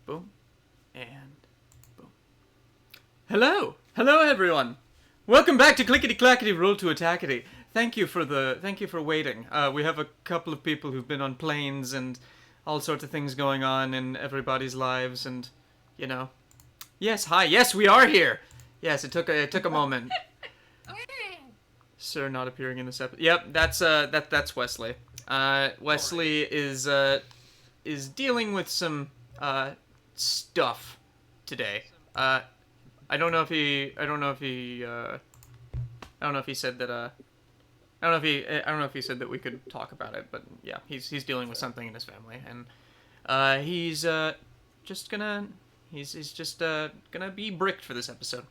Boom. And boom. Hello! Hello, everyone! Welcome back to Clickety Clackety Roll to Attackety. Thank you for waiting. We have a couple of people who've been on planes and all sorts of things going on in everybody's lives, and you know. Yes, hi. Yes, we are here. Yes, it took a moment. Sir not appearing in this episode. Yep, that's Wesley. Wesley is dealing with some stuff today. I don't know if he said that I don't know if he said that we could talk about it, but yeah, he's dealing with something in his family, and he's just gonna be bricked for this episode.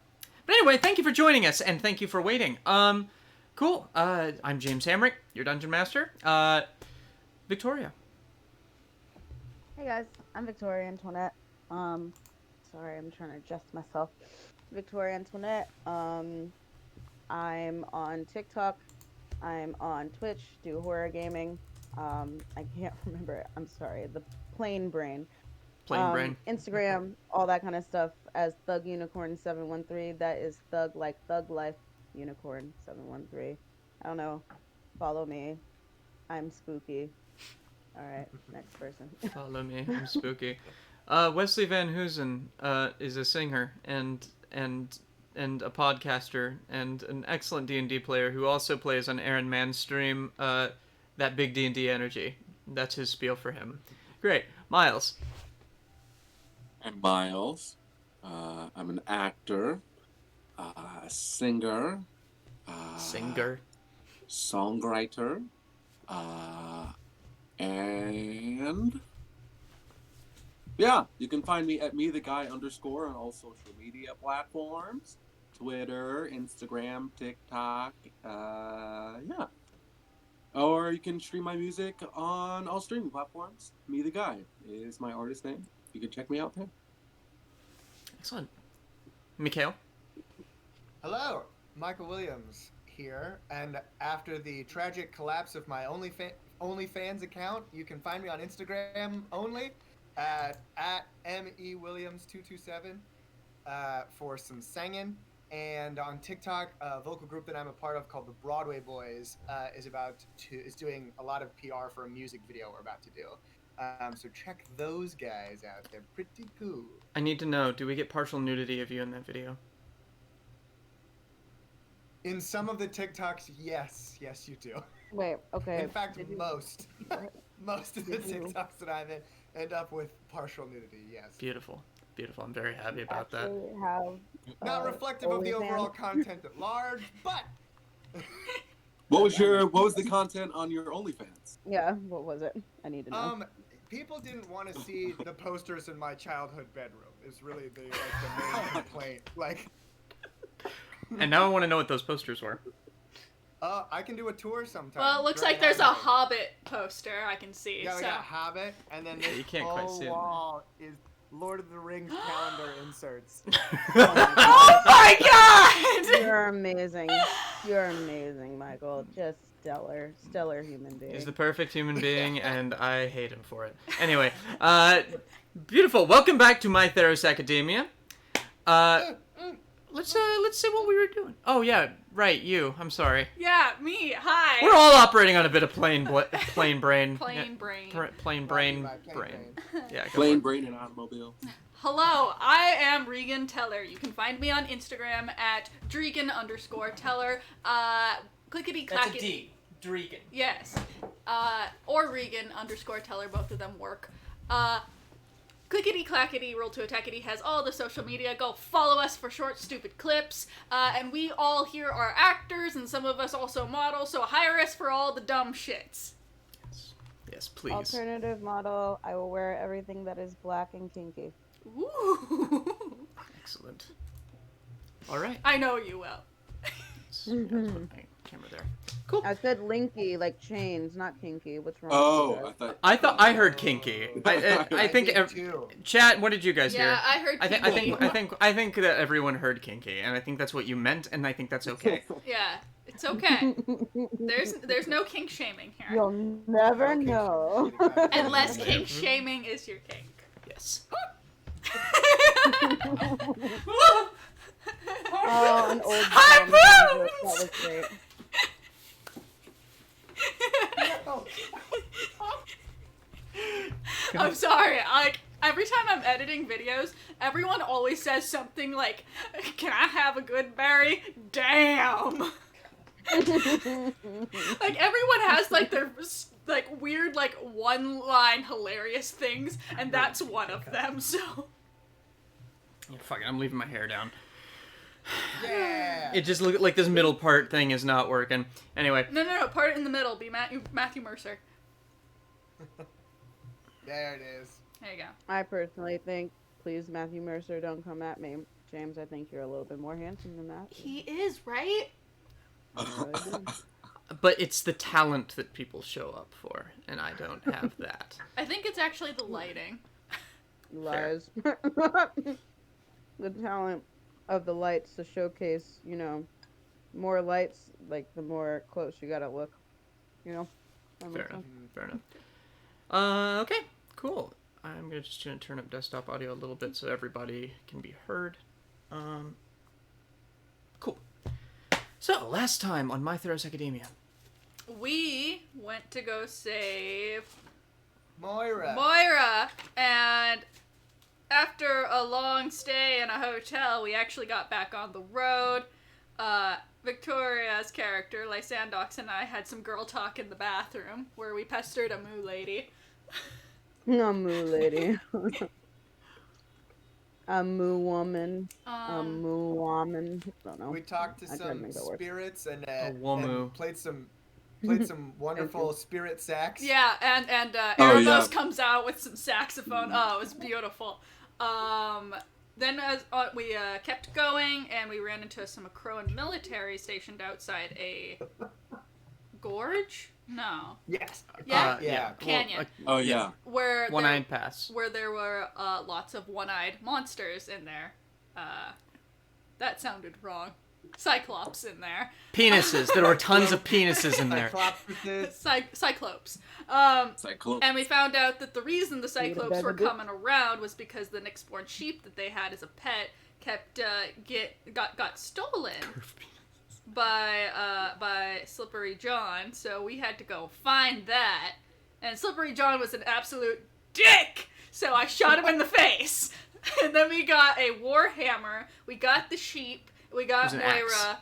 But anyway, thank you for joining us, and thank you for waiting. Cool. I'm James Hamrick, your dungeon master. Victoria. Hey guys, I'm Victoria Antoinette. Sorry, I'm trying to adjust myself. Victoria Antoinette. I'm on TikTok. I'm on Twitch, do horror gaming. I can't remember it. I'm sorry. The Plain Brain. Brain. Instagram, all that kind of stuff as Thug Unicorn 713. That is Thug like Thug Life Unicorn 713. I don't know. Follow me. I'm spooky. All right, next person. Follow me. I'm spooky. Wesley Van Hoosen is a singer and a podcaster and an excellent D&D player who also plays on Aaron Mann's stream. That big D&D energy. That's his spiel for him. Great, Miles. I'm Miles. I'm an actor, singer, songwriter, and yeah, you can find me at @metheguy_ on all social media platforms, Twitter, Instagram, TikTok, yeah. Or you can stream my music on all streaming platforms. Me the Guy is my artist name. You can check me out there. Excellent. Micheal. Hello, Michael Williams here, and after the tragic collapse of my OnlyFans account, you can find me on Instagram only at MEWilliams227 for some singing, and on TikTok, a vocal group that I'm a part of called the Broadway Boys is doing a lot of PR for a music video we're about to do. So check those guys out. They're pretty cool. I need to know, do we get partial nudity of you in that video? In some of the TikToks, yes, you do. Wait, okay. In fact, most of the TikToks that I'm in end up with partial nudity. Yes. Beautiful. I'm very happy about that. Not reflective of the overall content at large, but. What was the content on your OnlyFans? Yeah, what was it? I need to know. People didn't want to see the posters in my childhood bedroom. Is really the main complaint. And now I want to know what those posters were. I can do a tour sometime. Well, it looks like there's a Hobbit poster I can see. Yeah, we got Hobbit, and then this you can't quite see it. wall is Lord of the Rings calendar inserts. Oh my god! You're amazing. You're amazing, Michael. Just stellar human being. He's the perfect human being, and I hate him for it. Anyway, beautiful. Welcome back to My Theros Academia. Let's see what we were doing. Oh yeah, right, you. I'm sorry. Yeah, me. Hi. We're all operating on a bit of plain brain. Plain brain. Plain brain. Yeah. Plain brain and automobile. Hello, I am Regan Teller. You can find me on Instagram at Dregan_Teller. Clickety clackety. That's a D. Dregan. Yes. Or Regan_Teller. Both of them work. Clickety clackety, roll to attackety has all the social media. Go follow us for short, stupid clips. And we all here are actors, and some of us also model, so hire us for all the dumb shits. Yes, please. Alternative model. I will wear everything that is black and kinky. Ooh. Excellent. All right. I know you will. Camera there. Cool. I said linky, like chains, not kinky. What's wrong? Oh, I thought I heard kinky. I think chat. What did you guys hear? Yeah, I heard kinky. I think that everyone heard kinky, and I think that's what you meant, and I think that's okay. Yeah, it's okay. There's no kink shaming here. You'll never know. Unless kink shaming is your kink. Yes. Oh, an old High man. That was great. I'm sorry. Like every time I'm editing videos, everyone always says something like, "Can I have a good berry?" Damn. Like everyone has like their like weird like one-line hilarious things, and that's one of them. So. Yeah, fuck it, I'm leaving my hair down. Yeah. It just look like this middle part thing is not working. Anyway. No. Part in the middle. Be Matthew Mercer. There it is. There you go. I personally think, please, Matthew Mercer, don't come at me. James, I think you're a little bit more handsome than that. He is, right? I really do. But it's the talent that people show up for, and I don't have that. I think it's actually the lighting. Lies. The talent of the lights to showcase, you know, more lights, like the more close you gotta look, you know? That makes sense. Fair enough. Okay, cool. I'm just gonna turn up desktop audio a little bit so everybody can be heard. Cool. So, last time on My Theros Academia. We went to go save Moira. and after a long stay in a hotel, we actually got back on the road. Victoria's character, Lysandox, and I had some girl talk in the bathroom where we pestered a moo lady. A moo lady. A moo woman. A moo woman. I don't know. We talked to I tried to some make that work. spirits and womu. played some wonderful spirit sax. Yeah, and Oh, Erebos yeah. comes out with some saxophone. Oh, it was beautiful. Then as we kept going, and we ran into some Akroan military stationed outside a gorge. No. Yes. Yeah. Yeah. Canyon. Oh yeah. Where One-eyed pass. where there were lots of one-eyed monsters in there. That sounded wrong. Cyclops in there. Penises. There were tons of penises in there. Cyclops. Cyclops. And we found out that the reason the Cyclops were better coming around was because the Nyxborn sheep that they had as a pet kept got stolen by Slippery John. So we had to go find that. And Slippery John was an absolute dick. So I shot him in the face. And then we got a warhammer. We got the sheep. We got It was an Moira.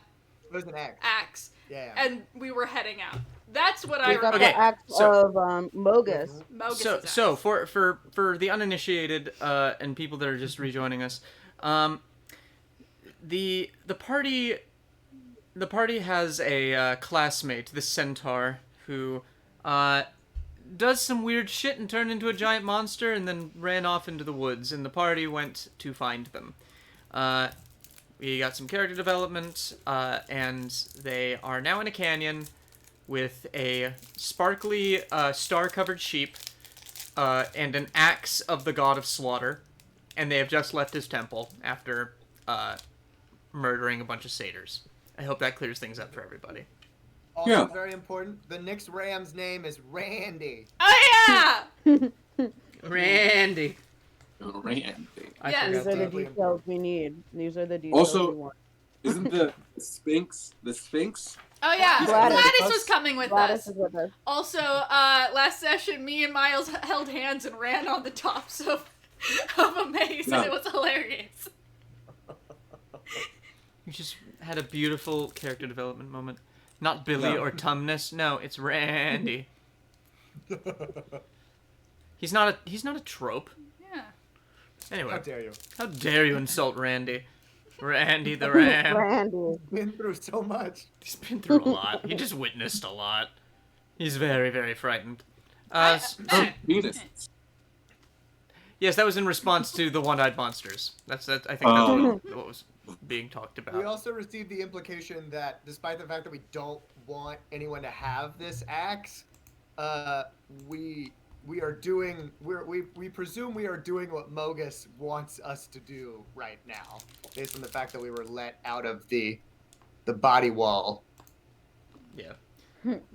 It was an axe. Axe. Yeah. And we were heading out. That's what I We got remember. Okay, the axe so- of Mogus. Mogus's So axe. for the uninitiated and people that are just rejoining us, the party has a classmate, the centaur, who does some weird shit and turned into a giant monster and then ran off into the woods, and the party went to find them. We got some character development, and they are now in a canyon with a sparkly, star-covered sheep, and an axe of the god of slaughter, and they have just left his temple after murdering a bunch of satyrs. I hope that clears things up for everybody. Also Yeah. very important, the Nyx Ram's name is Randy. Oh yeah! Randy. Randy. I Yes. These forgot are the that. details we need. These are the details Also- we want. Isn't the Sphinx the Sphinx? Oh yeah, Gladys. Gladys was coming with Gladys us. is with us. Also, last session, me and Miles held hands and ran on the tops of a maze, and Yeah. it was hilarious. You just had a beautiful character development moment. Not Billy Yeah. or Tumnus. No, it's Randy. He's not a trope. Yeah. Anyway, How dare you? how dare you insult Randy? Randy the Ram. Randy. Been through so much. He's been through a lot. He just witnessed a lot. He's very, very frightened. Oh, penis. Yes, that was in response to the one-eyed monsters. I think that's what was being talked We about. also received the implication that despite the fact that we don't want anyone to have this axe, we presume we are doing what Mogus wants us to do right now, based on the fact that we were let out of the body wall. Yeah.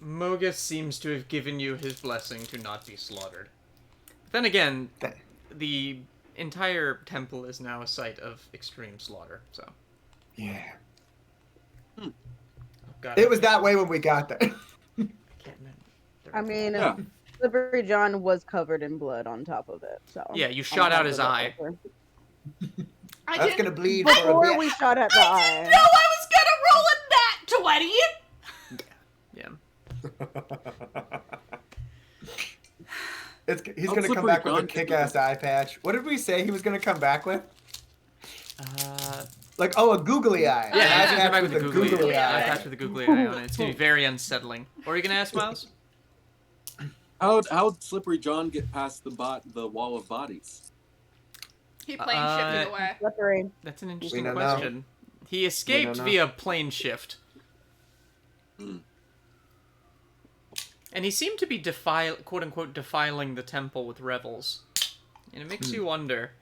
Mogus seems to have given you his blessing to not be slaughtered. Then again, the entire temple is now a site of extreme slaughter. So. Yeah. God, It was that way when we got there. I can't remember. I mean, Yeah. Slippery John was covered in blood on top of it, so. Yeah, you shot out his eye. I That's didn't gonna bleed for a Before bit. we shot at the I eye. didn't know I was gonna roll a nat 20! Yeah. He's gonna come back with a kick-ass eye patch. What did we say he was gonna come back with? Yeah, A googly eye. he's yeah. gonna come back with the googly eye. eye. Patch with the googly eye on it. It's gonna be very unsettling. What are you gonna ask, Miles? How'd Slippery John get past the wall of bodies? He plane shifted away. Slippery. That's an interesting don't question. He escaped know. via plane shift. Hmm. And he seemed to be quote unquote defiling the temple with revels. And it makes you wonder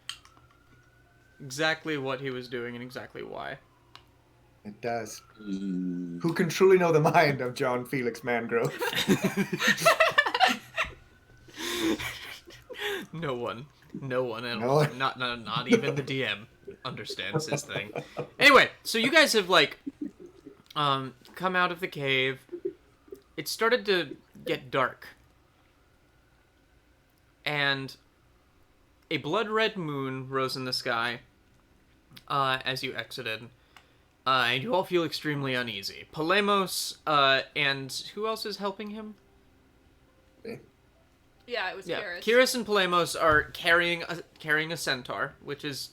exactly what he was doing and exactly why. It does. Hmm. Who can truly know the mind of John Felix Mangrove? No one at No all. one. Not even the DM understands this thing. Anyway, so you guys have come out of the cave. It started to get dark. And a blood red moon rose in the sky as you exited. And you all feel extremely uneasy. Polemos and who else is helping him? Yeah, it was Kihris. Kihris and Polemos are carrying a centaur, which is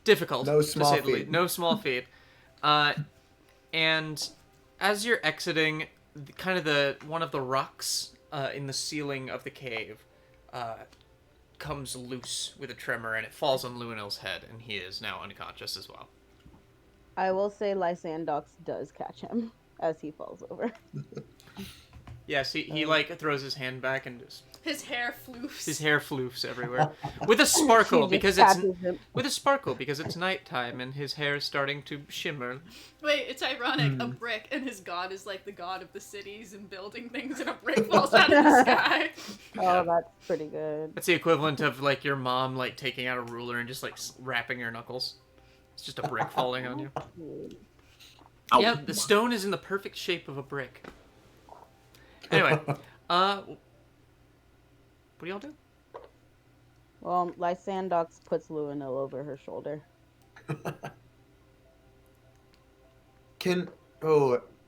difficult. No to small say the feat. least. No small feat. And as you're exiting, one of the rocks in the ceiling of the cave comes loose with a tremor, and it falls on Luinel's head, and he is now unconscious as well. I will say Lysandox does catch him as he falls over. Yes, he throws his hand back and just His hair floofs. his hair floofs everywhere with a sparkle She just because it's nighttime and his hair is starting to shimmer. Wait, it's ironic. A brick, and his god is like the god of the cities and building things, and a brick falls out of the sky. Oh, that's pretty good. That's the equivalent of your mom taking out a ruler and just wrapping your knuckles. It's just a brick falling on you. Ow. Yeah, the stone is in the perfect shape of a brick. Anyway, what do y'all do? Well, Lysandox puts Luinel over her shoulder.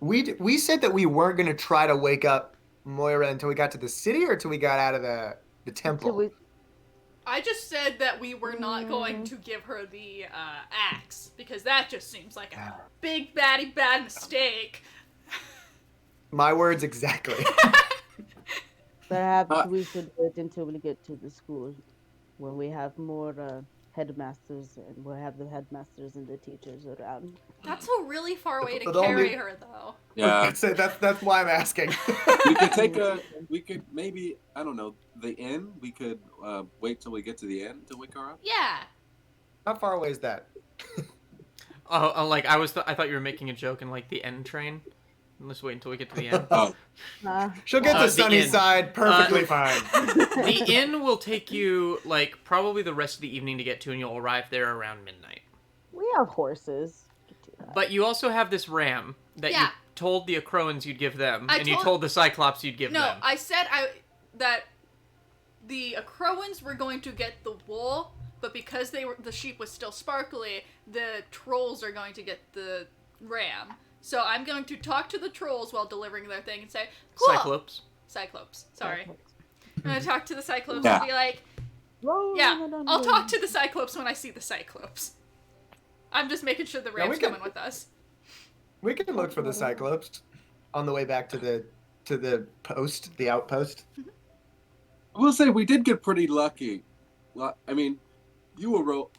We said that we weren't gonna try to wake up Moira until we got to the city, or until we got out of the temple. I just said that we were not going to give her the axe, because that just seems like a big bad mistake. My words exactly. Perhaps we should wait until we get to the school, where we have more headmasters, and we'll have the headmasters and the teachers around. That's a really far way to But only- carry her, though. Yeah. That's why I'm asking. We could maybe, I don't know, the inn. We could wait till we get to the inn to wake her up. Yeah. How far away is that? I thought you were making a joke in the end train. Let's wait until we get to the end. Oh, She'll get the the sunny inn. side perfectly fine. The inn will take you probably the rest of the evening to get to, and you'll arrive there around midnight. We have horses. But you also have this ram that you Yeah. told the Acroans you'd give them, I and you told- told the Cyclops you'd give No, them. I said that the Acroans were going to get the wool, but because the sheep was still sparkly, the trolls are going to get the ram. So I'm going to talk to the trolls while delivering their thing and say, cool. Cyclops. Sorry. I'm going to talk to the Cyclops and be like, yeah, I'll talk to the Cyclops when I see the Cyclops. I'm just making sure the ram's coming with us. We can look for the Cyclops on the way back to the outpost. I will say we did get pretty lucky. I mean, you'll roll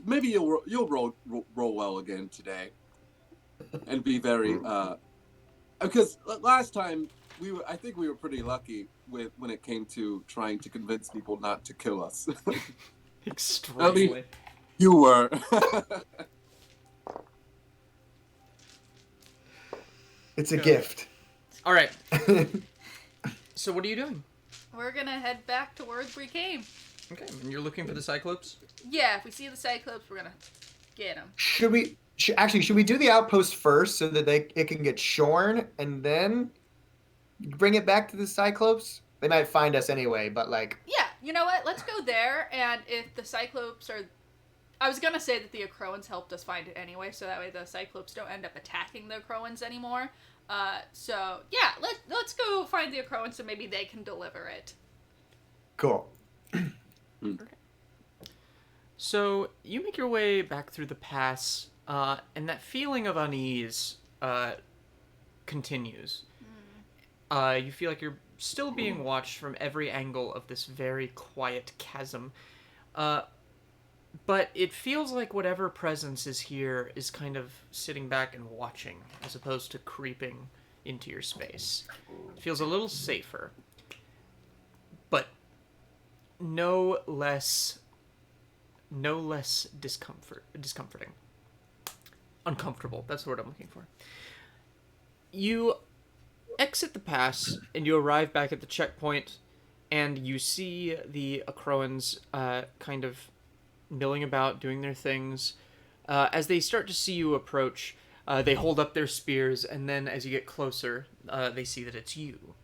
well again today, and be very because last time I think we were pretty lucky when it came to trying to convince people not to kill us. Extremely. You were. It's a gift. All right. So what are you doing? We're gonna head back to where we came. Okay, and you're looking for the Cyclops? Yeah, if we see the Cyclops, we're gonna get him. Should we do the outpost first so that it can get shorn and then bring it back to the Cyclops? They might find us anyway, but like. Yeah, you know what? Let's go there, and if the Cyclops are... I was gonna say that the Acroans helped us find it anyway, so that way the Cyclops don't end up attacking the Acroans anymore. So, yeah, let's go find the Acroans so maybe they can deliver it. Cool. So, you make your way back through the pass, and that feeling of unease continues. You feel like you're still being watched from every angle of this very quiet chasm. But it feels like whatever presence is here is kind of sitting back and watching, as opposed to creeping into your space. It feels a little safer. But no less discomforting. Uncomfortable, that's the word I'm looking for. You exit the pass, and you arrive back at the checkpoint, and you see the Acroans kind of milling about, doing their things. As they start to see you approach, they hold up their spears, and then as you get closer, they see that it's you,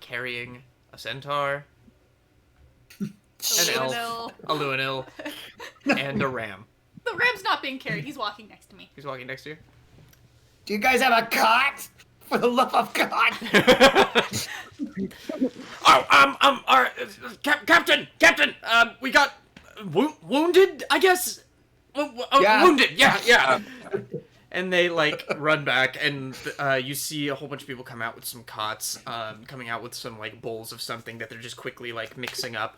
carrying a centaur, an elf, a Luanil, and a ram. The ram's not being carried. He's walking next to me. He's walking next to you. Do you guys have a cot? For the love of God! Captain, we got wounded, I guess. Yeah. Wounded, yeah. And they like run back, and you see a whole bunch of people come out with some cots, coming out with some like bowls of something that they're just quickly like mixing up.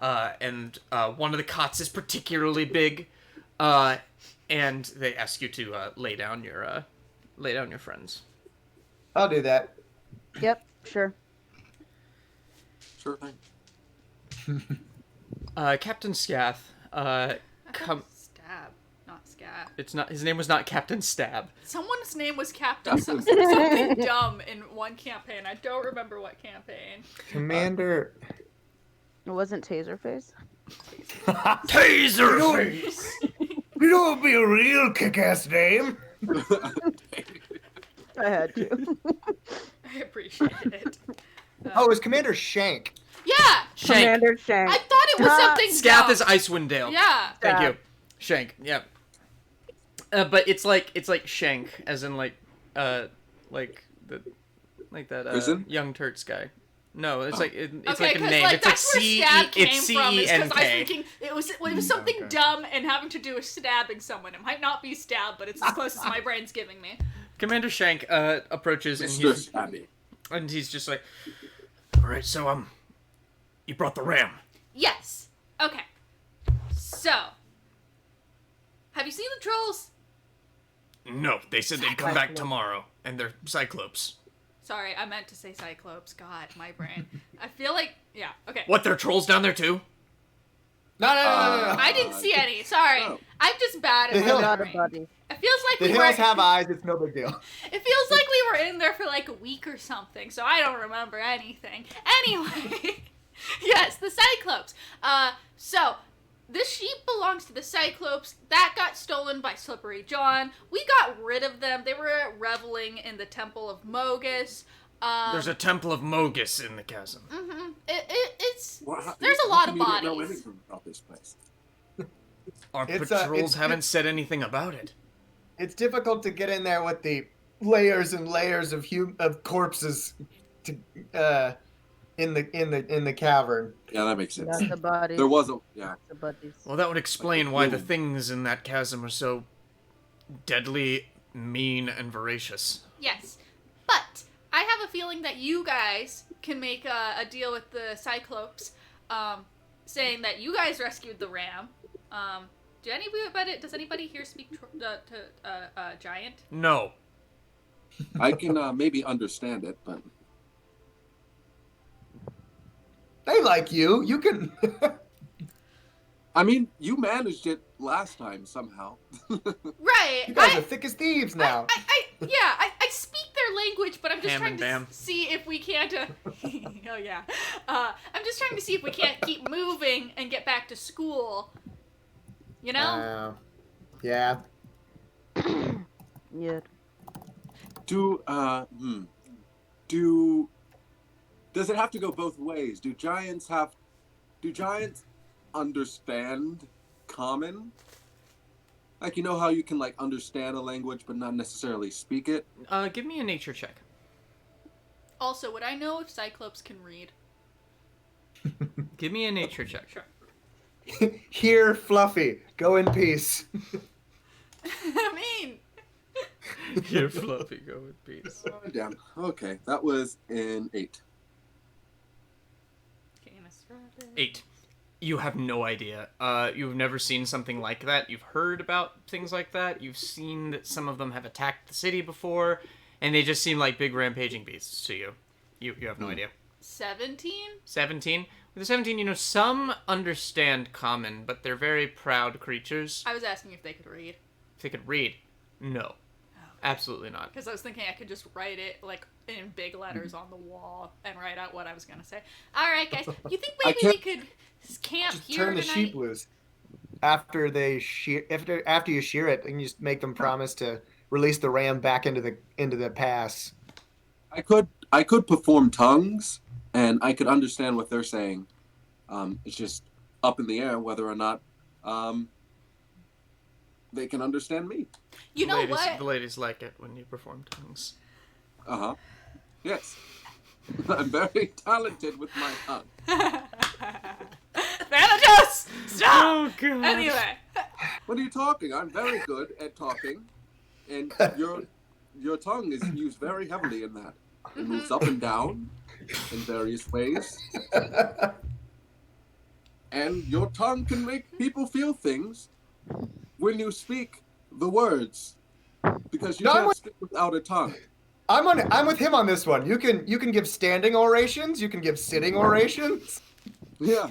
And one of the cots is particularly big, and they ask you to lay down your friends. I'll do that. Yep, sure. Sure thing. Captain Scath, Stab, not Scab. it's not, his name was not Captain Stab. Someone's name was Captain something dumb in one campaign. I don't remember what campaign. Commander. It wasn't Taserface? Taserface! You know what would be a real kick-ass name? I had to. I appreciate it. Oh, it was Commander Shank. Yeah! Shank. Commander Shank. I thought it was something Scath dumb. is Icewind Dale. Yeah. Thank you. Shank, yeah. But it's like Shank, as in like that Prison? young Turks guy. No, it's like it's Okay, like a name. It's like that's where stab came it's from. Is because I was C-E-N-K. thinking it was something Okay. dumb and having to do with stabbing someone. It might not be stab, but it's as close as my brain's giving me. Commander Shank approaches Mr. Stabby. and he's just like, all right, so you brought the ram. Yes. Okay. So, have you seen the trolls? No, they said they'd come back tomorrow, and they're Cyclops. Sorry, I meant to say Cyclops. God, my brain. I feel like, yeah, okay. What? There are trolls down there too? No. I didn't see any. Sorry. Oh. I'm just bad The at hill- my Not a brain. buddy. It feels like The we were. hills have eyes, it's no big deal. It feels like we were in there for like a week or something, so I don't remember anything. Anyway, yes, the Cyclops. So this sheep belongs to the Cyclops. That got stolen by Slippery John. We got rid of them. They were reveling in the Temple of Mogus. There's a Temple of Mogus in the chasm. Mm-hmm. It's Well, there's a how lot come of you didn't know bodies. anything about this place? Our It's, patrols it's- haven't said anything about it. It's difficult to get in there with the layers and layers of corpses to, in the cavern. Yeah, that makes sense. Not the buddies. There was a Not the buddies. Well, that would explain why the boom. things in that chasm are so deadly, mean, and voracious. Yes, but I have a feeling that you guys can make a deal with the Cyclops, saying that you guys rescued the ram. Does anybody here speak to Giant? No. I can maybe understand it, but They like you. You can. I mean, you managed it last time somehow. Right. You guys are thick as thieves now. I speak their their language, but I'm just Ham trying and to bam. see if we can't. Oh yeah. I'm just trying to see if we can't keep moving and get back to school. You know? Yeah. Yeah. Does it have to go both ways? Do giants understand common? Like, you know how you can, like, understand a language but not necessarily speak it? Give me a nature check. Also, would I know if Cyclops can read? Give me a nature check. Sure. Here, Fluffy. Go in peace. I mean, Here, Fluffy, go with peace. Oh, damn. Okay, that was an 8. 8. You have no idea. You've never seen something like that. You've heard about things like that. You've seen that some of them have attacked the city before, and they just seem like big rampaging beasts to you. You have no idea. 17? 17? With the 17, you know, some understand common, but they're very proud creatures. I was asking if they could read. If they could read, no. Absolutely not. Because I was thinking I could just write it, like, in big letters on the wall and write out what I was going to say. Alright, guys. You think maybe we could camp Just here turn the tonight? sheep loose. After you shear it, and you just make them promise to release the ram back into the pass. I could perform tongues, and I could understand what they're saying. It's just up in the air whether or not they can understand me. You know what? The ladies like it when you perform tongues. Uh-huh. Yes. I'm very talented with my tongue. Thanatos! Stop! Oh, God. Anyway. What are you talking? I'm very good at talking, and your tongue is used very heavily in that. It moves up and down in various ways. And your tongue can make people feel things when you speak the words, because you can't speak without a tongue. I'm with him on this one. You can give standing orations. You can give sitting orations. Yeah.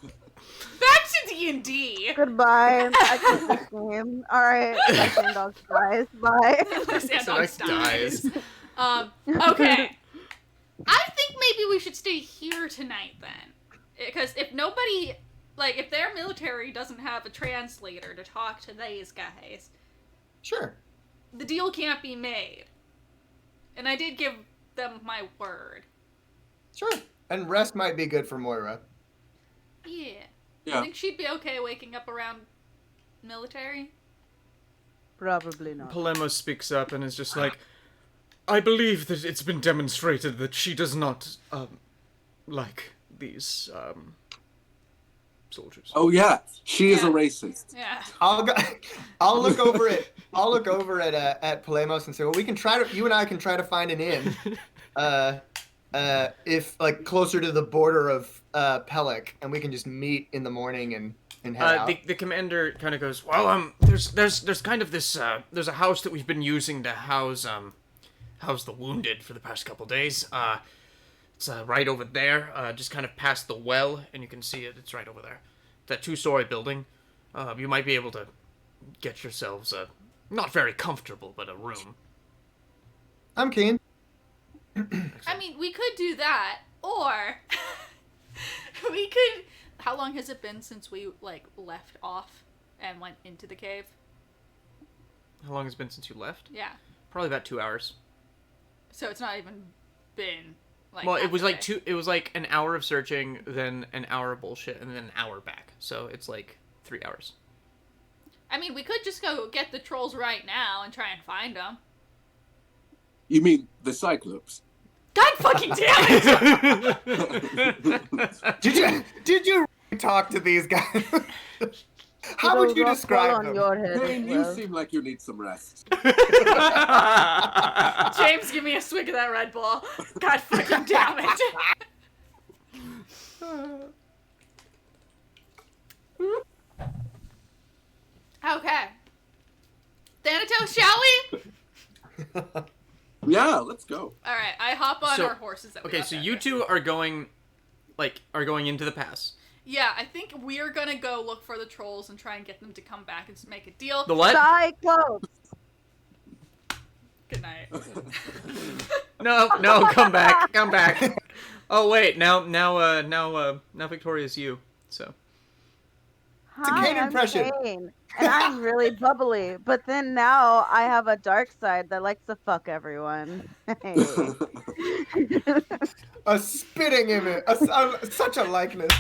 Back to D&D. Goodbye. I quit this game. Alright. Lysandox dies. Bye. Lysandox dies. dies. Okay. I think maybe we should stay here tonight then. Because if nobody, like, if their military doesn't have a translator to talk to these guys, Sure. the deal can't be made. And I did give them my word. Sure. And rest might be good for Moira. Yeah. Yeah. I think she'd be okay waking up around military. Probably not. Polemo speaks up and is just like, I believe that it's been demonstrated that she does not, like these, soldiers. Oh yeah, she is a Yeah. racist. Yeah. I'll look over it. I'll look over at Polemos and say, well, you and I can try to find an inn, if like closer to the border of Pellic, and we can just meet in the morning and head out. The commander kind of goes, well, there's kind of this, there's a house that we've been using to house the wounded for the past couple days. It's right over there, just kind of past the well, and you can see it. It's right over there. That 2-story building. You might be able to get yourselves a, not very comfortable, but a room. I'm keen. I mean, we could do that, or we could. How long has it been since we like left off and went into the cave? How long has it been since you left? Yeah. Probably about 2 hours. So it's not even been like. Well, half it was a like day. it was like an hour of searching, then an hour of bullshit, and then an hour back. So it's like 3 hours. I mean, we could just go get the trolls right now and try and find them. You mean the Cyclops? God fucking damn it! Did you talk to these guys? How would you Those all fall describe on them? your head as Kaine, you well. seem like you need some rest. James, give me a swig of that Red Bull. God fucking damn it! Okay. Thanatos, shall we? Yeah, let's go. Alright, I hop on So- our horses that we Okay, left so out you here. two are going into the pass. Yeah, I think we're gonna go look for the trolls and try and get them to come back and make a deal. The what? Cyclops! Good night. No, come back. Oh wait, now Victoria's you. So. It's a Kaine I'm impression. Kaine, and I'm really bubbly. But then now I have a dark side that likes to fuck everyone. Hey. A spitting image. Such a likeness.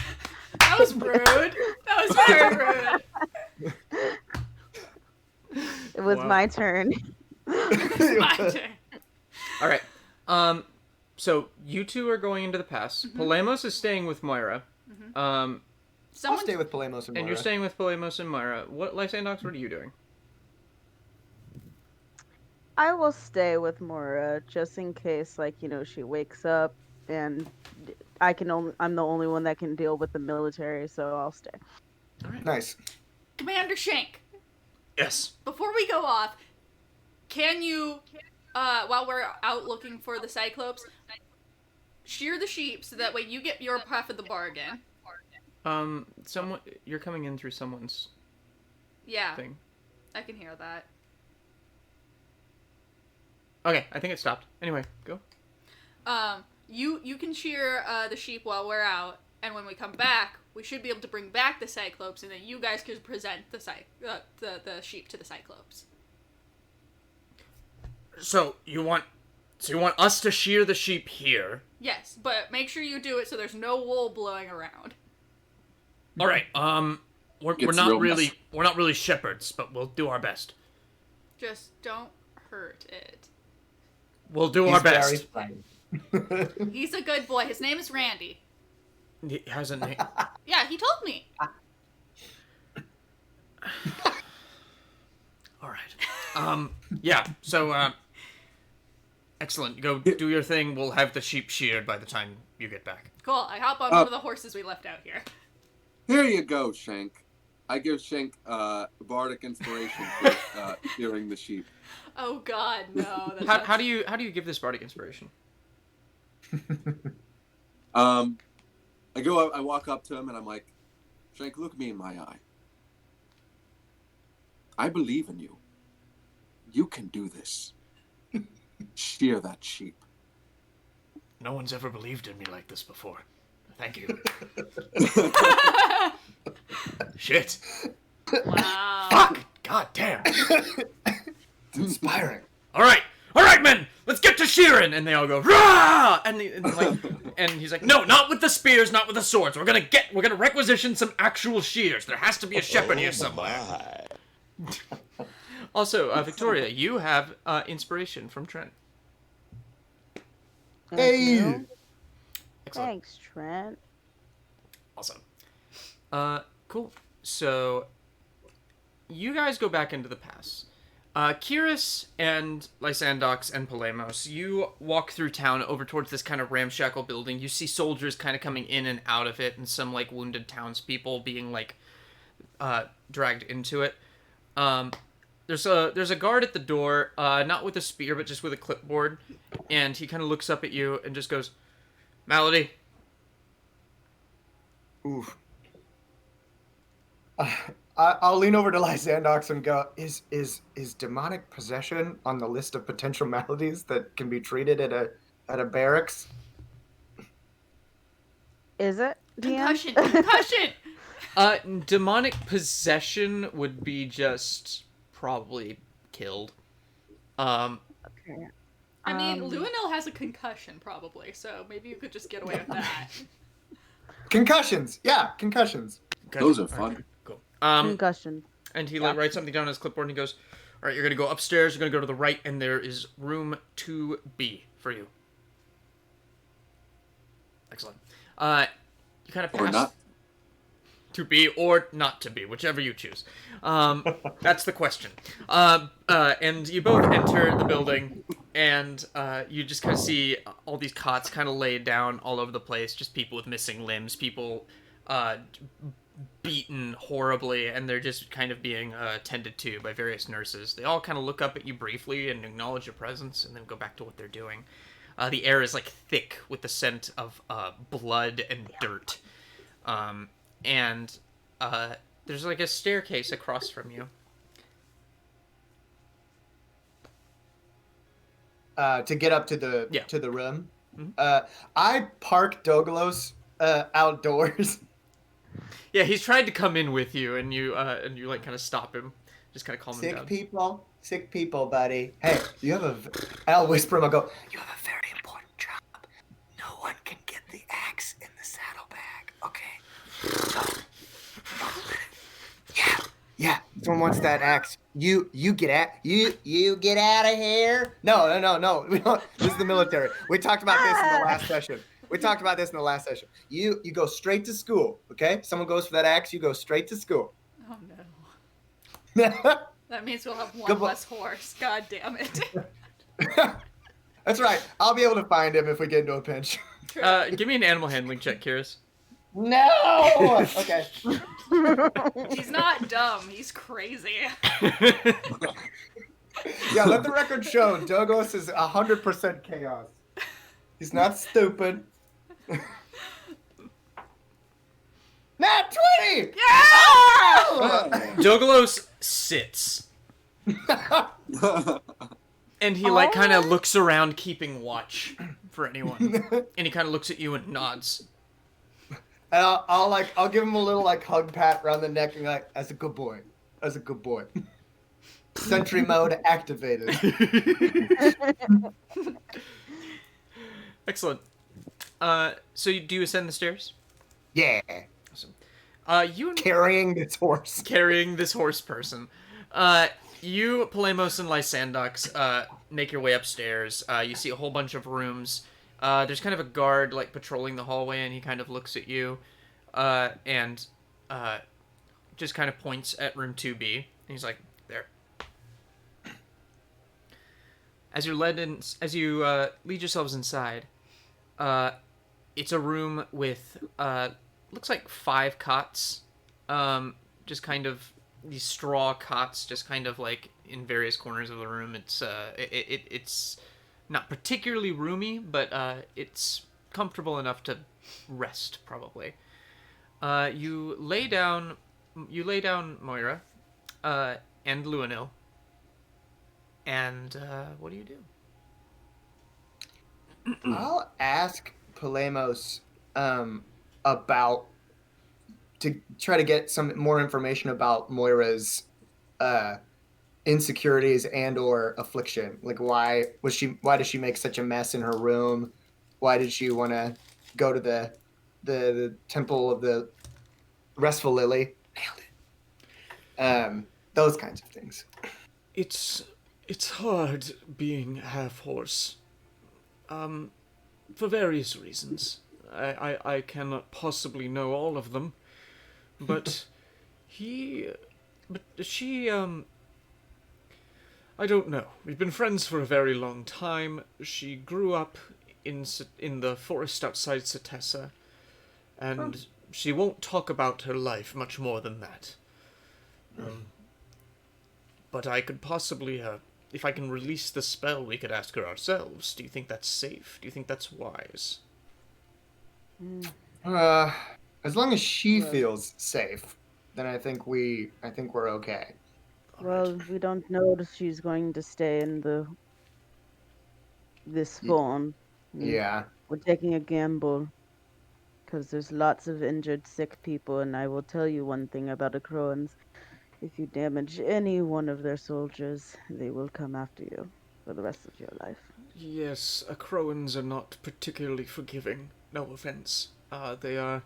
That was rude. That was very rude. It was Wow. my turn. It's my turn. All right. So you two are going into the pass. Polemos is staying with Moira. I'll Someone stay with Polemos and Moira. And you're staying with Polemos and Moira. What, Lysandox, what are you doing? I will stay with Moira just in case, like, she wakes up and I'm the only one that can deal with the military, so I'll stay. All right. Nice. Commander Shank. Yes. Before we go off, can you, while we're out looking for the Cyclopes, shear the sheep so that way you get your half of the bargain? Someone, you're coming in through someone's Yeah, thing. I can hear that. Okay, I think it stopped. Anyway, go. You can shear the sheep while we're out, and when we come back, we should be able to bring back the Cyclopes, and then you guys can present the sheep to the Cyclopes. So you want us to shear the sheep here? Yes, but make sure you do it so there's no wool blowing around. All right. We're Gets not real really messy. we're not really shepherds, but we'll do our best. Just don't hurt it. We'll do He's our best. very funny. He's a good boy. His name is Randy. He has a name. Yeah, he told me. All right. Yeah. So, excellent. Go do your thing. We'll have the sheep sheared by the time you get back. Cool. I hop on one of the horses we left out here. Here you go, Shank. I give Shank bardic inspiration for shearing the sheep. Oh God, no. That's How do you give this bardic inspiration? I walk up to him and I'm like, Shank, look me in my eye. I believe in you. You can do this. Shear that sheep. No one's ever believed in me like this before. Thank you. Shit. Wow. Fuck. God damn. It's inspiring. All right, men, let's get to shearing. And they all go, rah! And he's like, no, not with the spears, not with the swords. We're gonna requisition some actual shears. There has to be a shepherd here somewhere. Also, Victoria, you have inspiration from Trent. Hey! Excellent. Thanks, Trent. Awesome. Cool. So, you guys go back into the pass. Kihris and Lysandox and Polemos, you walk through town over towards this kind of ramshackle building. You see soldiers kind of coming in and out of it, and some, like, wounded townspeople being, like, dragged into it. There's a guard at the door, not with a spear, but just with a clipboard, and he kind of looks up at you and just goes, Malady. Oof. I'll lean over to Lysandox and go, is demonic possession on the list of potential maladies that can be treated at a barracks? Is it? DM? Concussion. Demonic possession would be just probably killed. Okay. I mean, Luanil has a concussion probably, so maybe you could just get away with that. Concussions. Yeah, concussions. Those are fun. Okay, cool. Concussion. And he like writes something down on his clipboard and he goes, all right, you're going to go upstairs, you're going to go to the right, and there is room 2B for you. Excellent. You kind of pass... Or not. To be or not to be, whichever you choose. That's the question. And you both enter the building, and you just kind of see all these cots kind of laid down all over the place, just people with missing limbs, people beaten horribly, and they're just kind of being tended to by various nurses. They all kind of look up at you briefly and acknowledge your presence, and then go back to what they're doing. The air is like thick with the scent of blood and dirt. And there's like a staircase across from you. to get up to the Yeah. to the room. Mhm. I park Douglas outdoors. Yeah, he's tried to come in with you, and you like kind of stop him, just kind of calm him down. Sick people, buddy. Hey, you have a. I'll whisper him. I'll go. You have a very important job. No one can get the axe in the saddlebag. Okay. Don't let it. Yeah. Someone wants that axe. You get out of here. No. We don't. This is the military. We talked about this in the last session. You go straight to school. Okay. Someone goes for that axe. You go straight to school. Oh no. That means we'll have one Good less horse. God damn it. That's right. I'll be able to find him if we get into a pinch. Give me an animal handling check, Kihris. No. Okay. He's not dumb. He's crazy. Yeah, let the record show Douglas is 100% chaos. He's not stupid. Nat 20! Yeah! Douglas sits, and he like kind of looks around, keeping watch for anyone, and he kind of looks at you and nods. And I'll give him a little like hug pat around the neck and like, as a good boy. Sentry mode activated. Excellent. So do you ascend the stairs? Yeah. Awesome. You and Carrying this horse. carrying this horse person. You, Polemos, and Lysandox make your way upstairs. You see a whole bunch of rooms. There's kind of a guard like patrolling the hallway, and he kind of looks at you, and just kind of points at room 2B. And he's like, "There." As you lead yourselves inside, it's a room with looks like 5 cots, just kind of these straw cots, just kind of like in various corners of the room. It's not particularly roomy, but it's comfortable enough to rest, probably. You lay down Moira, and Luanil, and what do you do? I'll ask Polemos about to try to get some more information about Moira's insecurities and or affliction. Like why does she make such a mess in her room? Why did she want to go to the temple of the restful lily? Nailed it. Those kinds of things. It's hard being half horse. For various reasons. I cannot possibly know all of them. But she, I don't know. We've been friends for a very long time. She grew up in the forest outside Setessa, and she won't talk about her life much more than that. But I could possibly, if I can release the spell, we could ask her ourselves. Do you think that's safe? Do you think that's wise? As long as she feels safe, then I think we're okay. Well, we don't know if she's going to stay in this form. Yeah. We're taking a gamble because there's lots of injured, sick people, and I will tell you one thing about the Croans. If you damage any one of their soldiers, they will come after you for the rest of your life. Yes, Croans are not particularly forgiving. No offense. They are,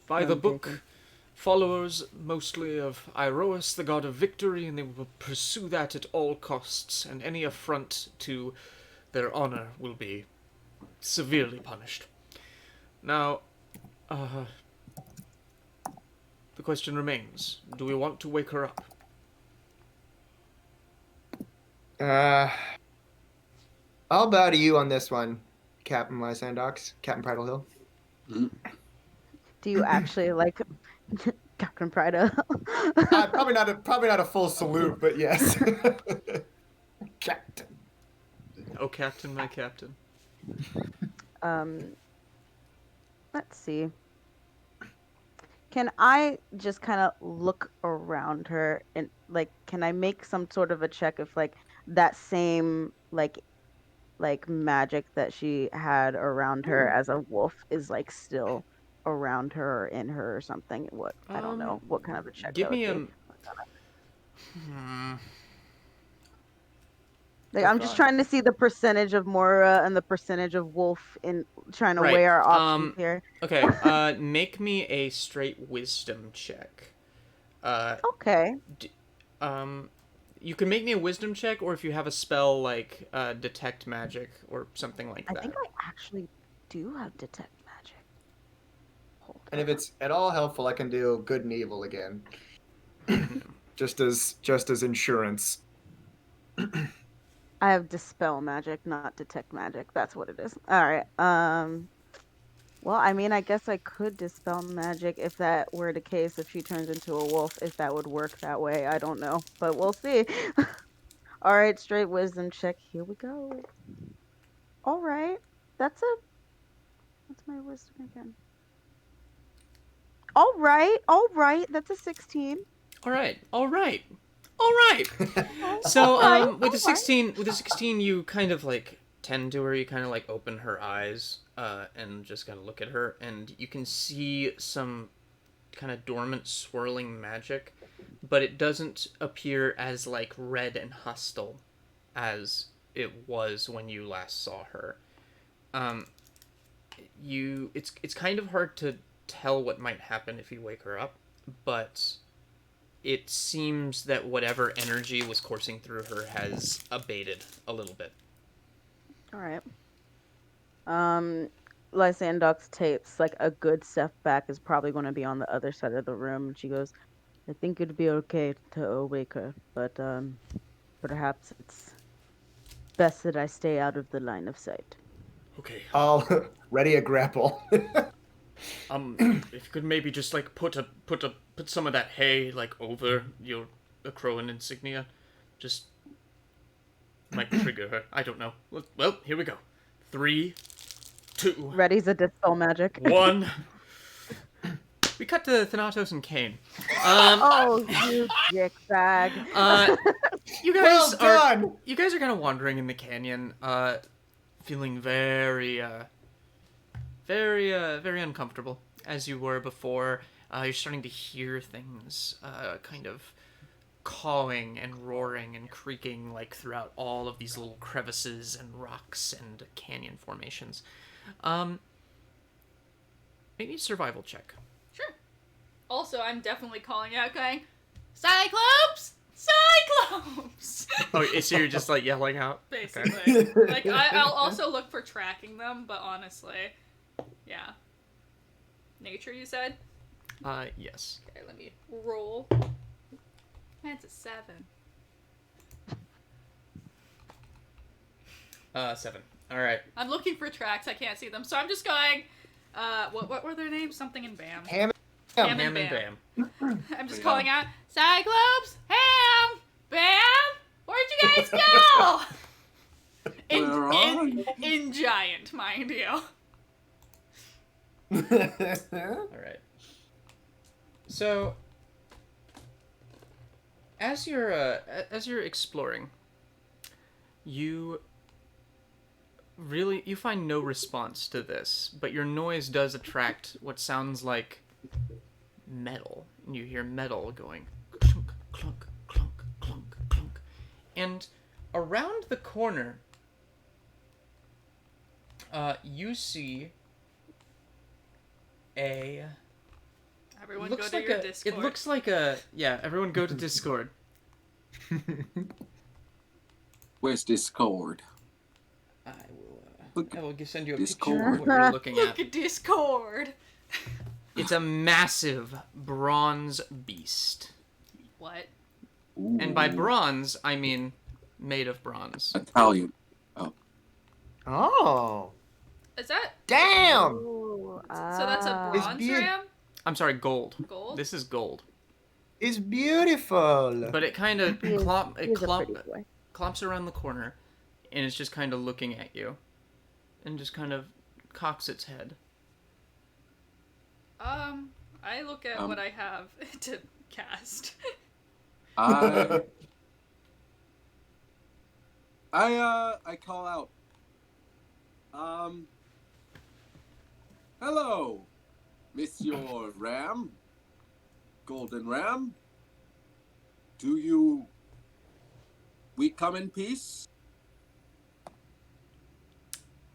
by the book, followers mostly of Iroas, the god of victory, and they will pursue that at all costs, and any affront to their honor will be severely punished. Now, the question remains, do we want to wake her up? I'll bow to you on this one, Captain Lysandox, Captain Pridalhil. Do you actually like Captain Pridalhil? Probably not a full salute, but yes. Captain. Oh, Captain, my Captain. Let's see. Can I just kind of look around her and like, can I make some sort of a check if like that same like like magic that she had around her as a wolf is like still around her or in her or something. What I don't know what kind of a check Give that would me be. a. Hmm. Like Good I'm just thought. trying to see the percentage of Moira and the percentage of wolf in trying to Right. weigh our options here. Okay. Make me a straight wisdom check. Uh, Okay. d- you can make me a wisdom check, or if you have a spell like detect magic or something like I that. think I actually do have detect magic. Hold And if on. it's at all helpful, I can do good and evil again. just as insurance. I have dispel magic, not detect magic. That's what it is. All right. Well, I mean, I guess I could dispel magic if that were the case, if she turns into a wolf, if that would work that way. I don't know, but we'll see. All right, straight wisdom check. Here we go. All right. That's a what's my wisdom again? All right. All right. That's a 16. All right. All right. All right. So, All right. with the All right. 16, you kind of like tend to her. You kind of like open her eyes, and just kind of look at her, and you can see some kind of dormant, swirling magic, but it doesn't appear as like red and hostile as it was when you last saw her. Um, it's kind of hard to tell what might happen if you wake her up, but it seems that whatever energy was coursing through her has abated a little bit. All right. Lysandox takes like a good step back is probably going to be on the other side of the room. And she goes, I think it'd be okay to awake her, but perhaps it's best that I stay out of the line of sight. Okay. I'll ready a grapple. If you could maybe just like put some of that hay like over your Crowan insignia, just might trigger her. I don't know. Well, here we go. 3, 2, Ready's a dispel magic. 1. We cut to Thanatos and Kaine. Oh, you dickbag. You Well guys done! you guys are kind of wandering in the canyon, feeling very uncomfortable as you were before. You're starting to hear things, kind of cawing and roaring and creaking like throughout all of these little crevices and rocks and canyon formations. Maybe a survival check. Sure. Also, I'm definitely calling out, going, Cyclops! Cyclops! Oh, so you're just like yelling out? Basically. Like, I'll also look for tracking them, but honestly, yeah. Nature, you said? Yes. Okay, let me roll. That's a 7. 7. All right. I'm looking for tracks. I can't see them, so I'm just going. What were their names? Something in Bam. Ham Ham Ham and and Bam. Bam. I'm just Yeah. calling out Cyclops, Ham, Bam. Where'd you guys go? Where are you? in giant, mind you. All right. So, as you're exploring, you find no response to this, but your noise does attract what sounds like metal, and you hear metal going clunk, clunk, clunk, clunk, clunk, and around the corner, you see a. Everyone Looks go to like your a. Discord. It looks like a. Yeah, everyone go to Discord. Where's Discord? I will. Look, I will send you a Discord. picture of what you're looking Look at. at Discord. It's a massive bronze beast, What? and by bronze I mean made of bronze. Italian. Oh, Is that damn! Ooh, so? That's a It's bronze beau- ram. I'm sorry, gold. Gold. This is gold, It's beautiful. but it kind of He is- He's a pretty boy. clomps around the corner, and it's just kind of looking at you, and just kind of cocks its head. I look at what I have to cast. I call out, Hello, Monsieur Ram, Golden Ram. We come in peace?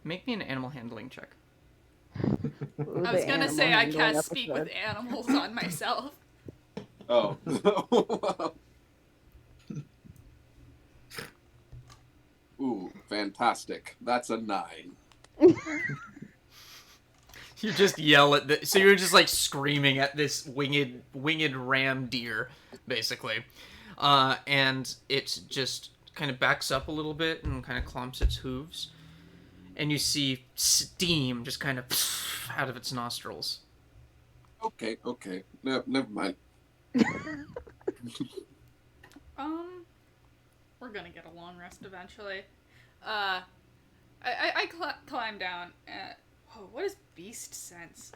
Make me an animal handling check. Ooh, I was the gonna animal say I handling can't speak with episode. animals on myself. Oh. Ooh, fantastic. That's a 9. You just yell at the... So you're just, like, screaming at this winged ram deer, basically. And it just kind of backs up a little bit and kind of clumps its hooves. And you see steam just kind of out of its nostrils. Okay. No, never mind. We're gonna get a long rest eventually. I climb down. What is beast sense?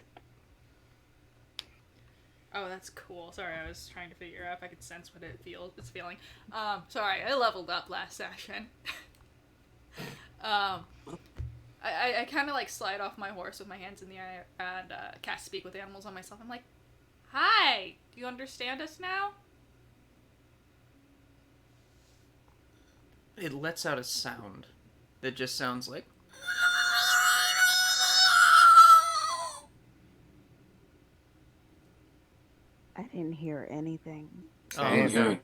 Oh, that's cool. Sorry, I was trying to figure out if I could sense what it's feeling. Sorry, I leveled up last session. I kind of like slide off my horse with my hands in the air and cast Speak with Animals on myself. I'm like, hi, do you understand us now? It lets out a sound that just sounds like... I didn't hear anything. Oh, Okay.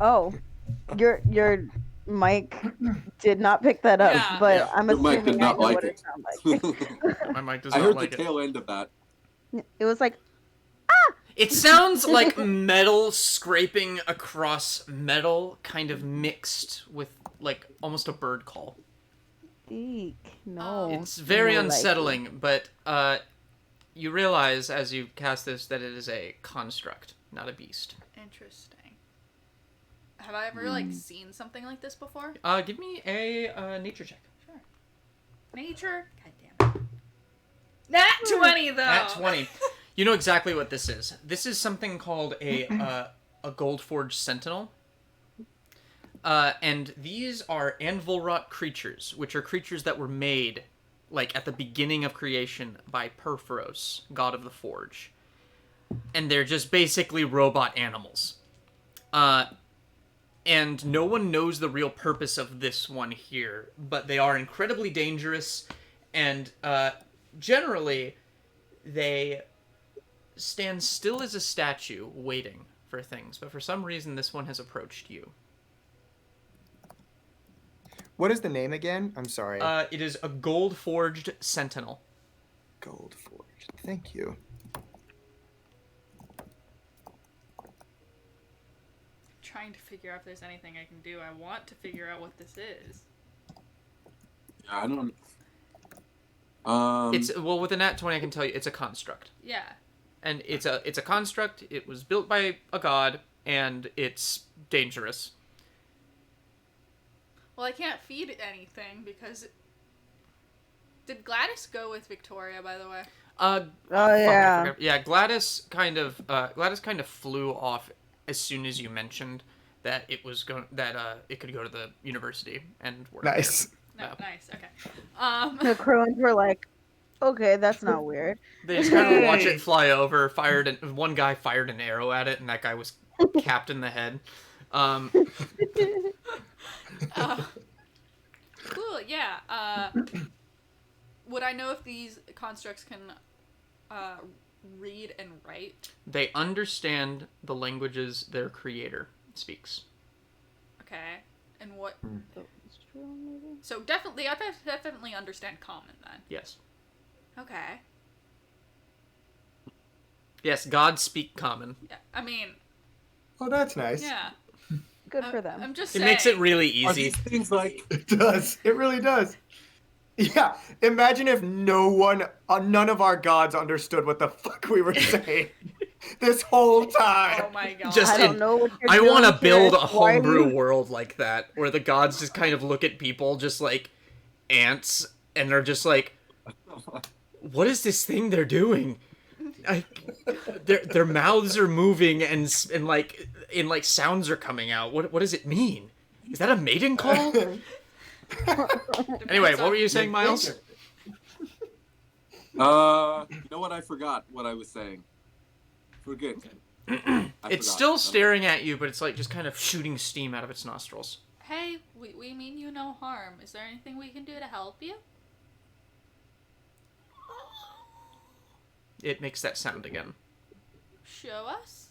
Oh, your mic did not pick that up, Yeah. but Yeah. I'm Your mic assuming did I not know like what it. it sounded like. My mic does I not heard like the it. tail end of that. It was like, It sounds like metal scraping across metal, kind of mixed with, like, almost a bird call. eek, no. It's very No, like- unsettling, but you realize as you cast this that it is a construct, not a beast. Interesting. Have I ever like seen something like this before? Give me a nature check. Sure. Nature. God damn it. Nat 20 though. At 20. You know exactly what this is. This is something called a Goldforged Sentinel. And these are anvil wrought creatures, which are creatures that were made, like, at the beginning of creation by Theros, god of the forge. And they're just basically robot animals. And no one knows the real purpose of this one here, but they are incredibly dangerous, and generally, they stand still as a statue, waiting for things. But for some reason, this one has approached you. What is the name again? I'm sorry. It is a gold-forged sentinel. Gold Forge. Thank you. Trying to figure out if there's anything I can do. I want to figure out what this is. Yeah, I don't. It's well, with a nat 20, I can tell you it's a construct, Yeah. and it's a construct. It was built by a god, and it's dangerous. Well, I can't feed it anything because. Did Gladys go with Victoria, by the way? Oh I yeah. forgot. Yeah. Gladys kind of flew off as soon as you mentioned that it was going it could go to the university and work. Nice. No, Yeah. nice. Okay. The Crows were like, okay, that's not weird. They just kind of watch it fly over. One guy fired an arrow at it, and that guy was capped in the head. Cool. Yeah. Would I know if these constructs can read and write? They understand the languages their creator speaks. Okay. And what? Maybe? So definitely, I definitely understand common then. Yes. Okay. Yes, gods speak common. Yeah. I mean, Oh, that's nice. yeah. Good for them. I'm just It saying. makes it really Are easy. these things like? It does. It really does. Yeah. Imagine if none of our gods understood what the fuck we were saying this whole time. Oh my god. Just I don't in- know what you're I doing, want to build a Kihris. Why are homebrew you- world like that, where the gods just kind of look at people just like ants, and they're just like, "What is this thing they're doing?" Their mouths are moving, and like sounds are coming out. What does it mean? Is that a mating call? Anyway, what were you saying, Miles? You know what? I forgot what I was saying. Forget. It's still staring at you, but it's like just kind of shooting steam out of its nostrils. Hey, we mean you no harm. Is there anything we can do to help you? It makes that sound again. Show us.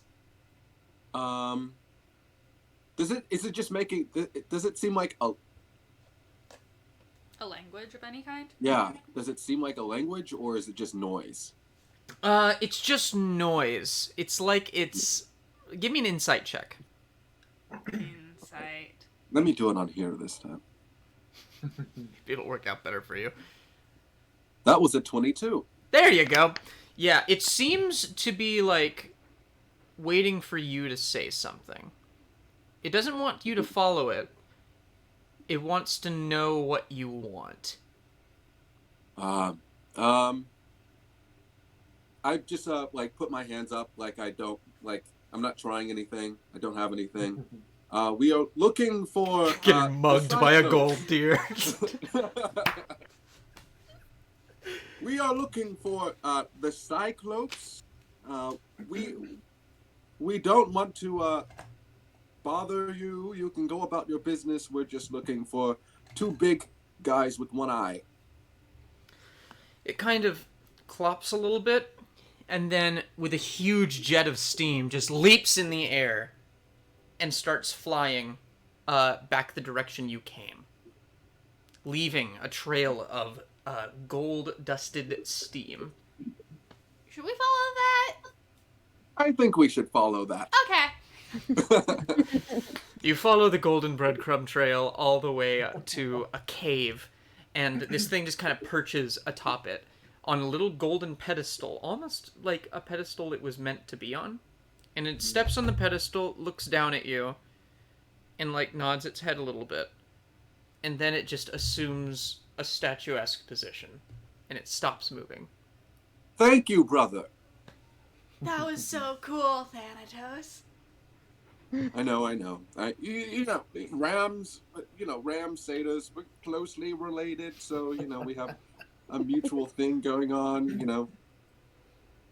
Is it just making, does it seem like a... A language of any kind? Yeah. Does it seem like a language, or is it just noise? It's just noise. It's like it's... Give me an insight check. Insight. Let me do it on here this time. It'll work out better for you. That was a 22. There you go. Yeah, it seems to be, like, waiting for you to say something. It doesn't want you to follow it. It wants to know what you want. I just, like, put my hands up like I don't, like, I'm not trying anything. I don't have anything. We are looking for... Getting mugged by a gold deer. We are looking for the Cyclopes. We don't want to bother you. You can go about your business. We're just looking for two big guys with one eye. It kind of clops a little bit, and then with a huge jet of steam just leaps in the air and starts flying back the direction you came, leaving a trail of gold-dusted steam. Should we follow that? I think we should follow that. Okay. You follow the golden breadcrumb trail all the way to a cave, and this thing just kind of perches atop it on a little golden pedestal, almost like a pedestal it was meant to be on. And it steps on the pedestal, looks down at you, and like nods its head a little bit. And then it just assumes a statuesque position, and it stops moving. Thank you, brother. That was so cool, Thanatos. I know. You know, rams, satyrs, we're closely related, so, we have a mutual thing going on,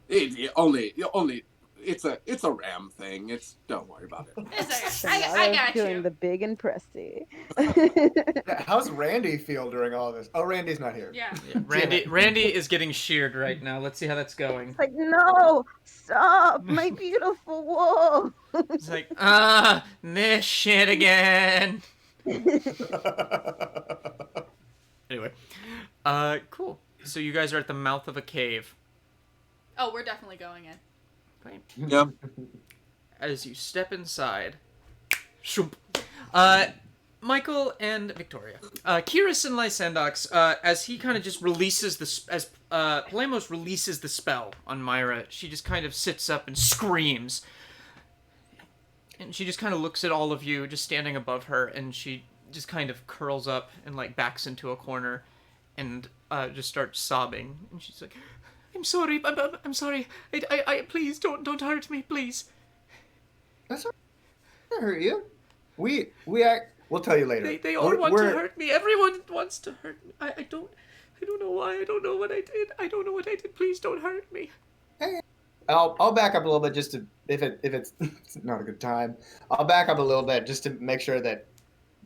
It's a ram thing. Don't worry about it. I got doing you. the big and pressy. How's Randy feel during all this? Oh, Randy's not here. Yeah. Randy is getting sheared right now. Let's see how that's going. Like, no, stop, my beautiful wolf. It's like, this shit again. Anyway, cool. So you guys are at the mouth of a cave. Oh, we're definitely going in. Right. Yeah. As you step inside, shoomp. Michael and Victoria, Kihris and Lysandox, as he kind of just releases as Polemos releases the spell on Moira, she just kind of sits up and screams. And she just kind of looks at all of you, just standing above her, and she just kind of curls up and, like, backs into a corner and just starts sobbing. And she's like, I'm sorry, I'm sorry. I please, don't hurt me, please. That's not gonna hurt you. We'll tell you later. They all want to hurt me. Everyone wants to hurt me. I don't know why. I don't know what I did. I don't know what I did. Please don't hurt me. Hey, I'll back up a little bit just to if it's not a good time. I'll back up a little bit just to make sure that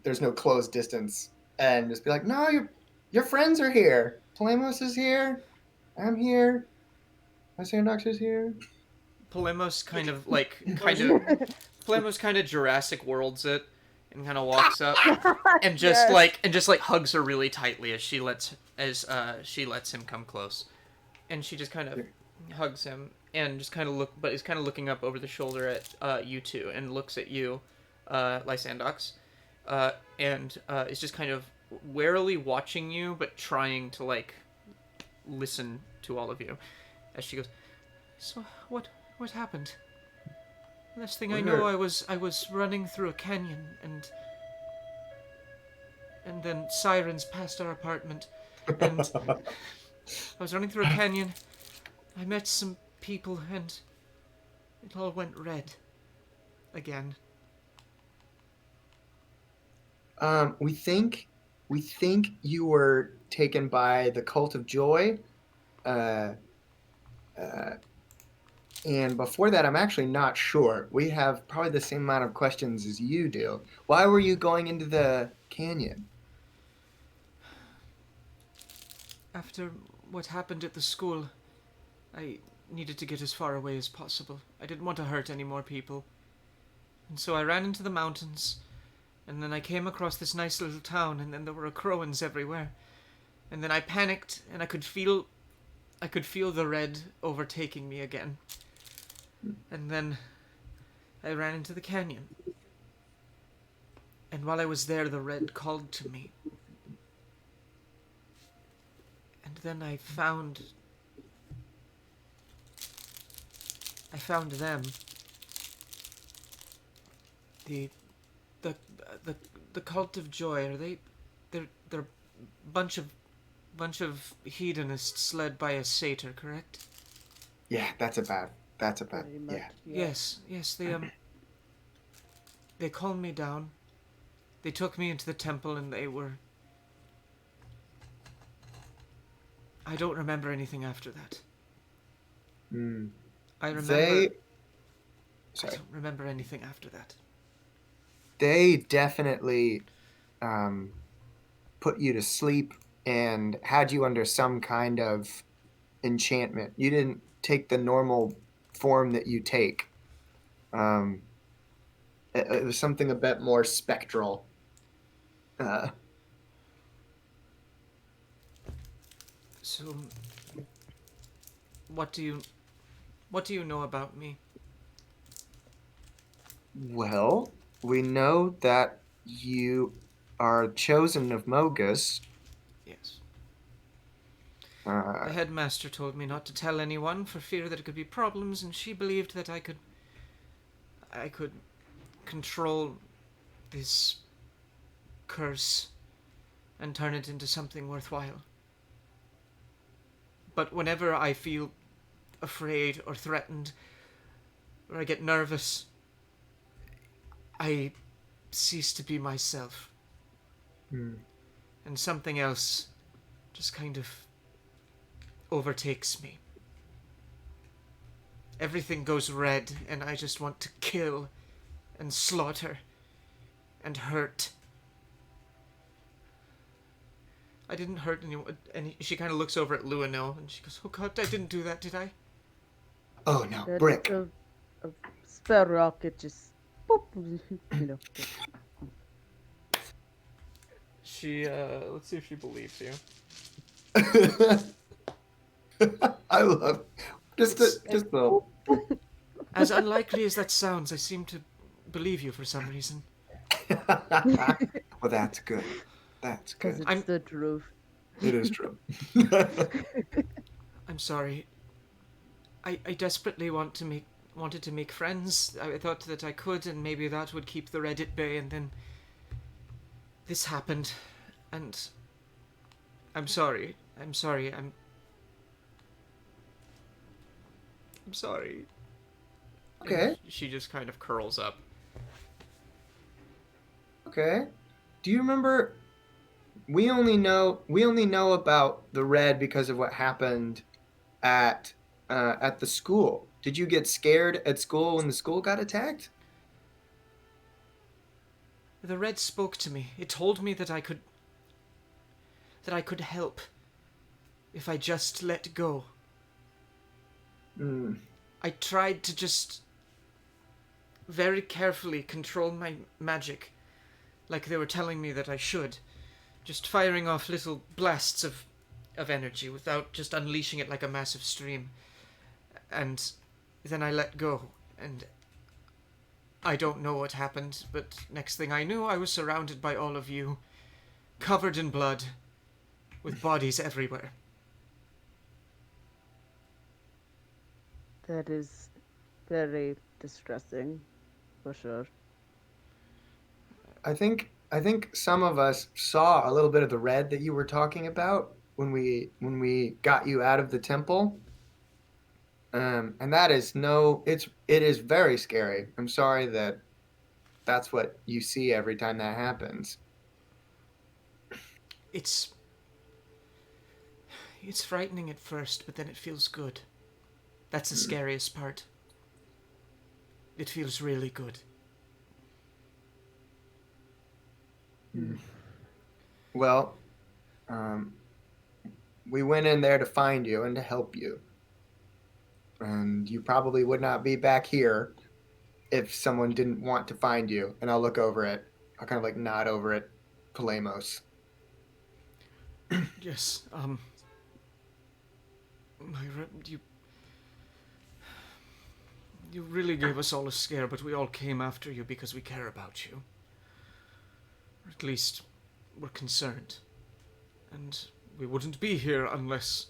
there's no close distance and just be like, no, your friends are here. Polemos is here. I'm here. Lysandox is here. Polemos kind of Jurassic Worlds it and kind of walks up and just hugs her really tightly as she lets him come close, and she just kind of hugs him and just kind of is kind of looking up over the shoulder at you two and looks at you, Lysandox, and is just kind of warily watching you but trying to like listen to all of you as she goes, so what happened? Last thing I know, I was running through a canyon and then sirens passed our apartment and I was running through a canyon. I met some people and it all went red again. We think you were taken by the Cult of Joy. Uh, and before that, I'm actually not sure. We have probably the same amount of questions as you do. Why were you going into the canyon? After what happened at the school, I needed to get as far away as possible. I didn't want to hurt any more people. And so I ran into the mountains, and then I came across this nice little town, and then there were Crowans everywhere. And then I panicked, and I could feel the red overtaking me again. And then I ran into the canyon. And while I was there, the red called to me. And then I found them. The Cult of Joy, they're a bunch of hedonists led by a satyr, correct? Yeah, that's about Pretty much, yeah. Yes, they calmed me down. They took me into the temple, and I don't remember anything after that. Mm. I remember They I don't remember anything after that. they definitely put you to sleep and had you under some kind of enchantment. You didn't take the normal form that you take. It was something a bit more spectral. Uh, So, what do you know about me? well, we know that you are chosen of Mogus. Yes. Uh, The headmaster told me not to tell anyone for fear that it could be problems, and she believed that I could control this curse and turn it into something worthwhile. But whenever I feel afraid or threatened, or I get nervous, I cease to be myself. hmm. And something else just kind of overtakes me. Everything goes red, and I just want to kill and slaughter and hurt. I didn't hurt anyone. And she kind of looks over at Luanil, and she goes, "Oh God, I didn't do that, did I?" Oh no, That Brick. A spell rocket just boop, She, let's see if she believes you. I love just the As unlikely as that sounds, I seem to believe you for some reason. well, that's good. That's because good. it's the truth. It is true. I'm sorry. I desperately wanted to make friends. I thought that I could, and maybe that would keep the red at bay, and then this happened, and I'm sorry. I'm sorry. I'm sorry. Okay. And she just kind of curls up. Okay. Do you remember? We only know about the red because of what happened at the school. Did you get scared at school when the school got attacked? The red spoke to me. It told me that I could help if I just let go. Hmm. I tried to just very carefully control my magic, like they were telling me that I should, just firing off little blasts of energy without just unleashing it like a massive stream. And then I let go, and I don't know what happened, but next thing I knew, I was surrounded by all of you, covered in blood, with bodies everywhere. That is very distressing, for sure. I think some of us saw a little bit of the red that you were talking about when we got you out of the temple. And that is it is very scary. I'm sorry that that's what you see every time that happens. It's frightening at first, but then it feels good. That's the scariest part. It feels really good. Well, we went in there to find you and to help you. And you probably would not be back here if someone didn't want to find you. And I'll look over it. I'll kind of like nod over at Polemos. Yes, Myra, you really gave us all a scare, but we all came after you because we care about you. Or at least, we're concerned. And we wouldn't be here unless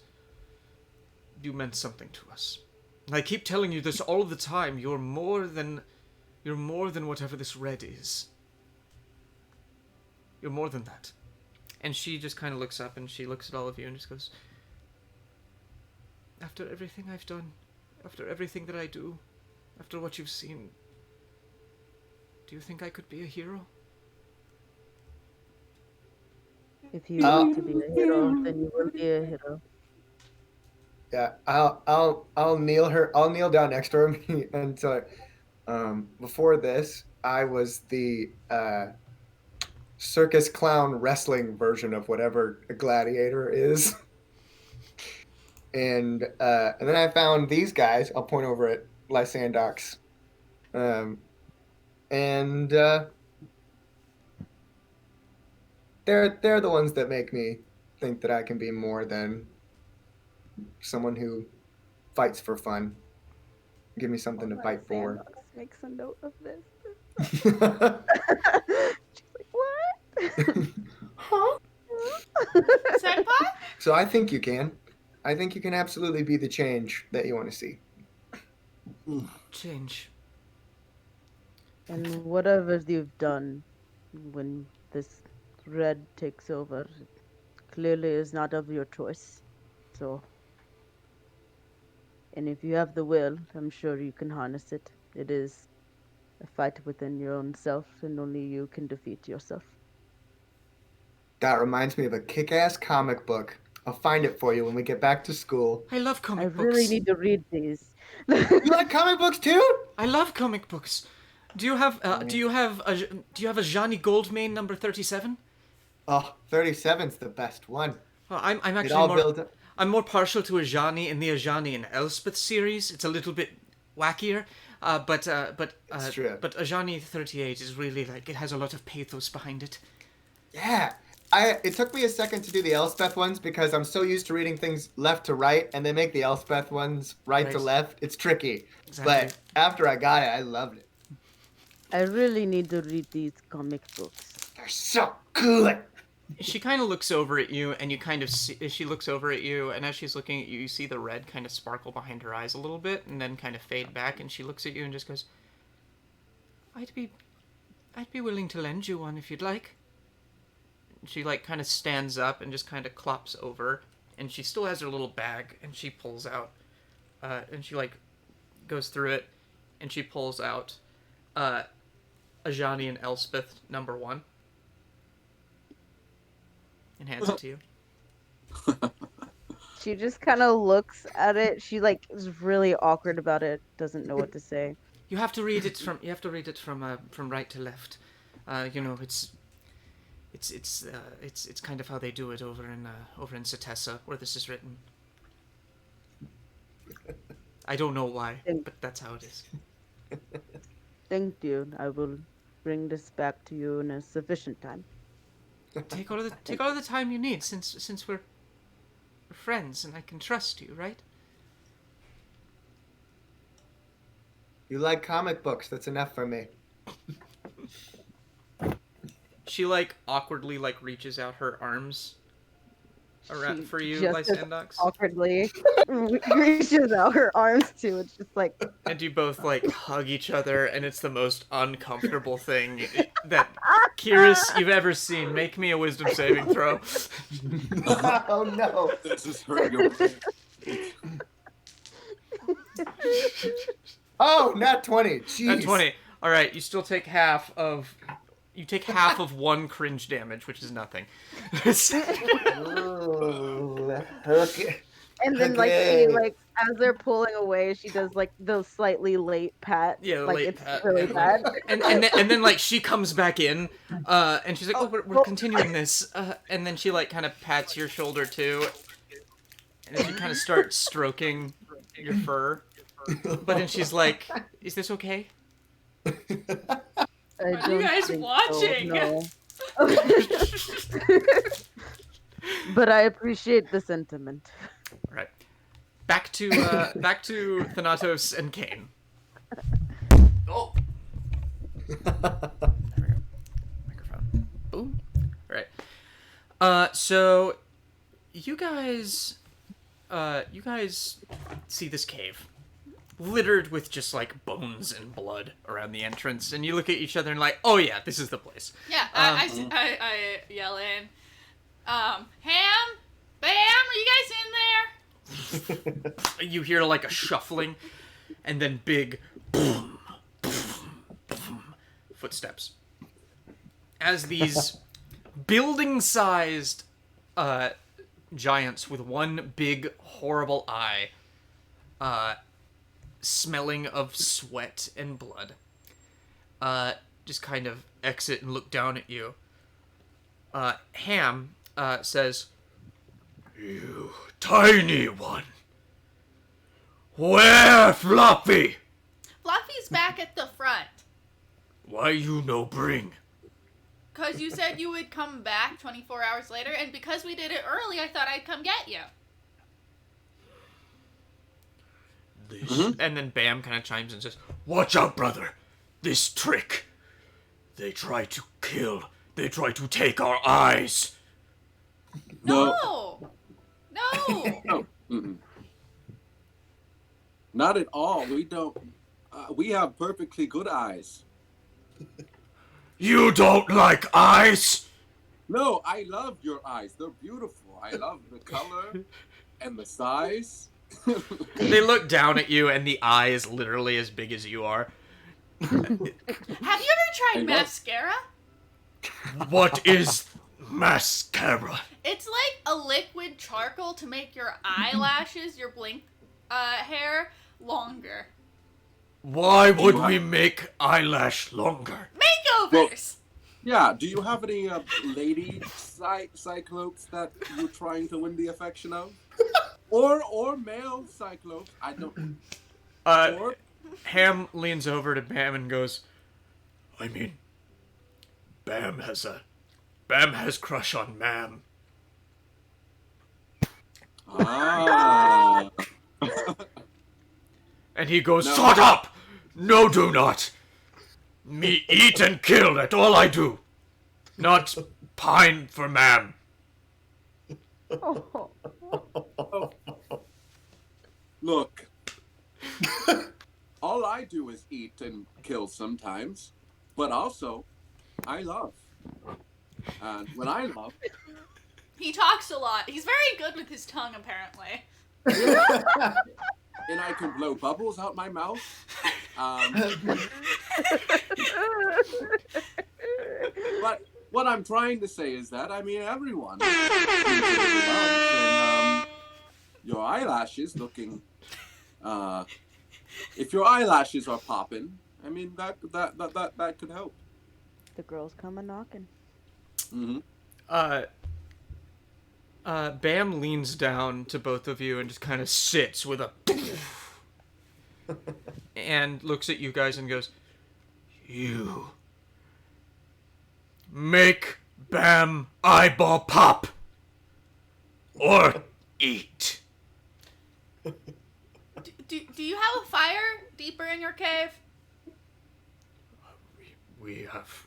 you meant something to us. And I keep telling you this all the time. You're more than whatever this red is. You're more than that. And she just kind of looks up and she looks at all of you and just goes, after everything I've done, after everything that I do, after what you've seen, do you think I could be a hero? If you want to be a hero, then you will be a hero. Yeah, I'll kneel down next to her and tell her, before this, I was the circus clown wrestling version of whatever a gladiator is. And then I found these guys. I'll point over at Lysandox. And they're the ones that make me think that I can be more than someone who fights for fun. Give me something to fight for. Lysandox makes a note of this. She's like, what? Huh? Senpai? So I think you can. I think you can absolutely be the change that you want to see. Change. And whatever you've done when this red takes over, clearly is not of your choice. So, and if you have the will, I'm sure you can harness it. It is a fight within your own self, and only you can defeat yourself. That reminds me of a kick-ass comic book. I'll find it for you when we get back to school. I love I comic books. really need to read these. You like comic books too? I love comic books. Do you have a Johnny Goldmane number 37? Oh, 37's the best one. Well, I'm It all actually builds up. I'm more partial to Ajani in the Ajani and Elspeth series. It's a little bit wackier, but It's true. but Ajani 38 is really like it has a lot of pathos behind it. Yeah. It took me a second to do the Elspeth ones because I'm so used to reading things left to right, and they make the Elspeth ones right to Right. left. It's tricky. Exactly. But after I got it, I loved it. I really need to read these comic books. They're so good. She kind of looks over at you, and you kind of see, she looks over at you, and as she's looking at you, you see the red kind of sparkle behind her eyes a little bit, and then kind of fade back, and she looks at you and just goes, I'd be willing to lend you one if you'd like. She like kind of stands up and just kind of clops over, and she still has her little bag, and she pulls out, and she like goes through it, and she pulls out Ajani and Elspeth number 1 and hands it to you. She just kind of looks at it. She like is really awkward about it. Doesn't know what to say. You have to read it from right to left. You know, it's kind of how they do it over in Setessa, where this is written. I don't know why, but that's how it is. Thank you. I will bring this back to you in a sufficient time. Take all of the time you need, since we're friends and I can trust you, right? You like comic books. That's enough for me. She like awkwardly like reaches out her arms around She for you, just as Lysandox, awkwardly reaches out her arms too. It's just like and you both like hug each other, and it's the most uncomfortable thing that Kihris you've ever seen. Make me a wisdom saving throw. Oh no. This is hurt your brain. Oh, not 20. Jeez. At 20. All right, you still take half of You take half of 1 cringe damage, which is nothing. Okay. And then Okay. as they're pulling away, she does like those slightly late pats. Yeah, the like late it's pat. really and, bad. and then like she comes back in, and she's like, "Oh, we're continuing this," and then she like kind of pats your shoulder too, and then she kind of starts stroking your fur, but then she's like, "Is this okay?" I Are you don't guys think so, watching? no. But I appreciate the sentiment. All right, back to Thanatos and Kaine. Oh. There we go. Microphone. Boom. All right. So you guys see this cave littered with just like bones and blood around the entrance, and you look at each other and like, oh yeah, this is the place. Yeah, I yell in, Ham, Bam, are you guys in there? You hear like a shuffling, and then big boom, boom, boom, footsteps. As these building-sized giants with one big horrible eye, smelling of sweat and blood, just kind of exit and look down at you. Ham says, "You tiny one, where Fluffy? Fluffy's back at the front. Why you no bring?" Because you said you would come back 24 hours later, and because we did it early, I thought I'd come get you. And then Bam kind of chimes in and says, "Watch out, brother. This trick. They try to kill. They try to take our eyes." No! No. No! Mm-mm. Not at all. We don't. We have perfectly good eyes. You don't like eyes? No, I love your eyes. They're beautiful. I love the color and the size. They look down at you, and the eye is literally as big as you are. Have you ever tried Hey, what? mascara? What is mascara? It's like a liquid charcoal to make your eyelashes, your blink hair, longer. Why would we make eyelash longer? Makeovers! Yeah, do you have any lady cyclopes that you're trying to win the affection of? Or male cyclopes? I don't. Or Ham leans over to Bam and goes, "I mean, Bam has crush on Mam." ah. And he goes, No. "Shut up! No, do not! Me eat and kill, that's all I do. Not pine for Mam." Look, all I do is eat and kill sometimes, but also I love. And when I love, He talks a lot. He's very good with his tongue, apparently. and I can blow bubbles out my mouth. But what I'm trying to say is that, I mean, everyone and your eyelashes looking, if your eyelashes are popping, I mean, that could help. The girls come a knocking. Mm-hmm. Bam leans down to both of you and just kind of sits with a and looks at you guys and goes, "You make Bam eyeball pop or eat." Do you have a fire deeper in your cave? We have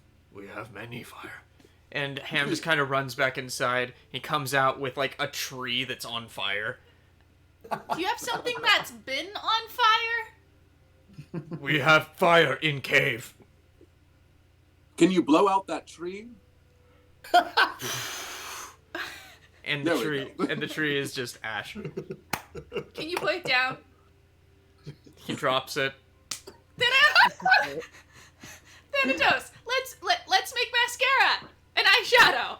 many fire. And Ham just kind of runs back inside. He comes out with like a tree that's on fire. Do you have something that's been on fire? We have fire in cave. Can you blow out that tree? And There the we tree go. and the tree is just ash. Can you put it down? He drops it. Thanatos, let's let's make mascara and eyeshadow.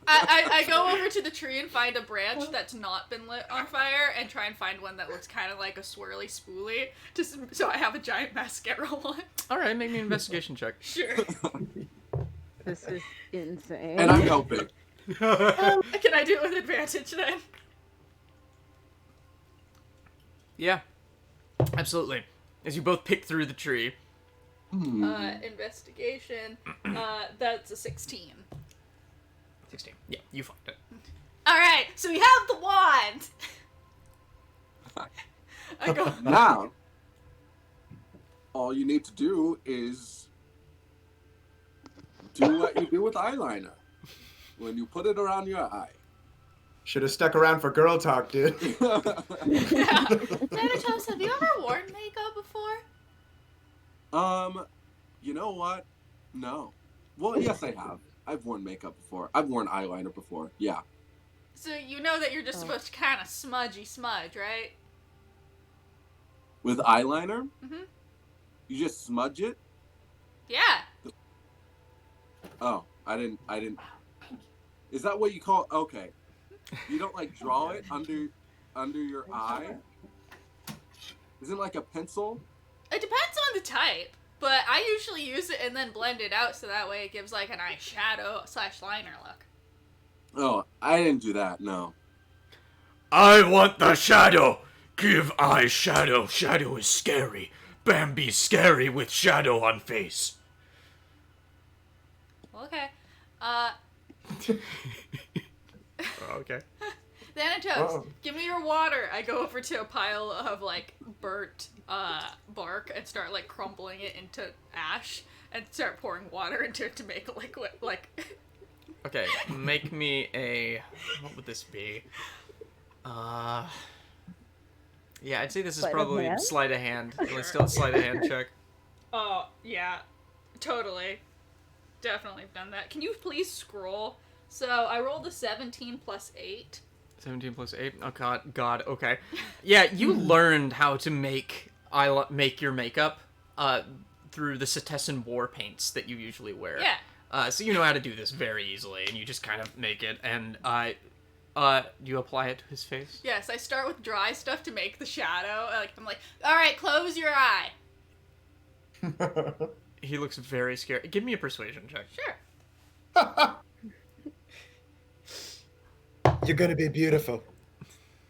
I go over to the tree and find a branch that's not been lit on fire and try and find one that looks kind of like a swirly spoolie, just so I have a giant mascara one. All right, make me an investigation check. Sure. This is insane. And I'm helping. Can I do it with advantage then? Yeah, absolutely. As you both pick through the tree. Investigation. That's a 16. 16. Yeah, you find it. Alright, so we have the wand! I go, Now, all you need to do is do what you do with eyeliner. When you put it around your eye. Should have stuck around for girl talk, dude. Thanatos, have you ever worn makeup before? You know what? No. Well, yes, I have. I've worn makeup before. I've worn eyeliner before. Yeah. So you know that you're just supposed to kind of smudge, right? With eyeliner? Mm-hmm. You just smudge it? Yeah. Oh, I didn't. Is that what you call? Okay. You don't like draw it under your eye? Isn't it like a pencil? It depends on the type, but I usually use it and then blend it out so that way it gives like an eyeshadow/liner look. Oh, I didn't do that. No. I want the shadow. Give eye shadow. Shadow is scary. Bambi scary with shadow on face. Okay. Okay. Thanatos, give me your water. I go over to a pile of like burnt bark and start like crumbling it into ash and start pouring water into it to make a liquid. Like. Okay, make me a... What would this be? Yeah, I'd say this is Sleight of probably hand? sleight of hand. Let's still sleight of hand check. Oh yeah, totally, definitely done that. Can you please scroll? So I rolled a 17 plus 8. 17 plus 8? Oh god, okay. Yeah, you learned how to make your makeup through the Cetessan war paints that you usually wear. Yeah. So you know how to do this very easily, and you just kind of make it, and you apply it to his face? Yes, I start with dry stuff to make the shadow. I'm like, all right, close your eye. He looks very scared. Give me a persuasion check. Sure. You're gonna be beautiful.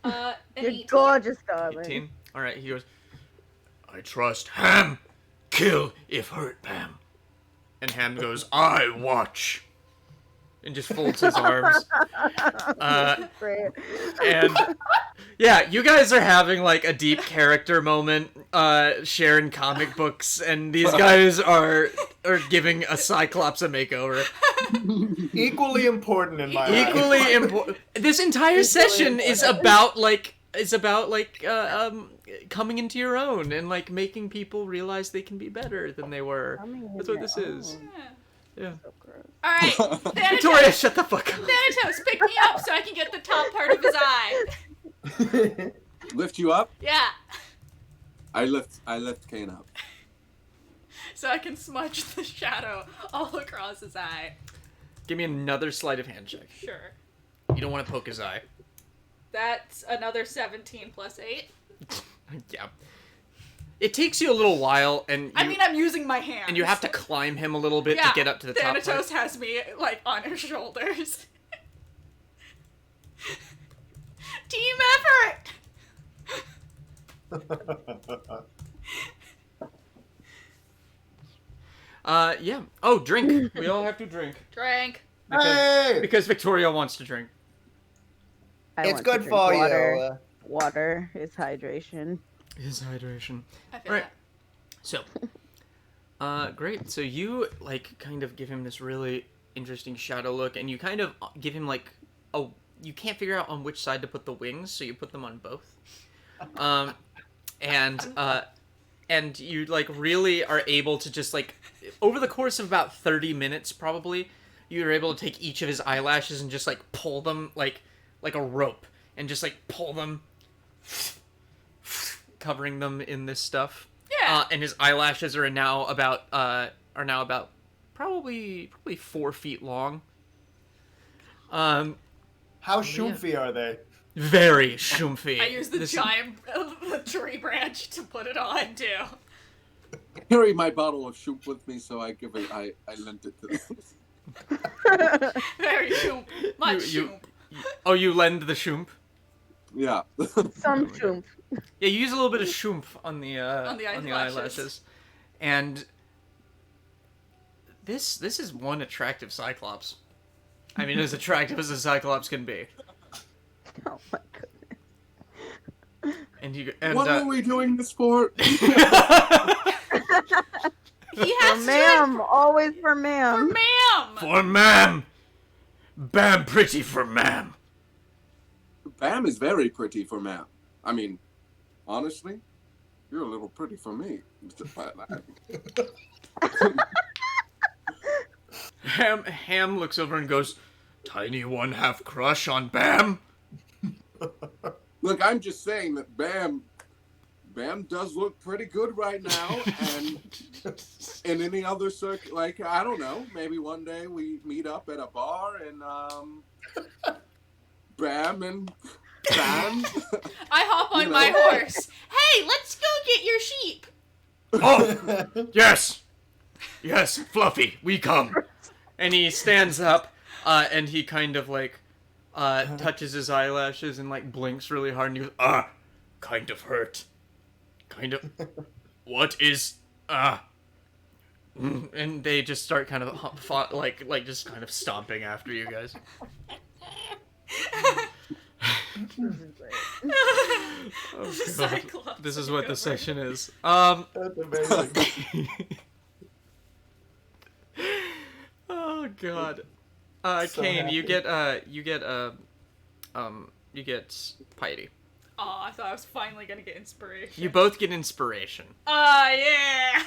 An You're 18. gorgeous, darling. 18? Alright, he goes, I trust Ham. Kill if hurt Bam. and Ham goes, I watch. and just folds his arms. Great. And yeah, you guys are having like a deep character moment, sharing comic books, and these guys are giving a Cyclops a makeover. Equally important in my eyes. Equally important. This entire session is about coming into your own and like making people realize they can be better than they were. That's what this is. Yeah. So gross. All right, Victoria, Thanatos, shut the fuck up. Thanatos, pick me up so I can get the top part of his eye. Lift you up? Yeah, I lift Kaine up. so I can smudge the shadow all across his eye. Give me another sleight of hand check. Sure. You don't want to poke his eye. That's another 17 plus 8. Yeah. It takes you a little while, and I'm using my hands. and you have to climb him a little bit yeah, to get up to the top part. Thanatos has me, like, on his shoulders. Team effort! Yeah. Oh, drink. We all have to drink. Drink. Because Victoria wants to drink. I It's want to good drink for water. you. Water is hydration. His hydration. I feel Right. that. So, great. So you, like, kind of give him this really interesting shadow look, and you kind of give him, like, you can't figure out on which side to put the wings, so you put them on both. And you, like, really are able to just, like, over the course of about 30 minutes, probably, you're able to take each of his eyelashes and just, like, pull them, like a rope, and just, like, pull them, covering them in this stuff. Yeah. And his eyelashes are now about probably 4 feet long. How shumfy are they? Very shumfy. I use the This- giant tree branch to put it on too. Carry my bottle of soup with me, so I lent it to them. Very shoomp. Much You- shoomp. Oh, you lend the shump? Yeah. Some shoomp. Yeah, you use a little bit of shump on the eyelashes. eyelashes. And this is one attractive Cyclops. I mean, as attractive as a Cyclops can be. Oh my goodness. And What were we doing this for? He For has to ma'am, always for for ma'am. ma'am. for ma'am, bam, pretty for ma'am. Bam is very pretty for ma'am. I mean, honestly, you're a little pretty for me, Mr. Paladin. Ham looks over and goes, "Tiny one have crush on Bam?" Look, I'm just saying that Bam does look pretty good right now, and in any other like, I don't know, maybe one day we meet up at a bar and Bam and Bam. I hop on You know. my horse. Hey, let's go get your sheep. Oh, yes, Fluffy, we come. And he stands up, and he kind of like touches his eyelashes and like blinks really hard, and he goes, kind of hurt. Kind of. What is and they just start kind of like just kind of stomping after you guys. This is great. Oh, God. Cyclops This is took what the over. session is. That's amazing. Oh God. So Kaine, happy. you get piety. Oh, I thought I was finally gonna get inspiration. You both get inspiration. Yeah.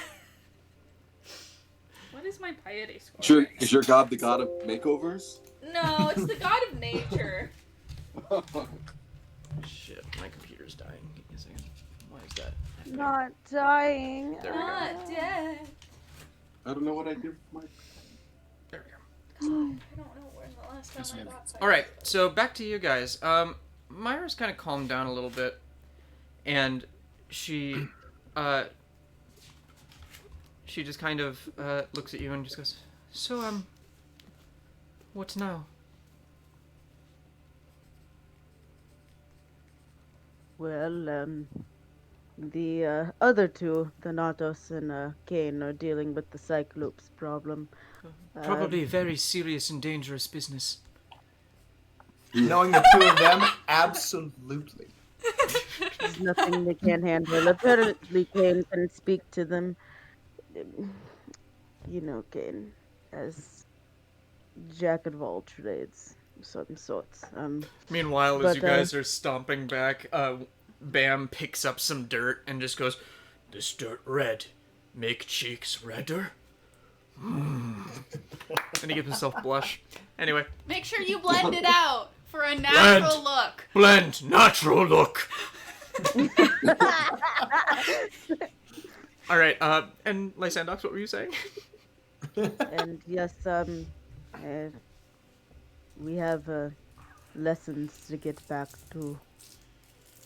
What is my piety score? Is your god the god of makeovers? No, it's the god of nature. Shit, my computer's dying. Give me a second. Why is that? Not dying. There we go. Not dead. I don't know what I did with my... There we go. I don't know when the last time I got All right, so back to you guys. Myra's kind of calmed down a little bit, and she just kind of looks at you and just goes, "So, what now?" Well, the other two, Thanatos and Kaine, are dealing with the Cyclops problem. Probably very serious and dangerous business. Knowing the two of them, absolutely. There's nothing they can't handle. Apparently, Kaine can speak to them. You know, Kaine, as jack of all trades, some sorts. Meanwhile, as But, you guys are stomping back, Bam picks up some dirt and just goes, "This dirt red. Make cheeks redder." And he gives himself a blush. Anyway, Make sure you blend it out for a natural look. blend, natural look. All right, and Lysandox, what were you saying? And yes, we have lessons to get back to.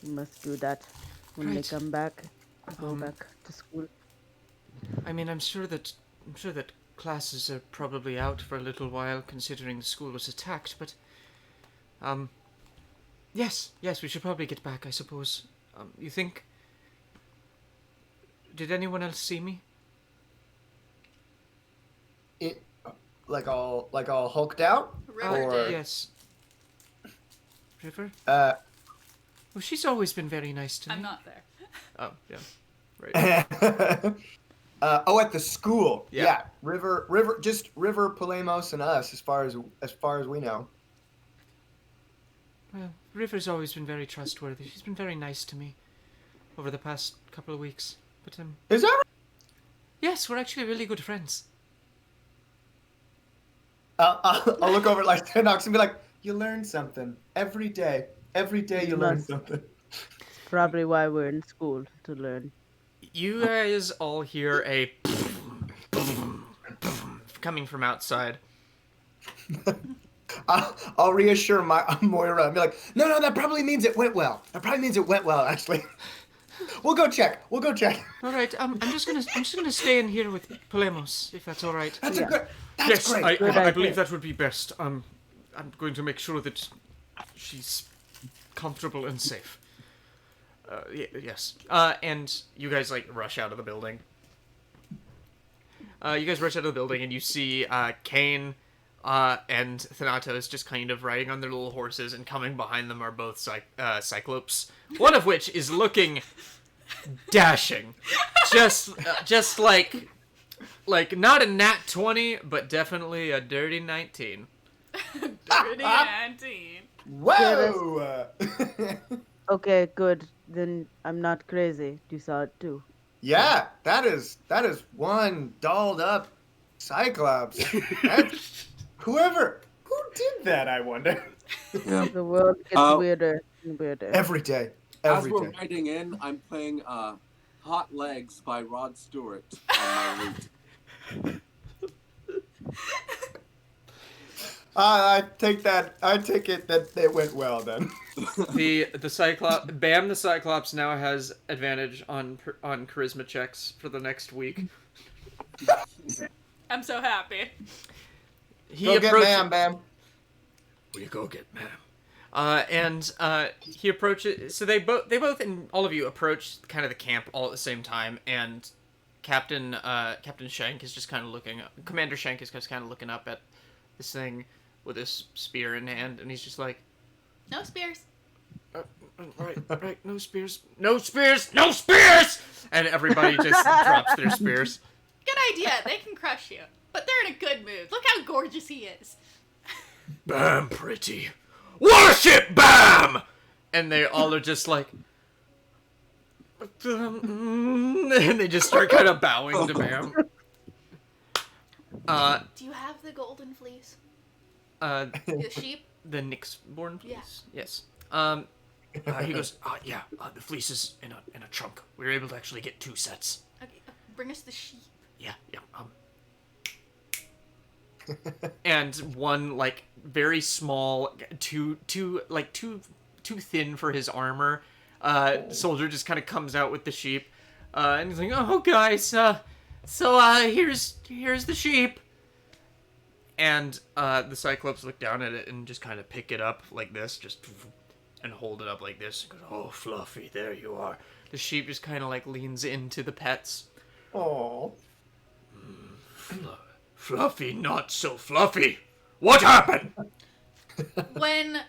We must do that when Right. they come back. Go back to school. I mean, I'm sure that classes are probably out for a little while, considering the school was attacked. But, yes, we should probably get back, I suppose. You think? Did anyone else see me? It, like all hulked out. River Or- did. Yes. River? Uh, Well, she's always been very nice to me. I'm not there. Oh, yeah. Right. at the school. Yeah. Yeah. River, Polemos, and us, as far as we know. Well, River's always been very trustworthy. She's been very nice to me over the past couple of weeks. But, Is that right? yes, we're actually really good friends. I'll look over at Lysandox and be like, "You learn something every day. Every day you learn Must. something." Probably why we're in school, to learn. You guys all hear a coming from outside. I'll reassure my Moira and be like, no, that probably means it went well. Actually. We'll go check. All right. I'm just gonna stay in here with Polemos, if that's all right. That's Yeah. Yes, great. I believe that would be best. I'm going to make sure that she's comfortable and safe. Yes. And you guys rush out of the building. And you see Kaine and Thanatos just kind of riding on their little horses, and coming behind them are both Cyclopes. One of which is looking dashing, just like not a nat 20, but definitely a dirty 19. Dirty 19. Whoa! Okay, good. Then I'm not crazy. You saw it too. Yeah, that is one dolled up Cyclops. Who did that, I wonder? Yeah. The world gets weirder and weirder. Every day. As we're riding in, I'm playing Hot Legs by Rod Stewart on my lute. I take it that it went well then. The Cyclops now has advantage on charisma checks for the next week. I'm so happy. Go get Bam Bam. We go get ma'am. He approaches. So they both and all of you approach kind of the camp all at the same time, and Captain Shank is just kind of looking. Commander Shank is just kind of looking up at this thing with his spear in hand, and he's just like, No spears. Right, no spears. "No spears, no spears!" And everybody just drops their spears. Good idea. They can crush you. But they're in a good mood. Look how gorgeous he is. Bam, pretty. Worship Bam! And they all are just like, and they just start kind of bowing to Bam. Do you have the golden fleece? The The sheep? Nyxborn, please. Yeah. Yes. He goes, the fleece is in a trunk. We were able to actually get 2 sets. Okay, bring us the sheep. Yeah. And one very small, too thin for his armor, soldier just kind of comes out with the sheep, and he's like, "Oh guys, here's the sheep." And the Cyclops look down at it and just kind of pick it up like this, and hold it up like this. And goes, Oh, Fluffy, there you are. the sheep just kind of leans into the pets. Oh. Fluffy, not so fluffy. What happened? When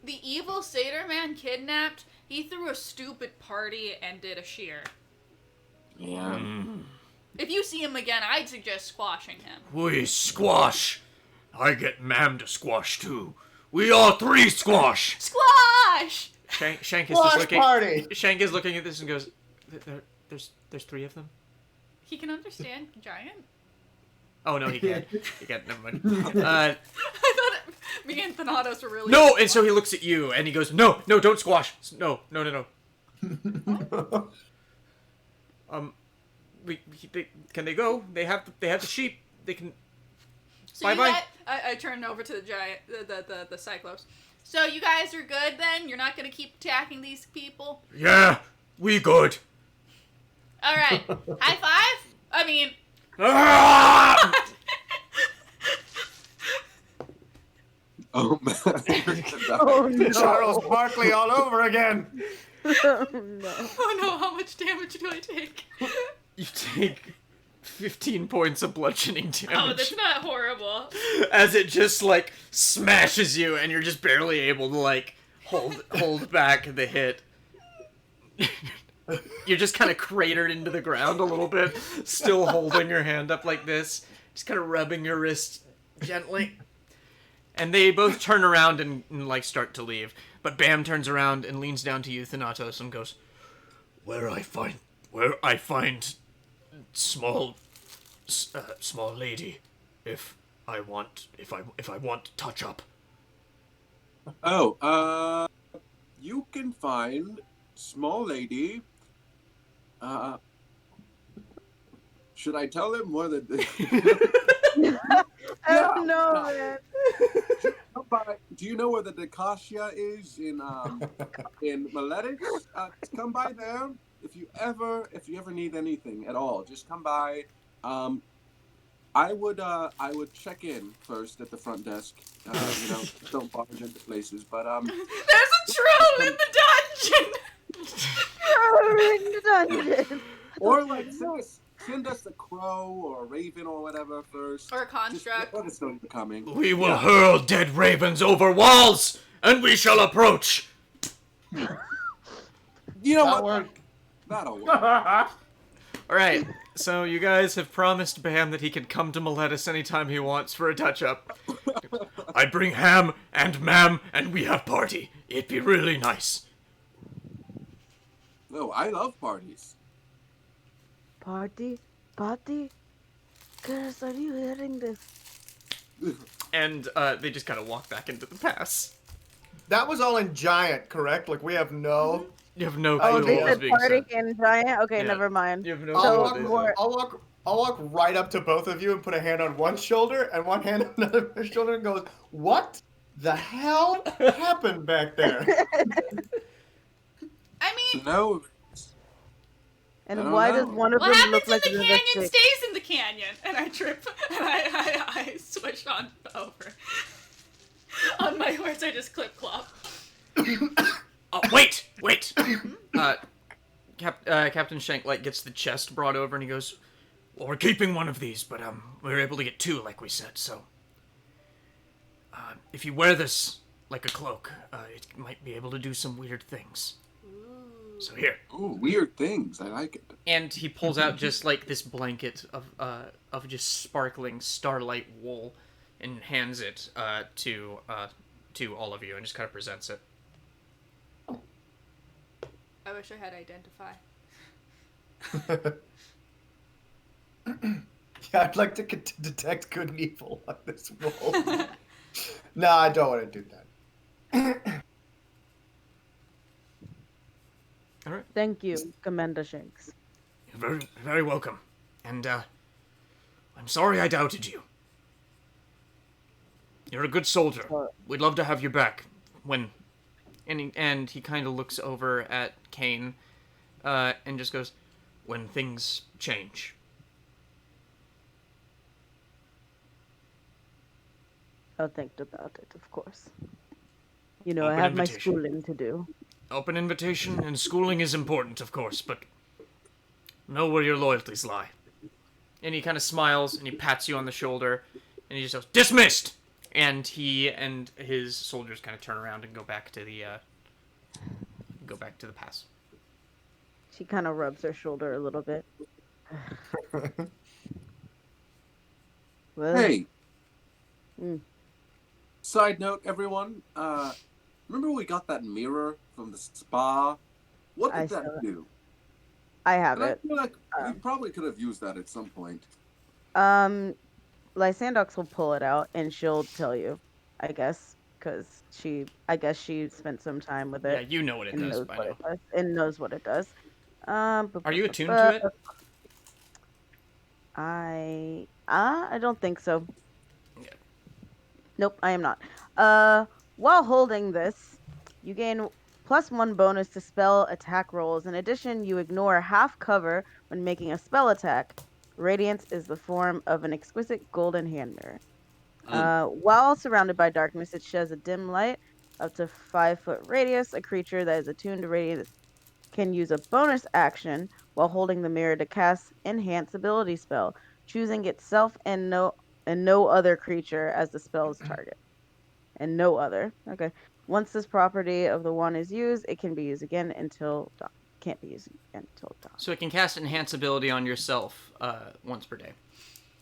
the evil satyr man kidnapped, he threw a stupid party and did a shear. Yeah. If you see him again, I'd suggest squashing him. We squash. I get ma'am to squash too. We all 3 squash. Squash! Shank is just Squash looking. party. Shank is looking at this and goes, "There's 3 of them." He can understand giant. Oh no, he can't. He can't. Never mind. I thought me and Thanatos were really... No, and so he looks at you and he goes, "No, don't squash. No. Can they go? They have the sheep. They can." So Bye-bye. I turned over to the giant, the Cyclops. So you guys are good then? You're not going to keep attacking these people? Yeah, we good. All right. High five? I mean... Ah! Oh man. Oh no! Charles Barkley all over again. Oh no! Oh no, how much damage do I take? You take 15 points of bludgeoning damage. Oh, that's not horrible. As it just smashes you, and you're just barely able to hold back the hit. You're just kind of cratered into the ground a little bit, still holding your hand up like this, just kind of rubbing your wrist gently. And they both turn around and start to leave. But Bam turns around and leans down to you, Thanatos, and goes, Where I find small lady, if I want touch up. Oh, you can find small lady Should I tell him more than this? I don't know, man. Come by. Do you know where the Dekasia is in Meletis? Come by there. If you ever need anything at all, just come by. I would check in first at the front desk. Don't barge into places, but There's a troll in the dungeon. In the dungeon. or like send us a crow or a raven or whatever first. Or a construct. Just let us know you're coming. We will hurl dead ravens over walls, and we shall approach. You know That what? worked. That'll work. All right. So you guys have promised Bam that he can come to Meletis anytime he wants for a touch-up. I bring ham and mam, and we have party. It'd be really nice. No, I love parties. Party? Kihris, are you hearing this? And they just kind of walk back into the pass. That was all in giant, correct? Like we have no. You have no Oh, clue they what was said being party said. in giant? Okay, Yeah. never mind. You have no I'll clue So, what they walk, said. I'll walk right up to both of you and put a hand on one shoulder and one hand on another shoulder and goes, "What the hell happened back there?" I mean, No. I And don't why know. does one of what them happens look like in the a canyon stick? stays in the canyon. And I trip, and I switch on over. On my horse, I just clip-clop. Oh, wait! Captain Shank gets the chest brought over and he goes, Well, we're keeping one of these, but we were able to get two, like we said. So, if you wear this like a cloak, it might be able to do some weird things. So here. Ooh, weird things. I like it. and he pulls out just this blanket of just sparkling starlight wool and hands it to all of you and just kind of presents it. I wish I had identify. Yeah, I'd like to detect good and evil on this roll. No, I don't want to do that. All right. Thank you, Commander Shanks. You're very, very welcome. And I'm sorry I doubted you. You're a good soldier. We'd love to have you back when. And he kind of looks over at Kaine, and just goes, when things change. I'll think about it, of course. You know, I Open have my invitation. schooling to do. Open invitation and schooling is important, of course, but know where your loyalties lie. and he kind of smiles and he pats you on the shoulder, and he just goes, "Dismissed!" And he and his soldiers kind of turn around and go back to the pass. She kind of rubs her shoulder a little bit. Well, Hey. Mm. Side note, everyone. Remember we got that mirror from the spa? What I did saw that it. do? I have And I it. feel like we probably could have used that at some point. Lysandox will pull it out and she'll tell you, I guess, because she spent some time with Yeah, it you know what it and does knows by what now. it does. And knows what it does. Are you attuned to it? I don't think so. Yeah. Nope, I am not. While holding this, you gain +1 bonus to spell attack rolls. In addition, you ignore half cover when making a spell attack. Radiance is the form of an exquisite golden hand mirror. While surrounded by darkness, it sheds a dim light up to 5-foot radius. A creature that is attuned to radiance can use a bonus action while holding the mirror to cast Enhance ability spell, choosing itself and no other creature as the spell's target. And no other. Okay. Once this property of the one is used, it can be used again until dawn. Can't be used again until dawn. So it can cast Enhance ability on yourself once per day,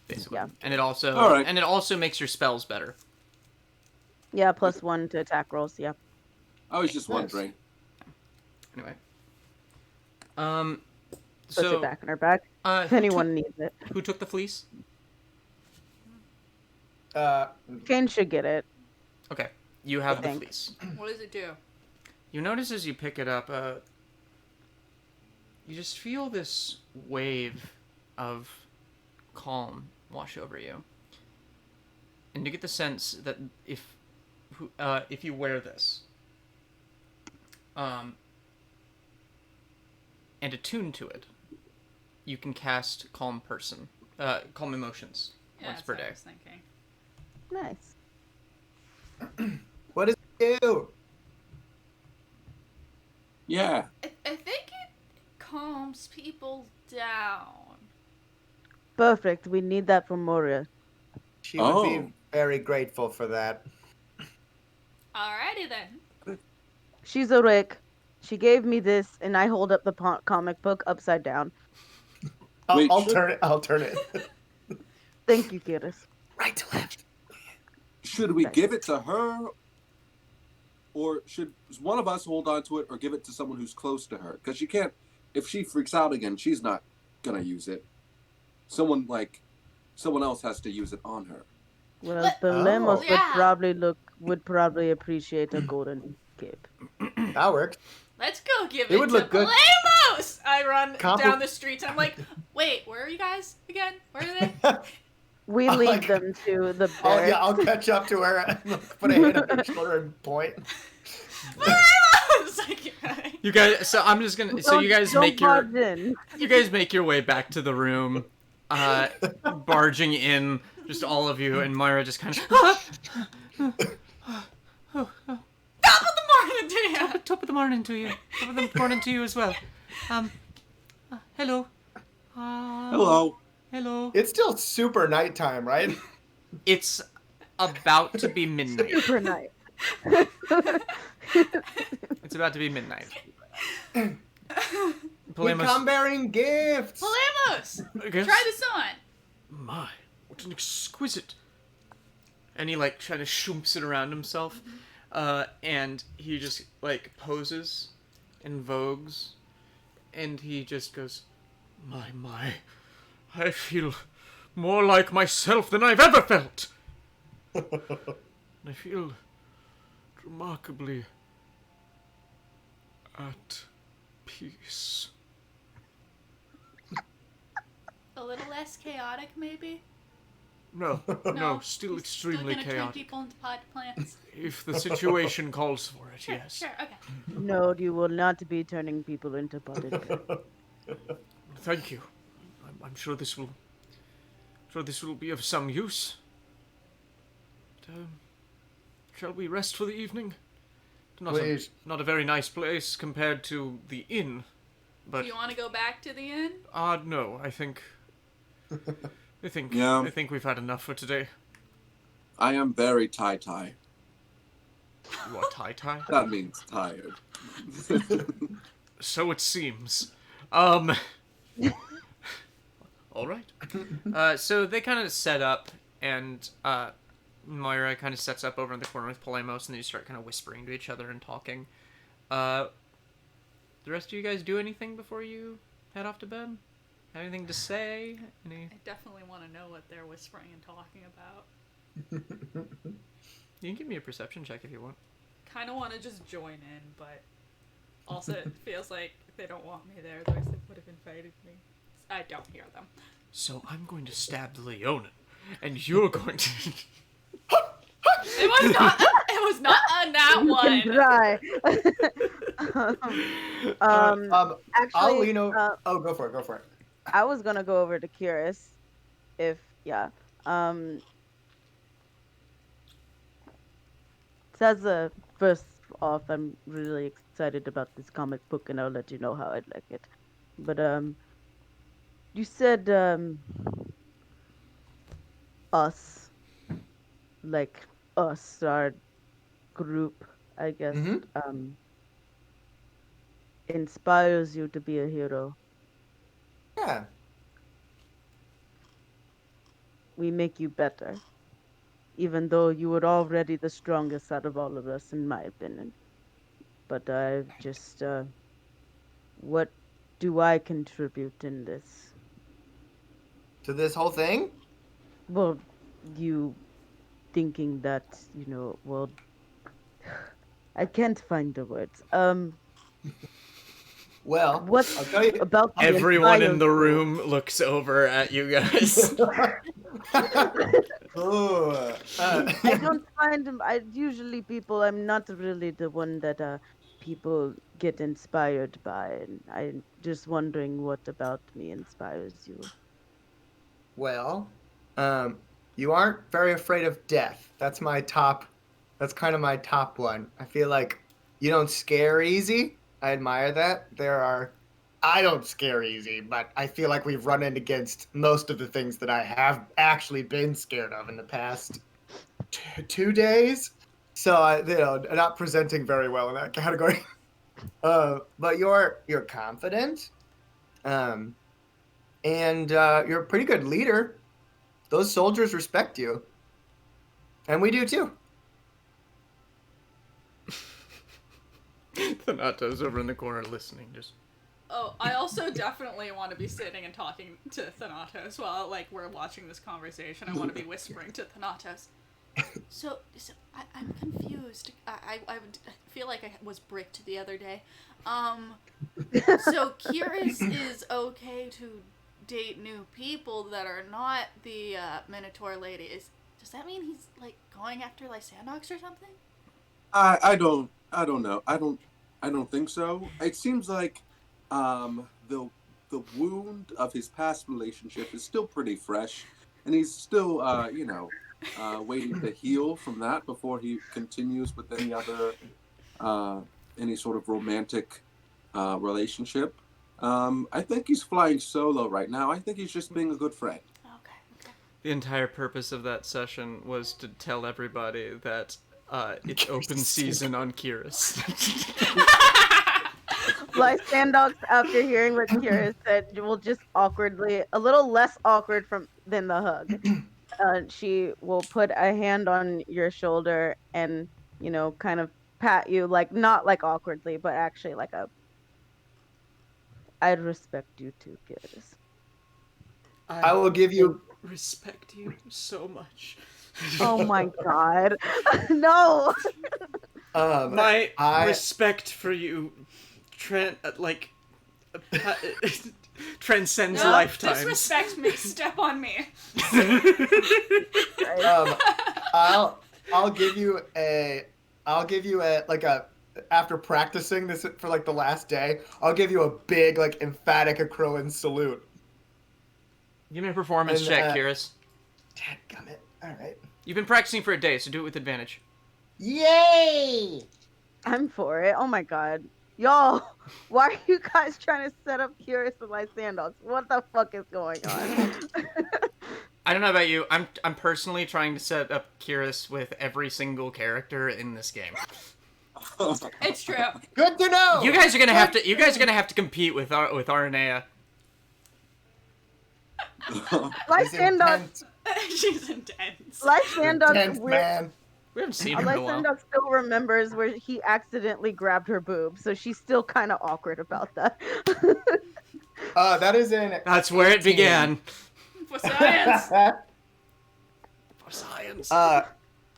basically. Yeah. And it also All right. makes your spells better. Yeah, +1 to attack rolls. Yeah. I was just Nice. wondering. Anyway. Puts So it back in her bag. If who anyone needs it. who took the fleece? Kaine should get it. Okay, you have the Thank. fleece. What does it do? You notice as you pick it up, you just feel this wave of calm wash over you. And you get the sense that if you wear this, and attune to it, you can cast Calm Emotions once per day. I was thinking. Nice. What does it do? Yeah. I think it calms people down. Perfect. We need that for Moira. She would be Oh. very grateful for that. Alrighty then. She's awake. She gave me this, and I hold up the comic book upside down. Wait, I'll should- turn it. I'll turn it. Thank you, Kihris. Right to left. Should we give it to her, or should one of us hold on to it, or give it to someone who's close to her? Because she can't. If she freaks out again, she's not gonna use it. Someone else has to use it on her. Well, What? the Oh. Lemos Yeah. would probably appreciate a golden cape. That works. Let's go give It it would to look good. Palamos! I run Compli- down the streets and I'm like, wait, where are you guys again? Where are they? We I lead like- them to the Oh barracks. yeah, I'll catch up to her and put a hand on her shoulder and point. Palamos! Like, You guys. So I'm just gonna. So you guys Don't make your. barge in. You guys make your way back to the room, barging in, just all of you, and Moira just kind of. top of the morning to you! Top of the morning to you. Top of the morning to you as well. Hello. Hello. Hello. It's still super nighttime, right? It's about to be midnight. Super nice. It's about to be midnight. We Palamos. come bearing gifts. Palamos! I guess- Try this on. My, what an exquisite. And he like kind of shoomps it around himself, and he just like poses and vogues, and he just goes, my, I feel more like myself than I've ever felt. I feel remarkably at peace. A little less chaotic, maybe? No, no, still He's extremely still gonna turn chaotic. people into pot plants. If the situation calls for it, Sure, yes. sure, okay. No, you will not be turning people into potted. Thank you. I'm sure this will be of some use. But, shall we rest for the evening? Please. Not a very nice place compared to the inn, but Do you want to go back to the inn? no, I think Yeah. I think we've had enough for today. I am very tie-tie. You are tie-tie? That means tired. So it seems. All right. So they kind of set up, and Moira kind of sets up over in the corner with Palamos, and they start kind of whispering to each other and talking. The rest of you guys do anything before you head off to bed? Have anything to say? Any? I definitely want to know what they're whispering and talking about. You can give me a perception check if you want. Kind of want to just join in, but also it feels like they don't want me there, otherwise they would have invited me. I don't hear them. So I'm going to stab the Leonin, and you're going to. It was not a nat You one. can try. Actually, I'll lean over. Oh, go for it. I was gonna go over to Kihris, Says first off, I'm really excited about this comic book, and I'll let you know how I'd like it. But you said us, like us, our group, I guess, Mhm. Inspires you to be a hero. Yeah. We make you better. Even though you were already the strongest out of all of us, in my opinion. But I've just, what do I contribute in this? To this whole thing? Well, you thinking that, I can't find the words. Well, What I'll tell you. about the Everyone in entire the room looks over at you guys. Ooh, I don't find usually people. I'm not really the one that people get inspired by, and I'm just wondering what about me inspires you. well, you aren't very afraid of death. That's my top. That's kind of my top one. I feel like you don't scare easy. I admire that. I don't scare easy, but I feel like we've run in against most of the things that I have actually been scared of in the past 2 days. So not presenting very well in that category. But you're confident, and you're a pretty good leader. Those soldiers respect you, and we do too. Thanato's over in the corner listening, just... Oh, I also definitely want to be sitting and talking to Thanatos while, like, we're watching this conversation. I want to be whispering to Thanatos. So I'm confused. I feel like I was bricked the other day. So Kihris is okay to date new people that are not the Minotaur lady. Does that mean he's, like, going after Lysandox or something? I don't know. I don't think so. It seems like the wound of his past relationship is still pretty fresh, and he's still waiting to heal from that before he continues with any other any sort of romantic relationship. I think he's flying solo right now. I think he's just being a good friend. Okay. The entire purpose of that session was to tell everybody that it's open season on Kihris. Lysandox, after hearing what Kira said, will just awkwardly, a little less awkward than the hug. She will put a hand on your shoulder and, kind of pat you, like, not like awkwardly, but actually like I respect you too, Kihris. I will give you. Respect you so much. Oh my god. No! My respect for you transcends No, lifetimes. disrespect me. Step on me. I'll give you a after practicing this for like the last day, I'll give you a big emphatic Acroan salute. Give me a performance check, Kihris. Dadgummit. All right. You've been practicing for a day, so do it with advantage. Yay! I'm for it. Oh my god. Y'all, why are you guys trying to set up Kihris with Lysandox? What the fuck is going on? I don't know about you. I'm personally trying to set up Kihris with every single character in this game. It's true. Good to know. You guys are gonna have to compete with Arnea. Lysandox. She's intense. Lysandox, man. We haven't seen her in a while. Lysandox still remembers where he accidentally grabbed her boob, so she's still kind of awkward about that. That is in. That's where it began. For science. For science.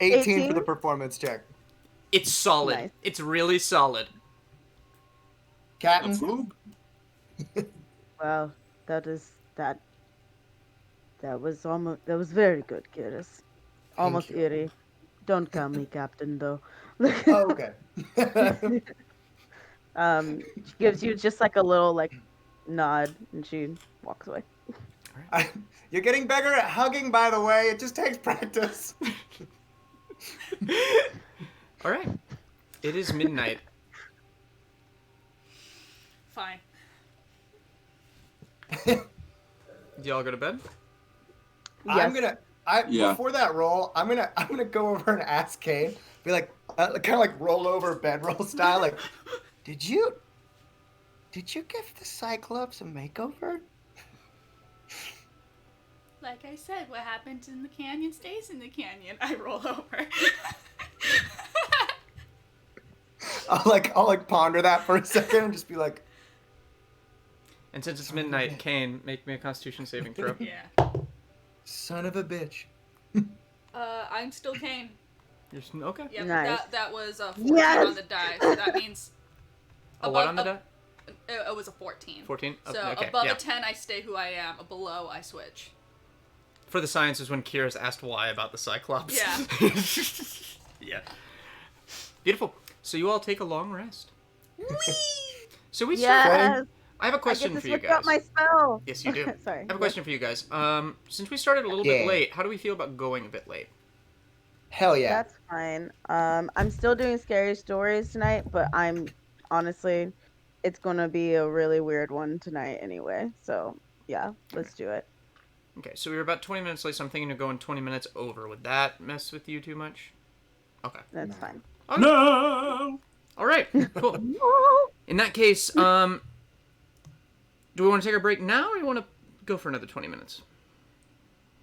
18 for the performance check. It's solid. Nice. It's really solid. Captain. Wow, that was very good, Kihris. Almost you. eerie. Don't call me captain, though. Oh, okay. She gives you just like a little nod, and she walks away. You're getting better at hugging, by the way. It just takes practice. All right. It is midnight. Fine. Do y'all go to bed? Yes. Before that roll, I'm gonna go over and ask Kaine. Be like, kind of like roll over bedroll style. Like, did you give the Cyclops a makeover? Like I said, what happens in the canyon stays in the canyon. I roll over. I'll ponder that for a second and just be like. And since it's midnight, Kaine, make me a Constitution saving throw. Yeah. Son of a bitch. I'm still Kaine. Okay. Yep, Nice. that was a 14 Yes! on the die, so that means... A what on the die? It was a 14. 14? So Okay, above yeah. a 10, I stay who I am. Below, I switch. For the science is when Kihris asked why about the Cyclops. Yeah. Yeah. Beautiful. So you all take a long rest. So we start. Yes. I have a I question get to for you switch out guys. my spell. Yes, you do. Sorry. I have a question for you guys. Since we started a little bit Yeah. late, how do we feel about going a bit late? Hell yeah. That's fine. I'm still doing scary stories tonight, but I'm honestly, it's gonna be a really weird one tonight anyway. So yeah, let's do it. Okay, so we were about 20 minutes late, so I'm thinking of going 20 minutes over. Would that mess with you too much? Okay. That's fine. No. All right. Cool. In that case, do we want to take a break now, or do you want to go for another 20 minutes?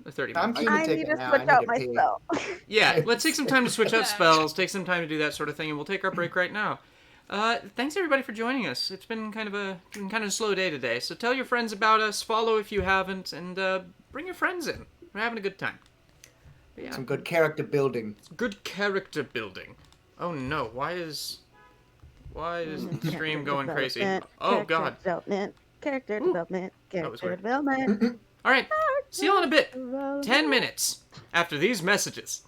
Or 30 I'm minutes? keen to I take need it to now. switch I need out to my pee. spell. Yeah, let's take some time to switch out spells, take some time to do that sort of thing, and we'll take our break right now. Thanks everybody for joining us. It's been kind of a slow day today. So tell your friends about us, follow if you haven't, and bring your friends in. We're having a good time. But yeah, Some good character building. good character building. Oh no, why is the stream going crazy? Oh god. Character Ooh, development. that was Character weird. development. All right, see you all in a bit. development. 10 minutes after these messages.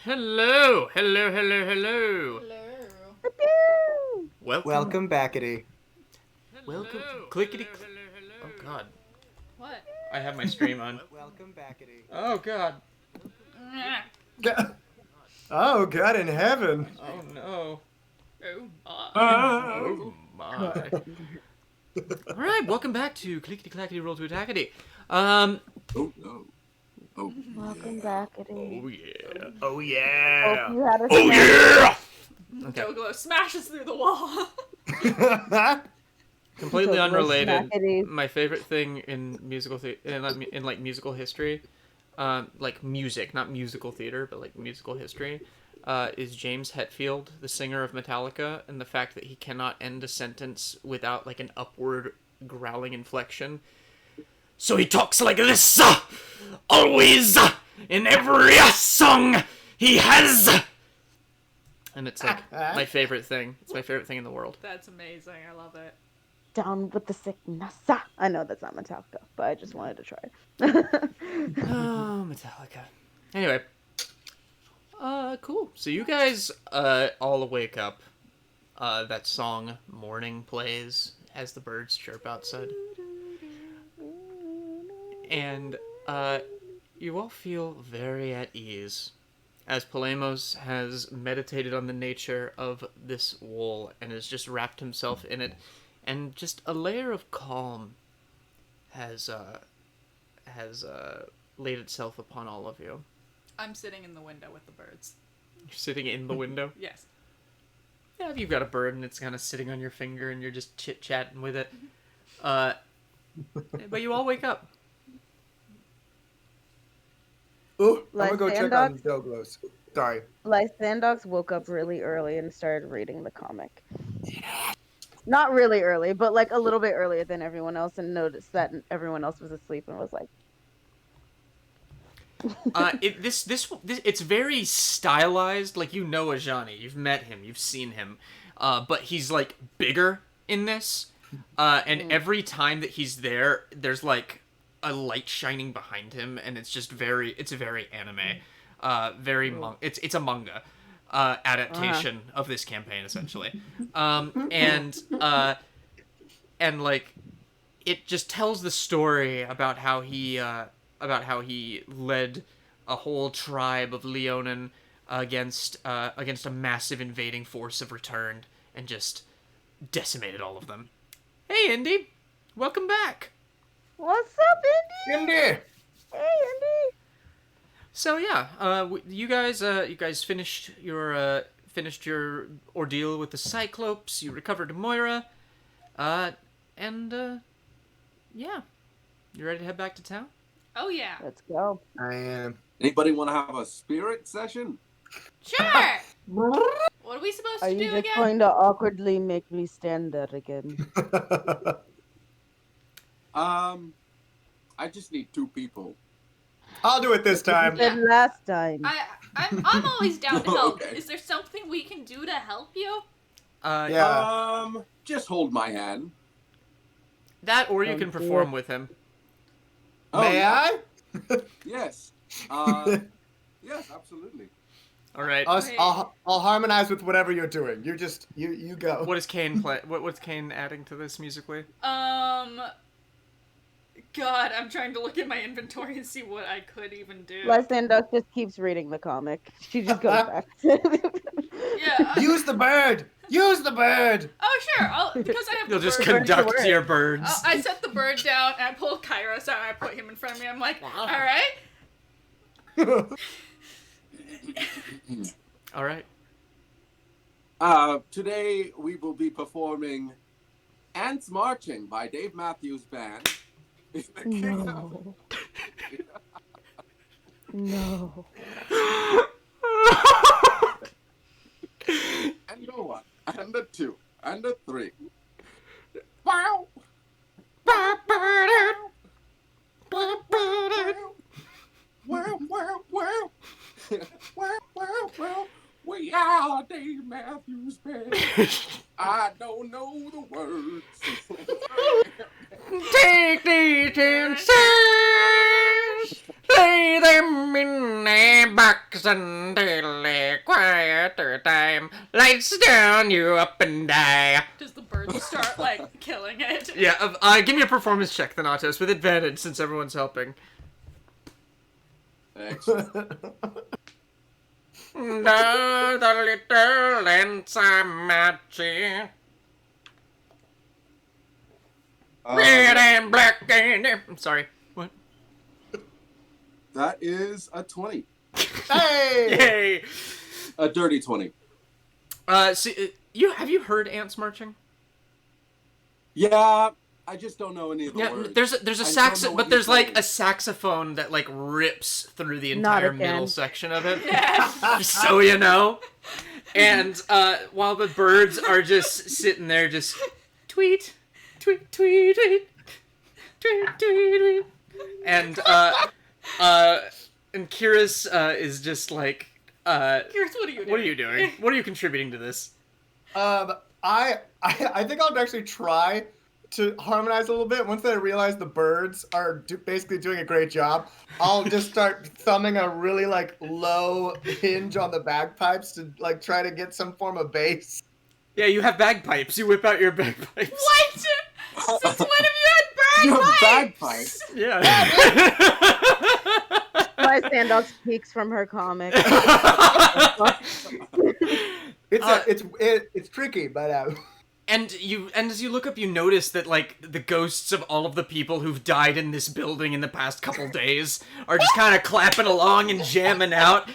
Hello, hello, hello, hello. Hello. Welcome backity. Welcome. Clickety. Oh God, What? I have my stream on. Welcome backity. Oh God. Oh, God in heaven. Oh no. Oh my. Oh my. All right, welcome back to Clickety Clackety Roll to Attackety. Oh no. Oh. Welcome back, Eddie. Oh yeah. Oh, Hope yeah. you had a Oh snack. yeah. Okay. Doglo smashes through the wall. Completely Doglo unrelated. snackety. My favorite thing in musical in like musical history, like music, not musical theater, but like musical history, is James Hetfield, the singer of Metallica, and the fact that he cannot end a sentence without like an upward growling inflection. So he talks like this, always, in every song he has. And it's like my favorite thing. It's my favorite thing in the world. That's amazing. I love it. Down with the sickness. I know that's not Metallica, but I just wanted to try. Oh, Metallica. Anyway. Cool. So you guys, all wake up. That song, Morning, plays as the birds chirp outside. And, you all feel very at ease as Polemos has meditated on the nature of this wool and has just wrapped himself in it, and just a layer of calm has laid itself upon all of you. I'm sitting in the window with the birds. You're sitting in the window. Yes. Yeah, if you've got a bird and it's kind of sitting on your finger and you're just chit-chatting with it. But you all wake up. Ooh, I'm gonna go check on Lysandox? Doglos. Sorry. Lysandox woke up really early and started reading the comic. Not really early, but like a little bit earlier than everyone else, and noticed that everyone else was asleep and was like, It's very stylized. Like, you know Ajani, you've met him, you've seen him, but he's like bigger in this. And every time that he's there, there's like a light shining behind him, and it's very anime. It's a manga adaptation of this campaign, essentially. And like, it just tells the story about how he led a whole tribe of Leonin against a massive invading force of Returned, and just decimated all of them. Hey, Indy, welcome back. "What's up, Indy? Indy! Hey, Indy." So yeah, you guys finished your ordeal with the Cyclopes. You recovered Moira, and yeah, you ready to head back to town? Oh yeah. Let's go. I am. Anybody want to have a spirit session? Sure. What are we supposed Are to you do just again? going to awkwardly make me stand there again? I just need 2 people. I'll do it this time. You said last time. I'm always down to help. Okay. Is there something we can do to help you? Yeah. Just hold my hand. That, or you can Okay. perform with him. Oh, May yeah. I? Yes. Yes, absolutely. All right. I'll harmonize with whatever you're doing. You go. What is Kaine play? What's Kaine adding to this musically? God, I'm trying to look at my inventory and see what I could even do. Lysandox just keeps reading the comic. She just goes back. Yeah. Use the bird. Use the bird. Oh sure. Because I have. You'll the just bird. conduct word. your birds. I set the bird down and I pull Kairos out and I put him in front of me. I'm like, all right. All right. Today we will be performing Ants Marching by Dave Matthews Band. In the kingdom. No. And a 1, and a 2, and a 3. Wow! Well, we are Dave Matthews Band. I don't know the words. Take these 10 cents. Lay them in a box until a quieter time lights down you up and die. Does the bird start, like, killing it? Yeah, give me a performance check, Thanatos, with advantage since everyone's helping. Excellent. The little ants are matching. Red and black and... I'm sorry. What? That is a 20. Hey! Yay! A dirty 20. See, have you heard ants marching? Yeah, I just don't know any of the Yeah, words. there's a I don't know saxophone, what but there's you're like saying. a saxophone that like rips through the Not entire again. middle section of it. Yeah. Just so you know. And while the birds are just sitting there, just tweet, tweet, tweet, tweet, tweet, tweet, tweet. And Kihris is just like, Here's what are you doing? what are you doing? What are you contributing to this? I think I'll actually try to harmonize a little bit. Once I realize the birds are basically doing a great job, I'll just start thumbing a really like low hinge on the bagpipes to like try to get some form of bass. Yeah, you have bagpipes. You whip out your bagpipes. What? Since when have you had You have bagpipes? bagpipes. Yeah. Lysandox peeks from her comic. It's tricky, but And as you look up, you notice that like the ghosts of all of the people who've died in this building in the past couple days are just kind of clapping along and jamming out.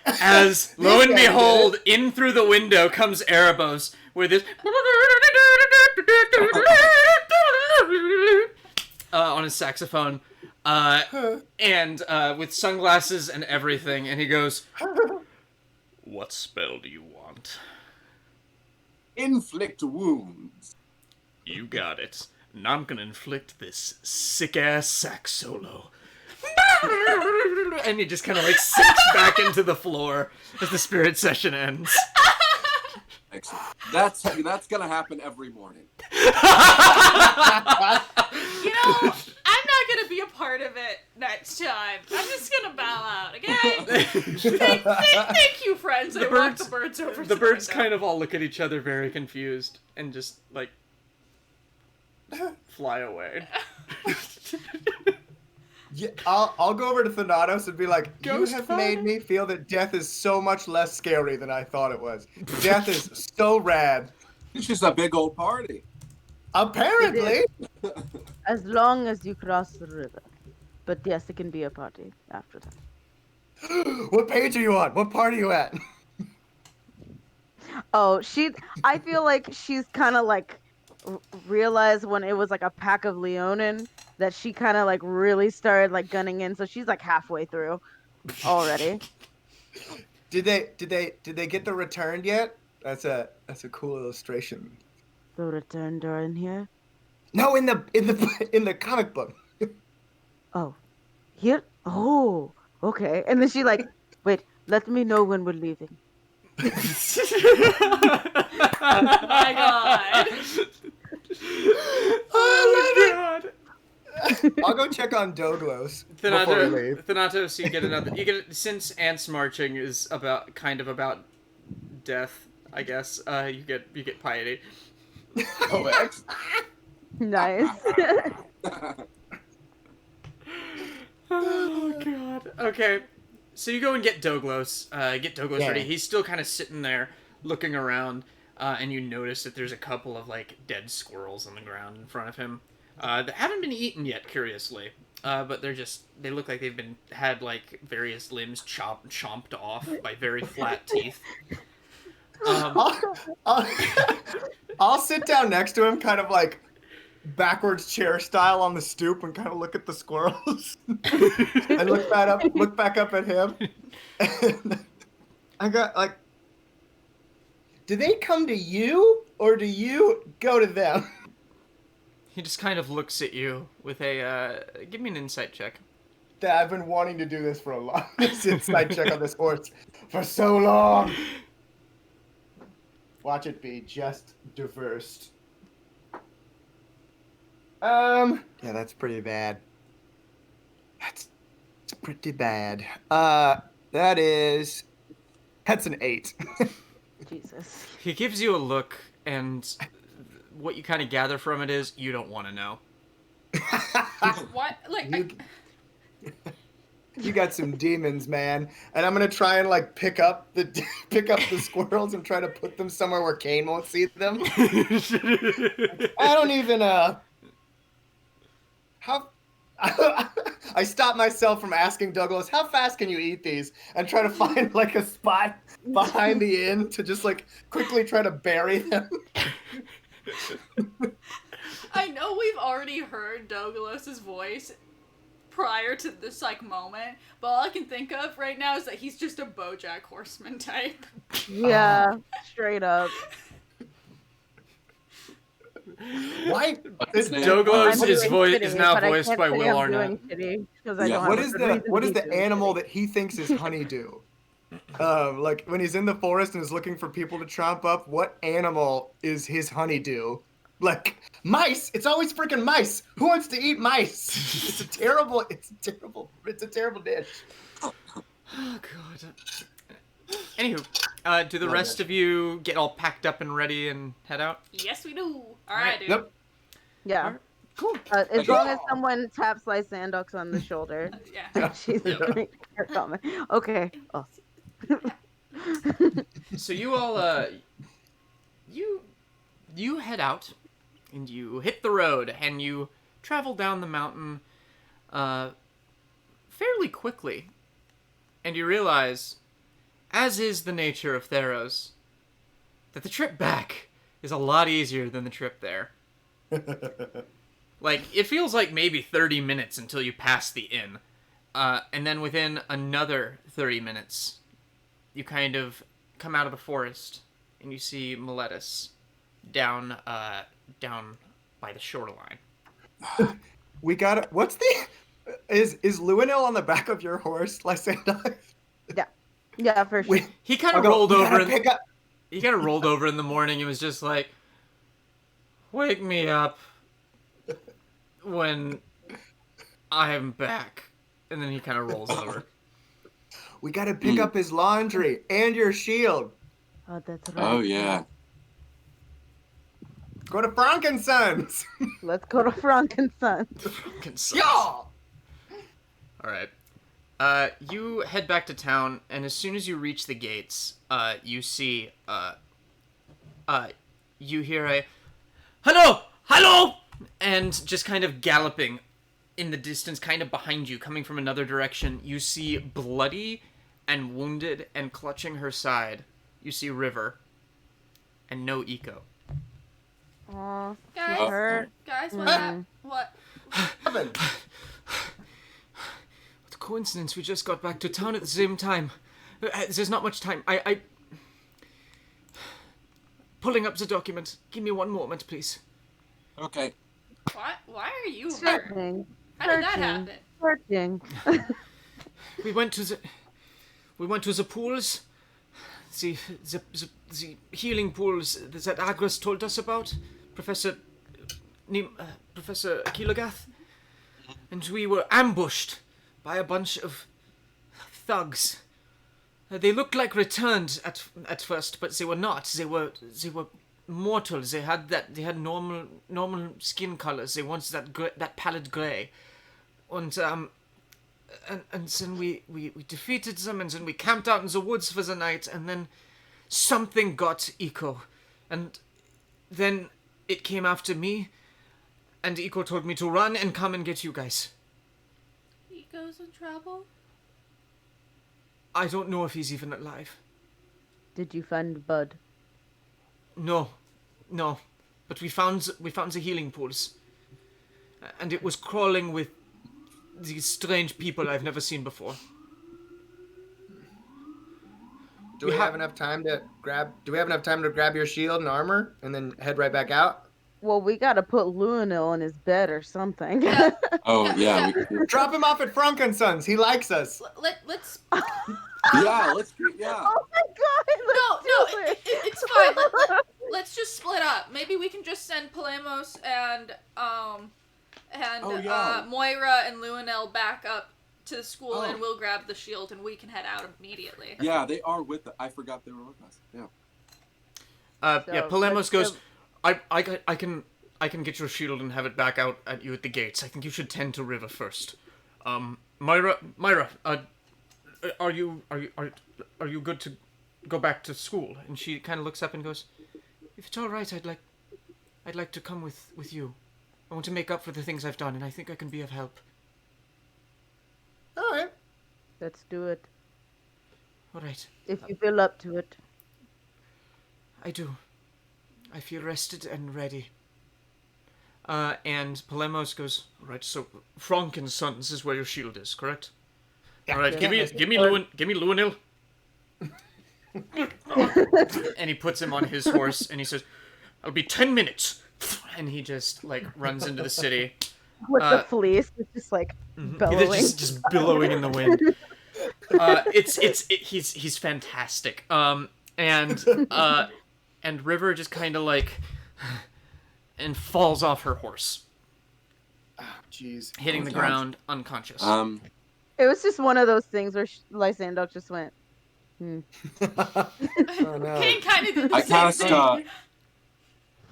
As lo and behold, in through the window comes Erebos with this on his saxophone, and with sunglasses and everything, and he goes, "What spell do you want?" Inflict wounds. You got it. And I'm gonna inflict this sick-ass sax solo. And he just kind of like sinks back into the floor as the spirit session ends. Excellent. That's gonna happen every morning. You know, I'm not gonna be a part of it next time. I'm just gonna bow out, okay? Thank you, friends. I walk the birds over. The birds kind of all look at each other very confused and just like fly away. yeah, I'll go over to Thanatos and be like, Ghost you have father? made me feel that death is so much less scary than I thought it was. Death is so rad. It's just a big old party. Apparently. As long as you cross the river. But yes, it can be a party after that. What page are you on? What part are you at? Oh, I feel like she's kind of like realized when it was like a pack of Leonin that she kind of like really started like gunning in, so she's like halfway through already. Did they get the returned yet? That's a cool illustration. The return door in here. No, in the comic book. Oh, here. Oh, okay. And then she like, wait. Let me know when we're leaving. My God. Oh god. I'll go check on Doglos before we leave. Thanatos, you get since ants marching is about death, I guess. You get piety. Oh, excellent. Nice. Oh god. Okay. So you go and get Doglos. Yeah. ready. He's still kind of sitting there looking around, and you notice that there's a couple of like dead squirrels on the ground in front of him. That haven't been eaten yet, curiously. But they look like they've had like various limbs chomped off by very flat teeth. I'll sit down next to him, kind of like backwards chair style on the stoop, and kind of look at the squirrels. and look back up at him. And I got like, do they come to you or do you go to them? He just kind of looks at you with a give me an insight check. Dad, I've been wanting to do this for a long inside check on this horse for so long. Watch it be just diverse. Yeah, that's pretty bad. pretty bad. That's an 8. Jesus. He gives you a look, and what you kind of gather from it is you don't want to know. What? Like, You got some demons, man. And I'm gonna try and like pick up the squirrels and try to put them somewhere where Kaine won't see them. I don't even how I stop myself from asking Douglas, how fast can you eat these? And try to find like a spot behind the inn to just like quickly try to bury them. I know we've already heard Douglas's voice prior to this like moment, but all I can think of right now is that he's just a BoJack Horseman type. Yeah, straight up. Why? Douglas's voice is now but I voiced can't by say Will I'm Arnett. doing shitty, 'cause I Yeah. don't What have is a the reason to what is be the doing animal shitty. that he thinks is honeydew? Like when he's in the forest and is looking for people to chomp up, what animal is his honeydew? Like mice. It's always freaking mice. Who wants to eat mice? It's a terrible dish. Oh, God. Anywho, do the rest of you get all packed up and ready and head out? Yes, we do. All right, dude. Yep. Yeah. Alright, cool. As long as someone taps Lysandox on the shoulder. Yeah. She's drinking her comment. Okay. Oh. So you all, you head out, and you hit the road, and you travel down the mountain, fairly quickly, and you realize, as is the nature of Theros, that the trip back is a lot easier than the trip there. Like, it feels like maybe 30 minutes until you pass the inn, and then within another 30 minutes, you kind of come out of the forest, and you see Meletus down by the shoreline. We got what's the is Luinil on the back of your horse, Lysandox? Yeah, for sure. He kind of rolled over. He kind of rolled over in the morning and was just like, "Wake me up when I'm back," and then he kind of rolls over. We gotta pick up his laundry and your shield. Oh, that's right. Oh yeah. Go to Frankensons. Let's go to Frankenstein. Yeah. All right. You head back to town, and as soon as you reach the gates, you see, you hear a, "Hello! Hello!" And just kind of galloping in the distance, kind of behind you, coming from another direction, you see bloody and wounded and clutching her side. You see River, and no Eco. Aw, Guys, she's hurt. Guys, what's that? What? What? What a coincidence, we just got back to town at the same time. There's not much time. I pulling up the document. Give me one moment, please. Okay. What? Why are you hurt? Searching. How did that happen? Searching. We went to the pools, the healing pools that Agras told us about, Professor Kilogath, and we were ambushed by a bunch of thugs. They looked like returned at first, but they were not. They were mortal. They had normal skin colors. They wanted that pallid gray, and then we defeated them, and then we camped out in the woods for the night, and then something got Eco, and then it came after me, and Eco told me to run and come and get you guys. Eco's in trouble? I don't know if he's even alive. Did you find Bud? No, but we found the healing pools, and it was crawling with these strange people I've never seen before. Do we have enough time to grab your shield and armor and then head right back out? Well, we gotta put Luinil in his bed or something. Oh yeah. Drop him off at Frankensons. He likes us. Let's. Yeah. Let's. Yeah. Oh my god! No, it's fine. Let's just split up. Maybe we can just send Palamos and yeah. Moira and Luinel back up to the school, and we'll grab the shield, and we can head out immediately. Yeah, they are with us. I forgot they were with us. Yeah. Polemos goes, I can get your shield and have it back out at you at the gates. I think you should tend to River first. Moira, are you good to go back to school? And she kind of looks up and goes, if it's all right, I'd like to come with you. I want to make up for the things I've done, and I think I can be of help. All right. Let's do it. All right. If you feel up to it. I do. I feel rested and ready. And Polemos goes, right, so Franken's Sons is where your shield is, correct? Yeah. All right, give me Luanil. And he puts him on his horse, and he says, "I'll be 10 minutes." And he just runs into the city. With the fleece, it's just bellowing. Just billowing in the wind. He's fantastic. And River just kind of and falls off her horse. Oh, jeez. Hitting the ground unconscious. It was just one of those things where Lysandox just went, Oh, no. Kaine kind of did the same thing.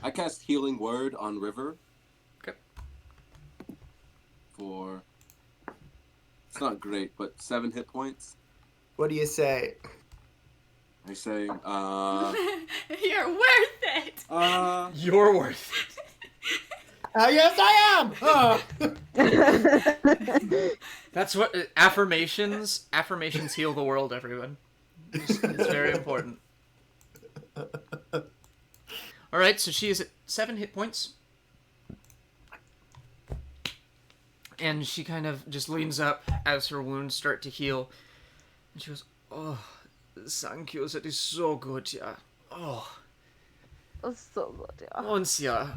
I cast Healing Word on River. Okay. For... It's not great, but 7 hit points. What do you say? I say, You're worth it. You're worth it. Yes, I am! That's what... affirmations heal the world, everyone. It's very important. Alright, so she is at 7 hit points. And she kind of just leans up as her wounds start to heal. And she goes, "Oh, thank you, that is so good, yeah. Oh. "It's so good, yeah." Once, yeah.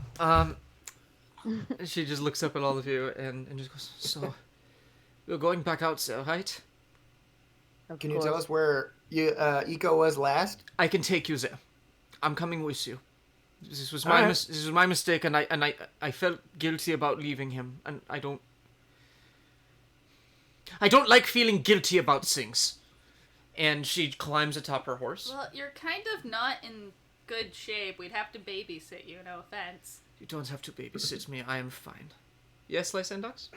She just looks up at all of you and just goes, "So, we're going back out there, right?" Can you tell us where Eco was last? I can take you there. I'm coming with you. This was my mistake, and I felt guilty about leaving him, and I don't like feeling guilty about things. And she climbs atop her horse. Well, you're kind of not in good shape. We'd have to babysit you, no offense. You don't have to babysit me. I am fine. Yes, Lysandox?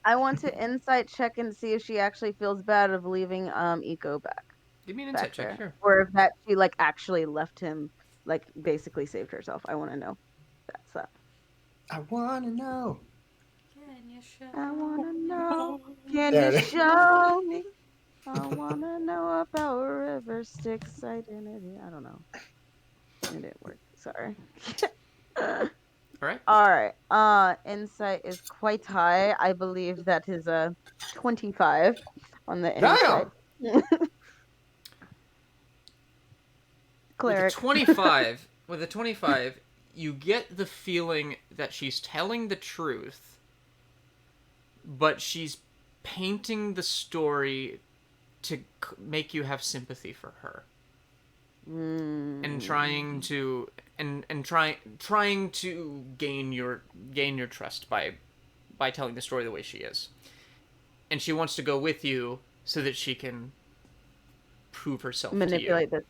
I want to insight check and see if she actually feels bad of leaving Eco back. Give me an insight check, there. sure. Or if that she actually left him, basically saved herself. I want to know. That's that. I want to know. Can you show? I want to know. Can There you it is. show me? I want to know about River Styx identity. I don't know. It didn't work. Sorry. Alright. Alright. Insight is quite high. I believe that is a 25 on the insight. Cleric. With a 25, you get the feeling that she's telling the truth, but she's painting the story to make you have sympathy for her. And trying to gain your trust by telling the story the way she is. And she wants to go with you so that she can prove herself Manipulate to you. this.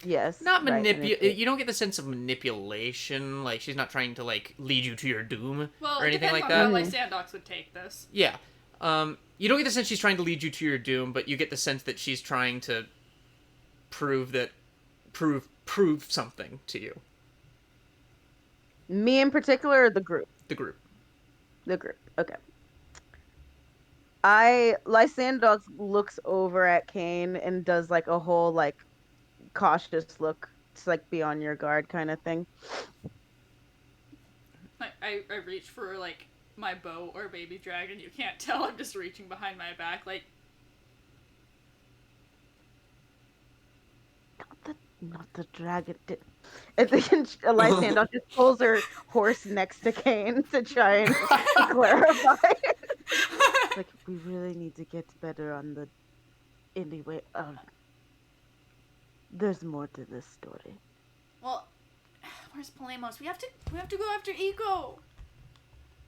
Yes. Not manipulate. manipulate. You don't get the sense of manipulation. She's not trying to lead you to your doom Well, or anything like depends that. on how Lysandox would take this. Yeah. You don't get the sense she's trying to lead you to your doom, but you get the sense that she's trying to prove something to you. Me in particular, or the group? The group. The group. Okay. Lysandox looks over at Kaine and does a whole cautious look. It's be on your guard kind of thing. I reach for my bow or baby dragon. You can't tell. I'm just reaching behind my back. Not the dragon. I think Lysandox just pulls her horse next to Kaine to try and clarify. We really need to get better on the. Anyway, there's more to this story. Well, where's Polemos? We have to go after Eco.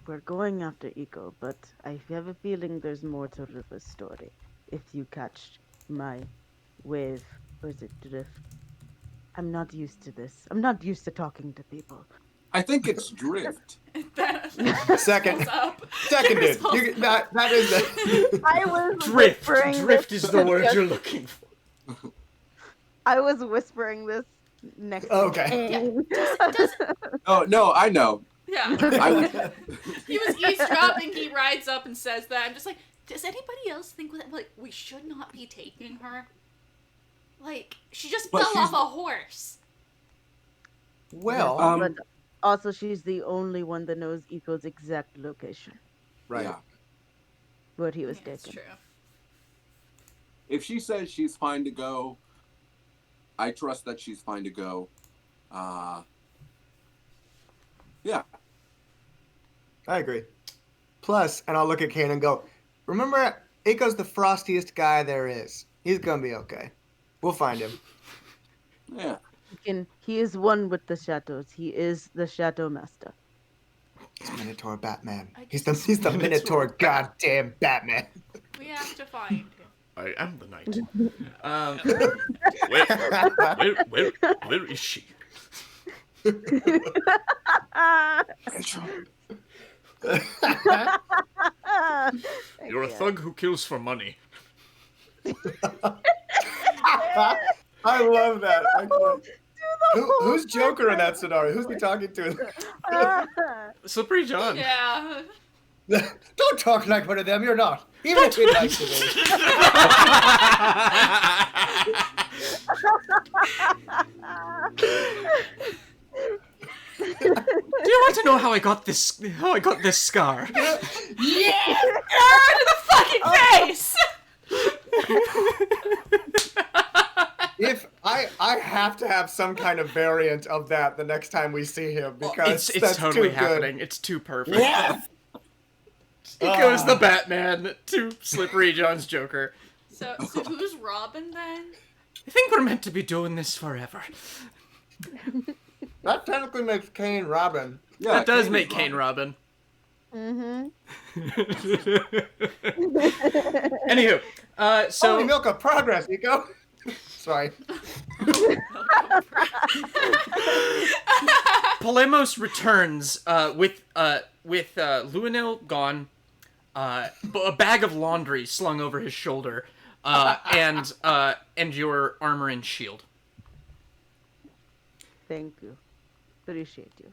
we're going after Eco, but I have a feeling there's more to the story. If you catch my wave, or is it drift? I'm not used to this. I'm not used to talking to people. I think it's drift. Second. Up. Seconded. That is the... I was Drift. whispering Drift this is the word just- you're looking for. I was whispering this next. Okay. To Oh no, I know. Yeah. I would, He was eavesdropping. He rides up and says that. I'm just like, does anybody else think that, like, we should not be taking her? Like, she just But fell she's- off a horse. Well, but also, she's the only one that knows Eco's exact location, right. yeah. where he was Yeah, that's taken. true. If she says she's fine to go, I trust that she's fine to go. Yeah. I agree. Plus, and I'll look at Kaine and go, remember, Aiko's the frostiest guy there is. He's gonna be okay. We'll find him. Yeah. He is one with the shadows. He is the Shadow Master. He's Minotaur Batman. I He's the Minotaur goddamn Batman. We have to find him. I am the knight. Where is she? You're a thug who kills for money. I love that. Who's Joker in that scenario? Who's he talking to? Slippery John. Yeah. Don't talk like one of them. You're not. Even if you're nice to me. Do you want to know how I got this? How I got this scar? Yeah! Arrow to the fucking face! If I have to have some kind of variant of that the next time we see him because It's that's totally too happening. It's too perfect. Yeah. He goes the Batman to Slippery John's Joker. So who's Robin then? I think we're meant to be doing this forever. That technically makes Kaine Robin. Yeah. That does Kaine make is Kaine Robin. Robin. Mm-hmm. Anywho, Holy so milk of progress, Nico. Sorry. Polemos returns with Luanil gone, a bag of laundry slung over his shoulder, and your armor and shield. Thank you. Appreciate you.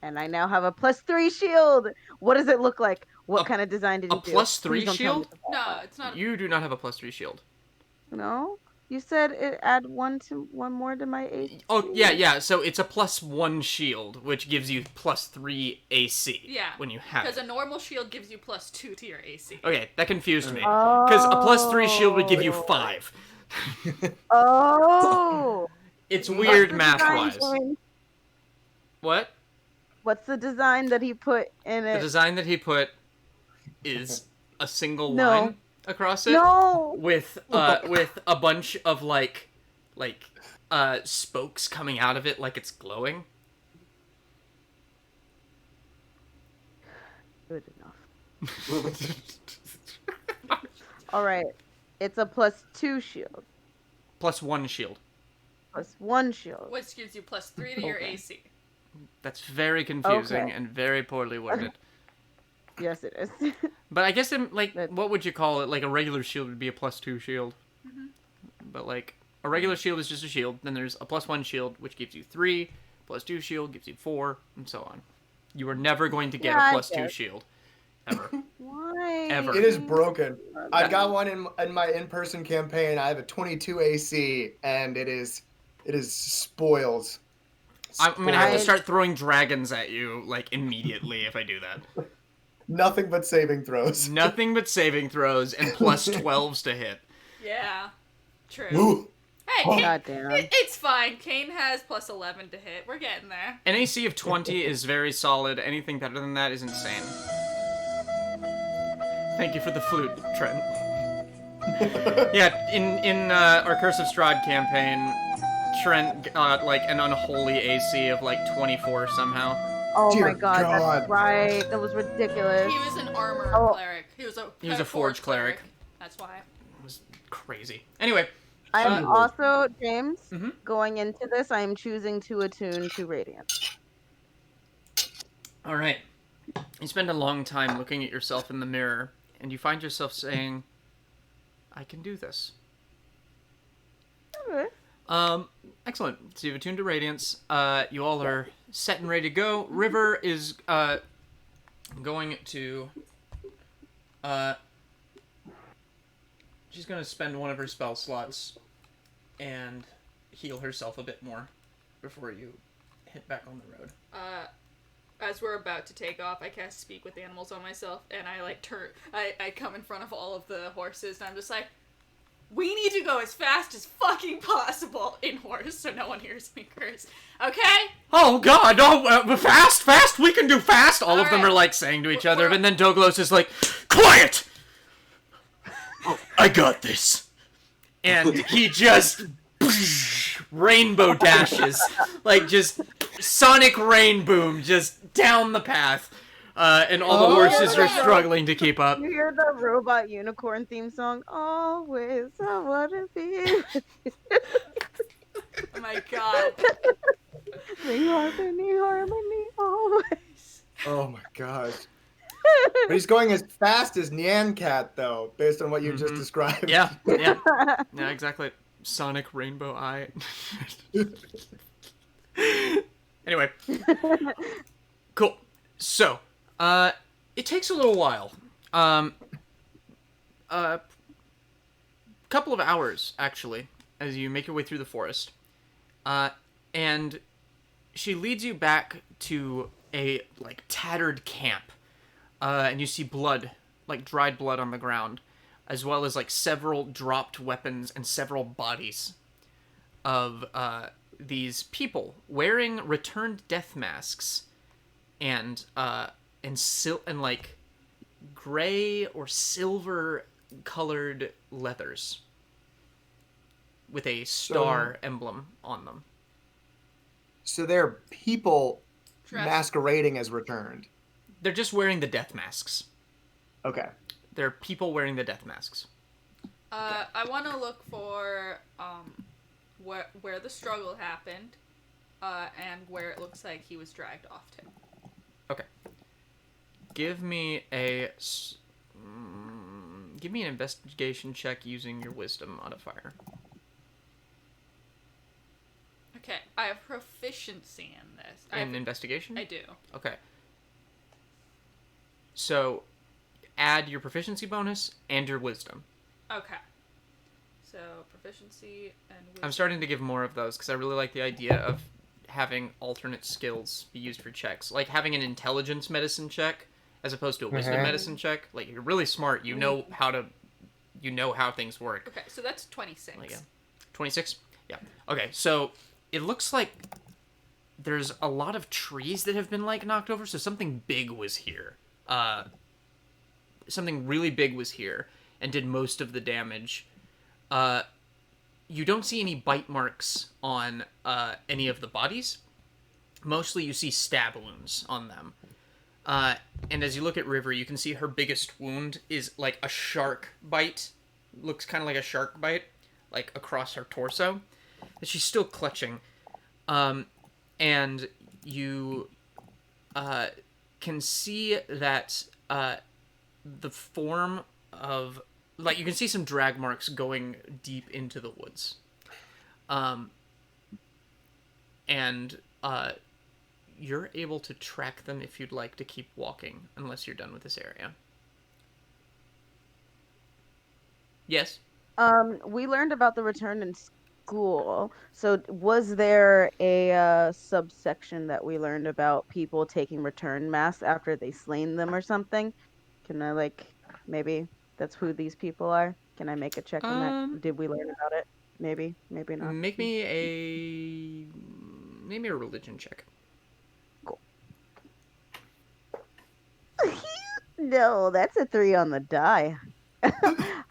And I now have a +3 shield. What does it look like? What kind of design did A you do? +3 Please don't tell me shield? the No, it's not. You do not have a +3 shield. No? You said it add one more to my AC. Oh yeah. So it's a +1 shield, which gives you +3 AC. Yeah. When you have Because it. a normal shield gives you +2 to your AC. Okay, that confused me. Because a +3 shield would give you 5. Oh. It's weird What's the design, math-wise. Shane? What? What's the design that he put in The it? design that he put is a single No. line across it No. with a bunch of like spokes coming out of it like it's glowing. Good enough. All right. It's a +2 shield. +1 shield. +1 shield. Which gives you +3 to your Okay. AC. That's very confusing Okay. and very poorly worded. Yes, it is. But I guess That- what would you call it? Like a regular shield would be a +2 shield. But like a regular shield is just a shield. Then there's a +1 shield, which gives you 3. +2 shield gives you 4, and so on. You are never going to get Yeah, I a +2 guess. shield, ever. Why? Ever. It is broken. I got one in my in-person campaign. I have a 22 AC, and it is spoiled. I'm gonna have to Spoiled. start throwing dragons at you like immediately if I do that. Nothing but saving throws. Nothing but saving throws and +12s to hit. Yeah. True. Woo. Hey, Oh. Kaine, Goddamn. it's fine. Kaine has +11 to hit. We're getting there. An AC of 20 is very solid. Anything better than that is insane. Thank you for the flute, Trent. Yeah, in our Curse of Strahd campaign, Trent got like an unholy AC of like 24 somehow. Oh my Dear god, God. that's right. That was ridiculous. He was an armor Oh. cleric. He was a forge cleric. That's why. It was crazy. Anyway, I am Uh, also, James, Mhm. going into this, I am choosing to attune to Radiance. all right. You spend a long time looking at yourself in the mirror, and you find yourself saying, "I can do this." Okay. Excellent. So you've attuned to Radiance. You all are set and ready to go. River is going to. She's going to spend one of her spell slots and heal herself a bit more before you hit back on the road. As we're about to take off, I cast Speak with Animals on myself, and I like I come in front of all of the horses, and I'm just like, we need to go as fast as fucking possible in horse, so no one hears me curse. Okay? Oh God! Oh, fast! We can do fast! All of them right. are like saying to each other, and then Doglos is like, "Quiet! I got this." And he just rainbow dashes, like just sonic rain boom, just down the path, and all the horses are struggling to keep up. You hear the robot unicorn theme song? Always I wanna be. Oh my god. Sing harmony, always. Oh my gosh. But he's going as fast as Nyan Cat, though, based on what you just described. Yeah, exactly. Sonic rainbow eye. Anyway, cool. So, it takes a little while. A couple of hours actually, as you make your way through the forest, and she leads you back to a like tattered camp, and you see blood, like dried blood on the ground, as well as like several dropped weapons and several bodies of these people wearing returned death masks and like gray or silver colored leathers with a star emblem on them. So they're people Dressed. masquerading as returned. They're just wearing the death masks. Okay. They're people wearing the death masks. I want to look for where the struggle happened, and where it looks like he was dragged off to. Okay. Give me an investigation check using your wisdom modifier. Okay, I have proficiency in this. In investigation? I do. Okay. So, add your proficiency bonus and your wisdom. Okay. So, proficiency and wisdom. I'm starting to give more of those because I really like the idea of having alternate skills be used for checks. Like having an intelligence medicine check as opposed to a wisdom medicine check. Like, you're really smart. You know how things work. Okay, so that's 26. Like, yeah. 26? Yeah. Okay, so it looks like there's a lot of trees that have been, like, knocked over, so something big was here. Something really big was here and did most of the damage. You don't see any bite marks on any of the bodies. Mostly you see stab wounds on them. And as you look at River, you can see her biggest wound is like a shark bite. Looks kind of like a shark bite, like across her torso. But she's still clutching. And you can see that the form of... Like, you can see some drag marks going deep into the woods. And you're able to track them if you'd like to keep walking, unless you're done with this area. Yes? We learned about the return in school. So was there a subsection that we learned about people taking return masks after they slain them or something? Can I, like, maybe that's who these people are? Can I make a check on that? Did we learn about it? Maybe, maybe not. Make me a religion check. Cool. No, that's a 3 on the die.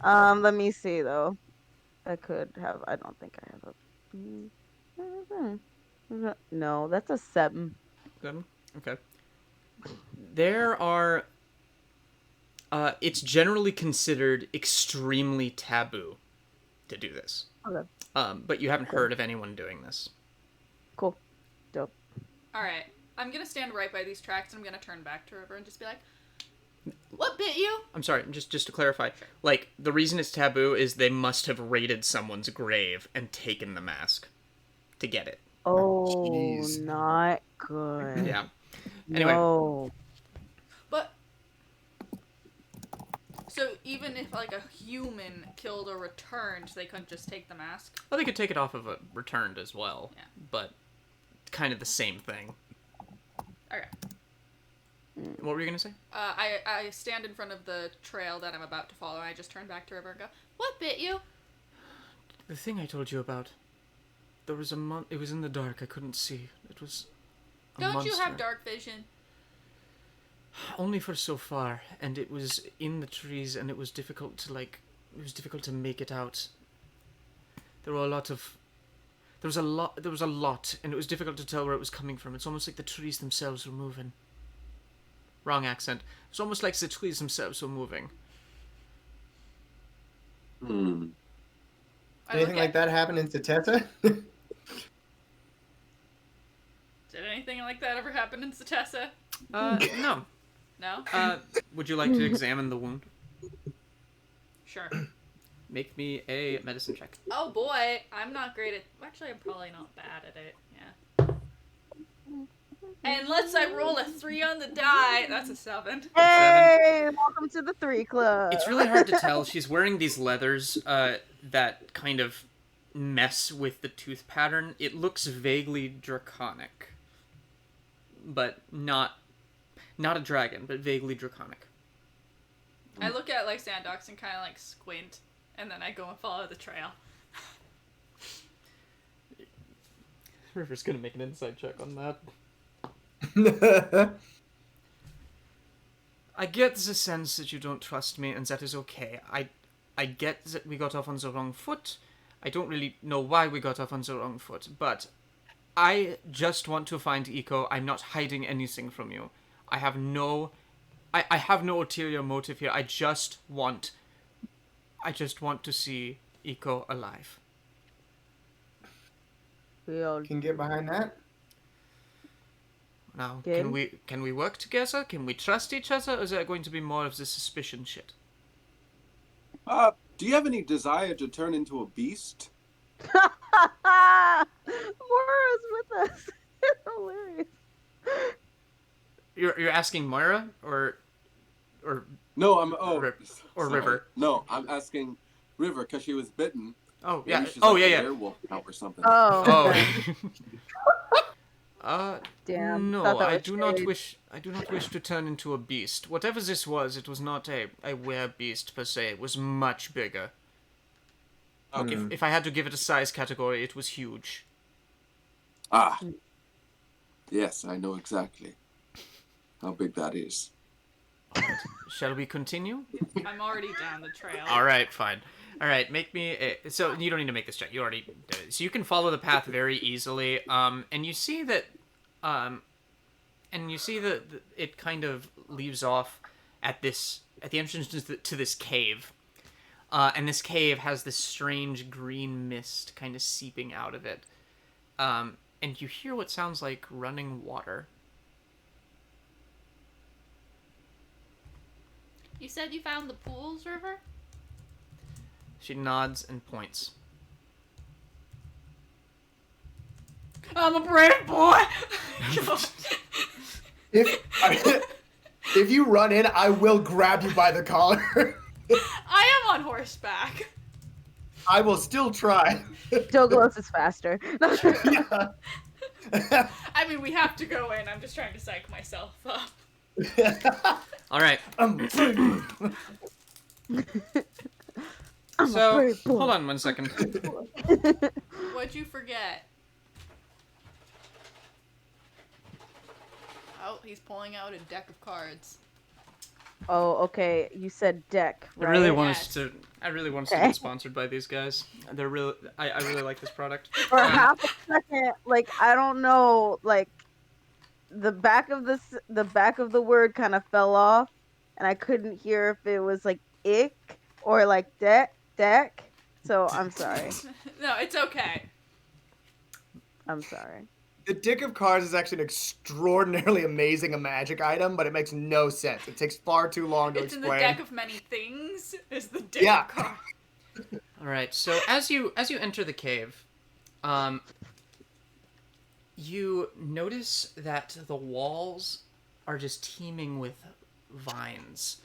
Let me see though. I don't think I have a. No, that's a 7. 7? Okay. There are... it's generally considered extremely taboo to do this. Okay. But you haven't heard of anyone doing this. Cool. Dope. Alright. I'm gonna stand right by these tracks and I'm gonna turn back to River and just be like, what bit you? I'm sorry, just to clarify. Like, the reason it's taboo is they must have raided someone's grave and taken the mask to get it. Oh, Jeez. not good. Yeah. Anyway. No. But so even if like a human killed or returned, they couldn't just take the mask? Well, they could take it off of a returned as well. Yeah. But kind of the same thing. Okay. What were you going to say? I stand in front of the trail that I'm about to follow and I just turn back to River and go, what bit you? The thing I told you about. There was it was in the dark. I couldn't see. It was a Don't monster. you have dark vision? Only for so far, and it was in the trees, and it was difficult to make it out. There was a lot, and it was difficult to tell where it was coming from. It's almost like the trees themselves were moving. Wrong accent. It's almost like the trees themselves were moving. Anything like that happen in Setessa? Did anything like that ever happen in Setessa? No. No? Would you like to examine the wound? Sure. Make me a medicine check. Oh boy, I'm not great at... Actually, I'm probably not bad at it, yeah. Unless I roll a 3 on the die, that's a 7. Hey, welcome to the 3 Club. It's really hard to tell. She's wearing these leathers that kind of mess with the tooth pattern. It looks vaguely draconic, but not a dragon, but vaguely draconic. I look at Lysandox and kind of like squint, and then I go and follow the trail. River's gonna make an insight check on that. I get the sense that you don't trust me, and that is okay. I get that we got off on the wrong foot. I don't really know why we got off on the wrong foot, but I just want to find Eco. I'm not hiding anything from you. I have no ulterior motive here. I just want to see Eco alive. We all Can get behind that. Now, Good. can we work together? Can we trust each other? Or is there going to be more of this suspicion shit? Do you have any desire to turn into a beast? Moira's with us. It's hilarious. You're asking Moira or No, I'm sorry. River? No, I'm asking River because she was bitten. Oh Maybe yeah. she's Oh like yeah, a yeah. werewolf now or something. Oh. Oh. Damn. No, thought that I was do not shade. wish. I do not wish to turn into a beast. Whatever this was, it was not a were-beast per se. It was much bigger. Okay. If I had to give it a size category, it was huge. Ah. Yes, I know exactly how big that is. Shall we continue? I'm already down the trail. All right, fine. All right, make me so you don't need to make this check. You already did it. So you can follow the path very easily. And you see that it kind of leaves off at the entrance to this cave. And this cave has this strange green mist kind of seeping out of it. And you hear what sounds like running water. You said you found the pools, River? She nods and points. I'm a brave boy! If you run in, I will grab you by the collar. I am on horseback. I will still try. Douglas is faster. Yeah. I mean, we have to go in. I'm just trying to psych myself up. All right. I'm So a brave boy. hold on 1 second. What'd you forget? Oh, he's pulling out a deck of cards. Oh, okay. You said deck, I right? really want Yes. us to. I really want us to Okay. get sponsored by these guys. They're really. I really like this product. For half a second, like I don't know, like the back of the word kind of fell off, and I couldn't hear if it was like ick or like deck. So I'm sorry. No, it's okay. I'm sorry. The Dick of Cards is actually an extraordinarily amazing magic item, but it makes no sense. It takes far too long to It's in explain. the deck of many things. Is the deck Yeah. of cards. All right. So as you enter the cave, you notice that the walls are just teeming with vines,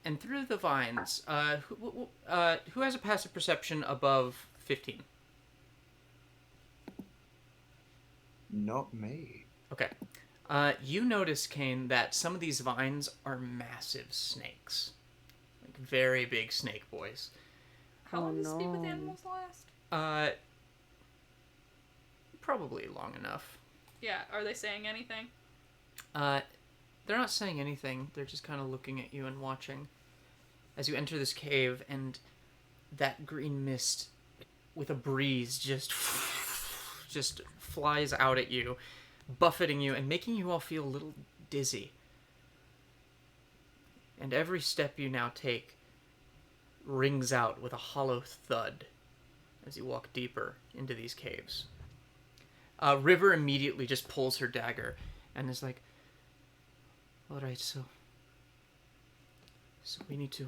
and through the vines, who has a passive perception above 15? Not me. Okay. You notice, Kaine, that some of these vines are massive snakes, like very big snake boys. How long does Speak with no. Animals last? Probably long enough. Yeah, are they saying anything? They're not saying anything. They're just kind of looking at you and watching as you enter this cave, and that green mist with a breeze just flies out at you, buffeting you and making you all feel a little dizzy. And every step you now take rings out with a hollow thud as you walk deeper into these caves. River immediately just pulls her dagger and is like, all right, so we need to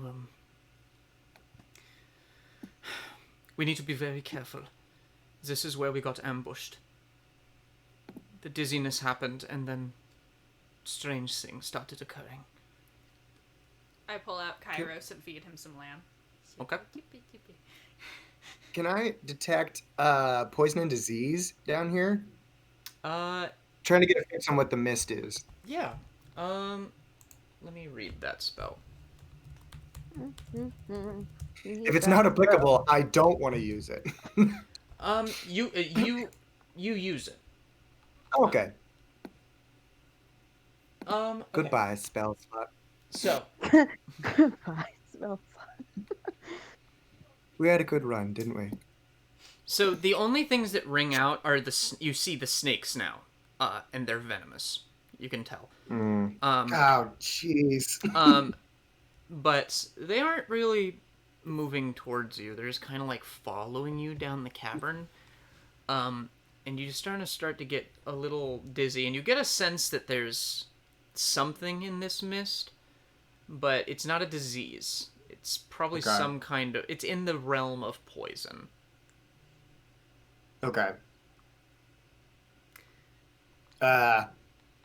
be very careful. This is where we got ambushed. The dizziness happened, and then strange things started occurring. I pull out Kairos and feed him some lamb. Okay. Can I detect poison and disease down here? Uh, Trying to get a fix on what the mist is. yeah. Let me read that spell. If it's not applicable, I don't want to use it. You use it. Okay. Okay. Goodbye, spell slot. So, Goodbye. Smells We had a good run, didn't we? so the only things that ring out are you see the snakes now, and they're venomous. You can tell. Oh, jeez. But they aren't really moving towards you. They're just kind of like following you down the cavern. And you start to get a little dizzy, and you get a sense that there's something in this mist, but it's not a disease. It's probably some kind of... It's in the realm of poison. Okay.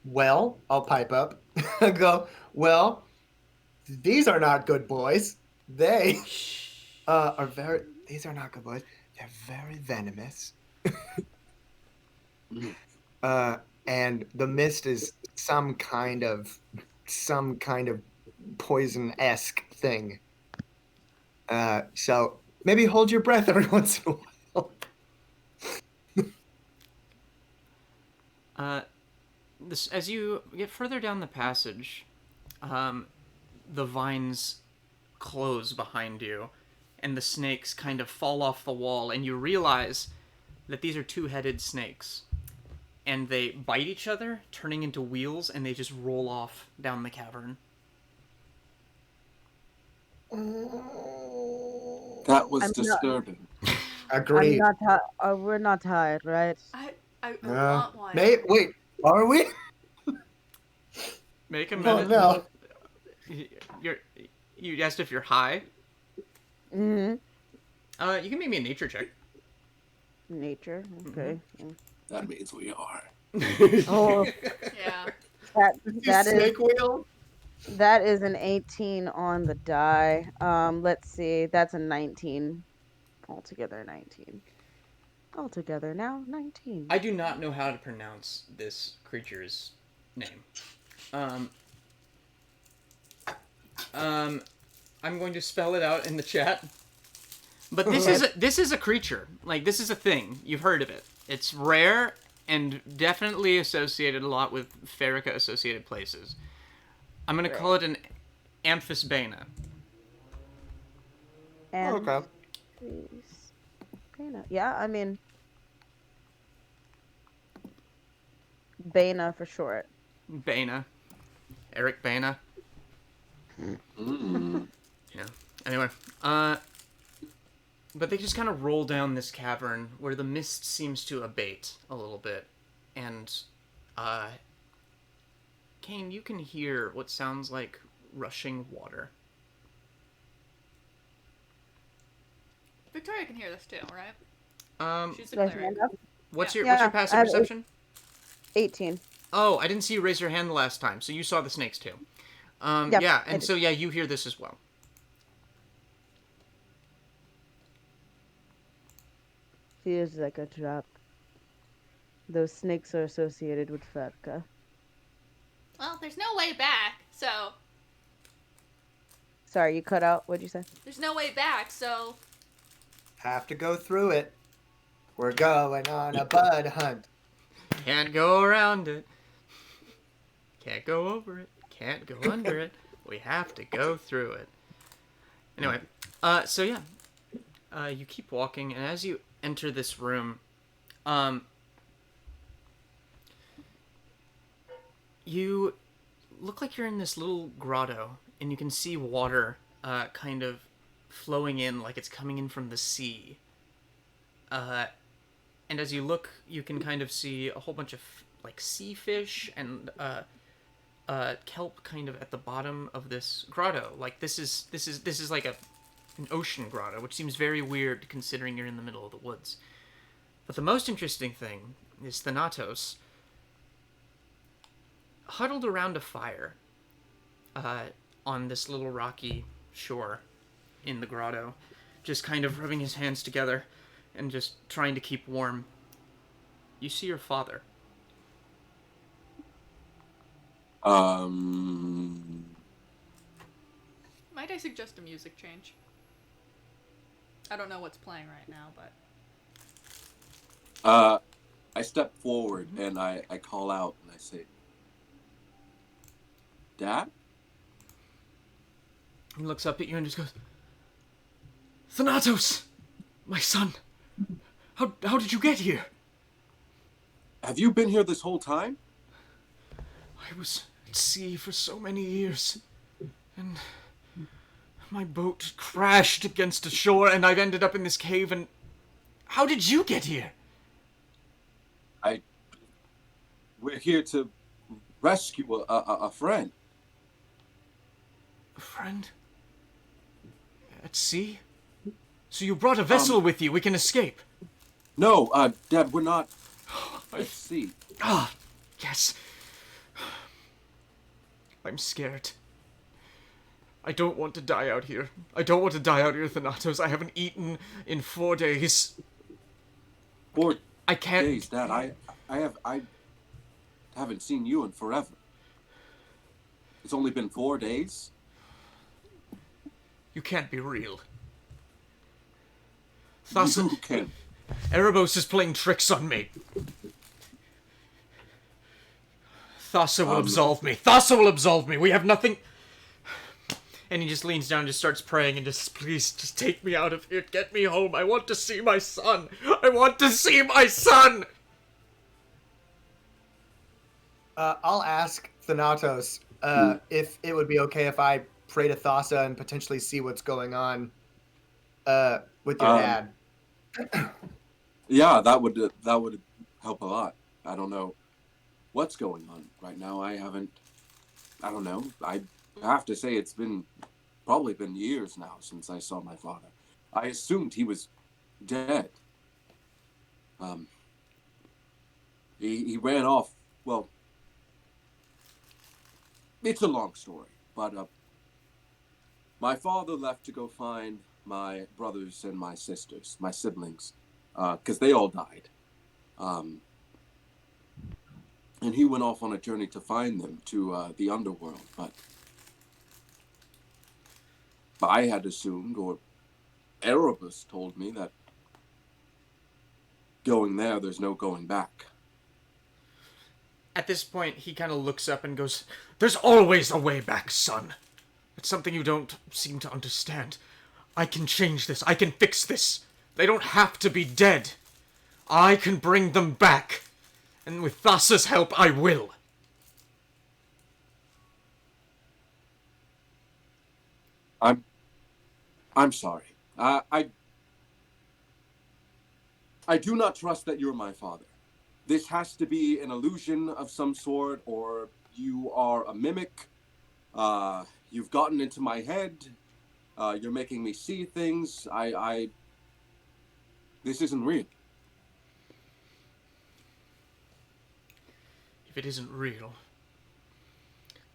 Well, I'll pipe up. Go, well, these are not good boys. They these are not good boys. They're very venomous. And the mist is some kind of poison-esque thing. So maybe hold your breath every once in a while. As you get further down the passage, the vines close behind you, and the snakes kind of fall off the wall, and you realize that these are two-headed snakes. And they bite each other, turning into wheels, and they just roll off down the cavern. That was I'm not- disturbing. Agreed. we're not tired, right? I want one. Wait, are we? Make a Oh, minute. no. You asked if you're high. Mm-hmm. You can make me a nature check. Nature. Okay. That means we are. Oh, Yeah. that is Snake wheel? that is an 18 on the die. Let's see. That's a 19. Altogether 19. Altogether now 19. I do not know how to pronounce this creature's name. I'm going to spell it out in the chat. But this is a creature. Like, this is a thing. You've heard of it. It's rare and definitely associated a lot with Pharika associated places. I'm going to call it an Amphisbaena. And Okay. yeah, I mean, Bana for short. Bana. Eric Bana. Mm. Yeah. Anyway, but they just kind of roll down this cavern where the mist seems to abate a little bit, and Kaine, you can hear what sounds like rushing water. Victoria can hear this too, right? She's a Do I cleric. stand up? What's Yeah. your Yeah, passive I have perception? 18. Oh, I didn't see you raise your hand the last time, so you saw the snakes too. Yep, Yeah, I and did. so yeah, you hear this as well. Feels like a trap. Those snakes are associated with Pharika. Well, there's no way back, so Sorry, you cut out. What'd you say? there's no way back, so Have to go through it. We're going on a bud hunt. Can't go around it. Can't go over it. Can't go under it. We have to go through it. Anyway, so yeah, you keep walking, and as you enter this room, you look like you're in this little grotto, and you can see water, kind of flowing in like it's coming in from the sea. And as you look, you can kind of see a whole bunch of like sea fish and kelp kind of at the bottom of this grotto. Like this is like an ocean grotto, which seems very weird considering you're in the middle of the woods. But the most interesting thing is Thanatos huddled around a fire on this little rocky shore in the grotto, just kind of rubbing his hands together and just trying to keep warm. You see your father. might I suggest a music change? I don't know what's playing right now, but I step forward and I call out and I say, Dad? He looks up at you and just goes, Thanatos! My son! How did you get here? Have you been here this whole time? I was at sea for so many years, and my boat crashed against a shore, and I've ended up in this cave, and how did you get here? We're here to rescue a friend. A friend? At sea? So you brought a vessel with you, we can escape. No, Dad, we're not at sea. Ah, yes. I'm scared. I don't want to die out here. I don't want to die out here, Thanatos. I haven't eaten in 4 days. 4 I can't... days, Dad. I haven't seen you in forever. It's only been 4 days? You can't be real. You can. Erebos is playing tricks on me. Thassa will absolve me. Thassa will absolve me. We have nothing... And he just leans down and just starts praying and just, please, just take me out of here. Get me home. I want to see my son. I want to see my son! I'll ask Thanatos if it would be okay if I pray to Thassa and potentially see what's going on with your dad. Yeah, that would help a lot. I don't know what's going on right now. I don't know. I have to say it's probably been years now since I saw my father. I assumed he was dead. He ran off. Well, it's a long story, but my father left to go find my brothers and my sisters, my siblings, because they all died. And he went off on a journey to find them to the underworld, but I had assumed, or Erebus told me, that going there's no going back. At this point, he kind of looks up and goes, There's always a way back, son. It's something you don't seem to understand. I can change this. I can fix this. They don't have to be dead. I can bring them back. and with Thassa's help, I will. I'm sorry. I do not trust that you're my father. This has to be an illusion of some sort, or you are a mimic. You've gotten into my head. You're making me see things. This isn't real. If it isn't real,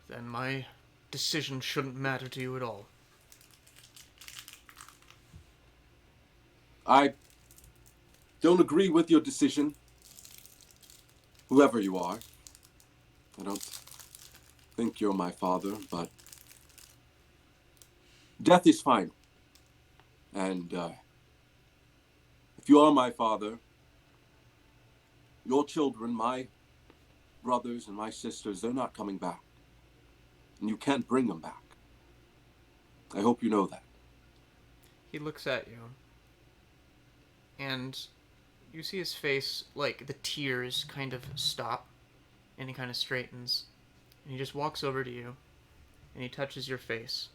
then my decision shouldn't matter to you at all. I don't agree with your decision, whoever you are. I don't think you're my father, but death is fine. And if you are my father, your children, my brothers and my sisters, they're not coming back. And you can't bring them back. I hope you know that. He looks at you, and you see his face, like, the tears kind of stop, and he kind of straightens, and he just walks over to you, and he touches your face,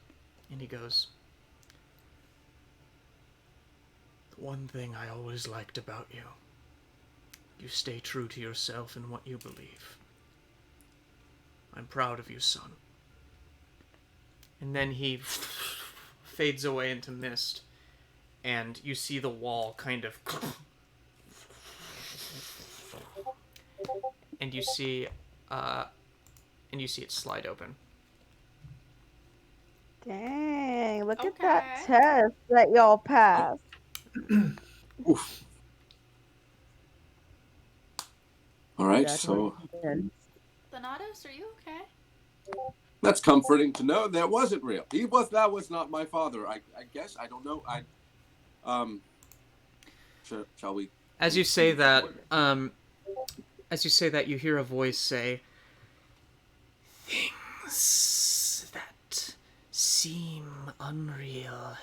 and he goes, "The one thing I always liked about you, you stay true to yourself and what you believe. I'm proud of you, son." And then he fades away into mist, and you see the wall kind of, and you see it slide open. Dang, look at Okay. that test that y'all passed. Oof. All right, so Congratulations. Thanatos, are you okay? that's comforting to know that wasn't real. That was not my father. I guess I don't know. Shall we? As you say that, you hear a voice say, "Things that seem unreal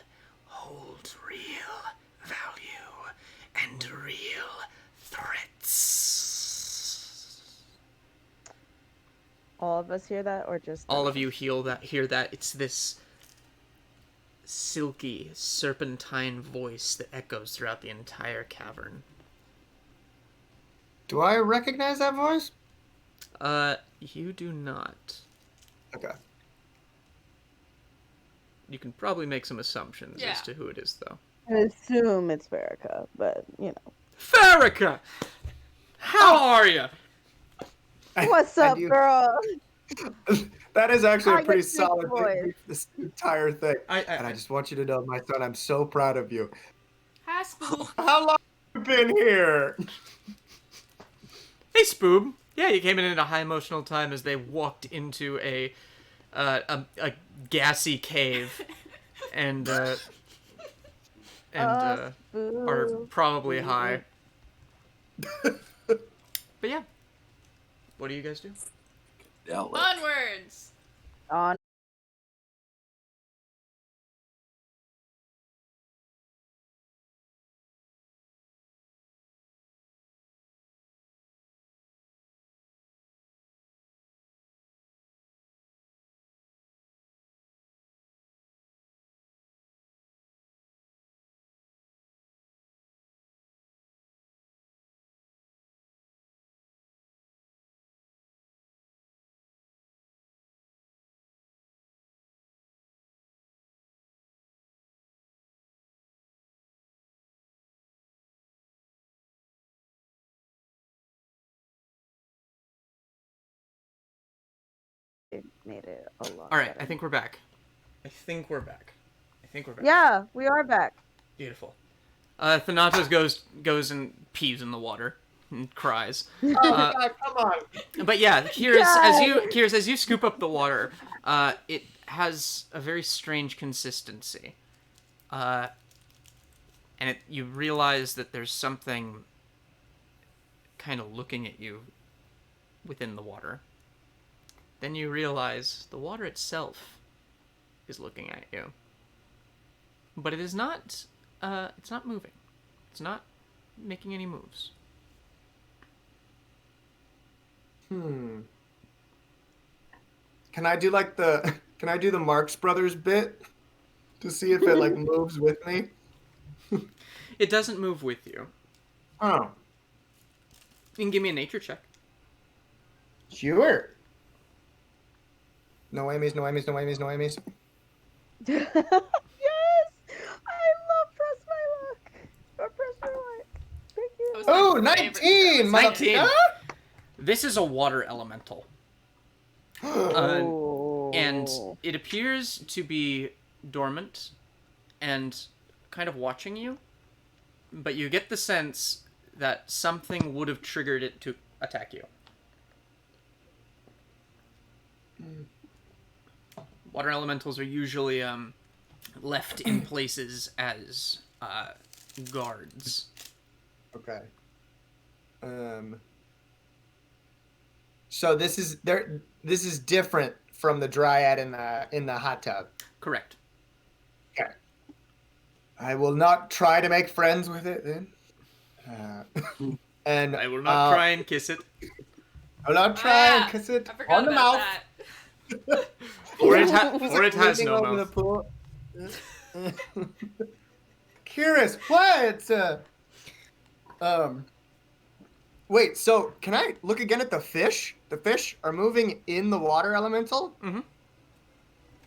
hold real value and real threats." All of us hear that, or just All of us? you hear that. It's this silky, serpentine voice that echoes throughout the entire cavern. Do I recognize that voice? You do not. Okay. You can probably make some assumptions Yeah. as to who it is, though. I assume it's Pharika, but you know. Pharika! How are you? What's And up, you- girl? That is actually I a pretty get this solid voice. thing for this entire thing. And I I just want you to know, my son, I'm so proud of you. Hi, Spook. How long have you been here? Hey, Spoob. Yeah, you came in at a high emotional time as they walked into a gassy cave, and are Spooky. probably high. But yeah, what do you guys do? Onwards. On. Made it a lot. All right, better. I think we're back. Yeah, we are back. Beautiful. Thanatos goes and pees in the water and cries. Oh, God, come on. But yeah, Kihris, as you scoop up the water, it has a very strange consistency. And you realize that there's something kind of looking at you within the water. Then you realize the water itself is looking at you. But it is not, it's not moving. It's not making any moves. Can I do like the Can I do the Marx Brothers bit to see if it like moves with me? It doesn't move with you. Oh, You can give me a nature check. sure. No Amy's, no Amy's, no Amy's, no Amy's. Yes! I love Press My Luck! Or Press My Luck. Thank you. That was my Oh, favorite 19! 19. motherfucker! This is a water elemental. And it appears to be dormant and kind of watching you, but you get the sense that something would have triggered it to attack you. Water elementals are usually left in places as guards. Okay. So this is there. This is different from the dryad in the hot tub. Correct. Okay. I will not try to make friends with it then. And I will not try and kiss it. I will not try and kiss it I forgot on the about mouth. that. Or it has Leaning no over mouth. the pool. Kihris, what? Wait. So can I look again at the fish? The fish are moving in the water elemental. Mm-hmm.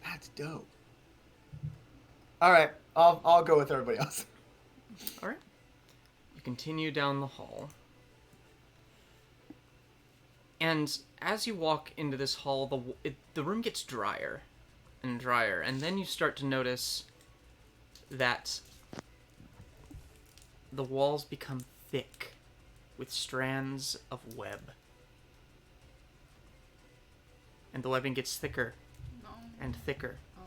That's dope. All right, I'll go with everybody else. All right. You continue down the hall. And as you walk into this hall, the room gets drier and drier, and then you start to notice that the walls become thick with strands of web. And the webbing gets thicker No. and thicker. Oh.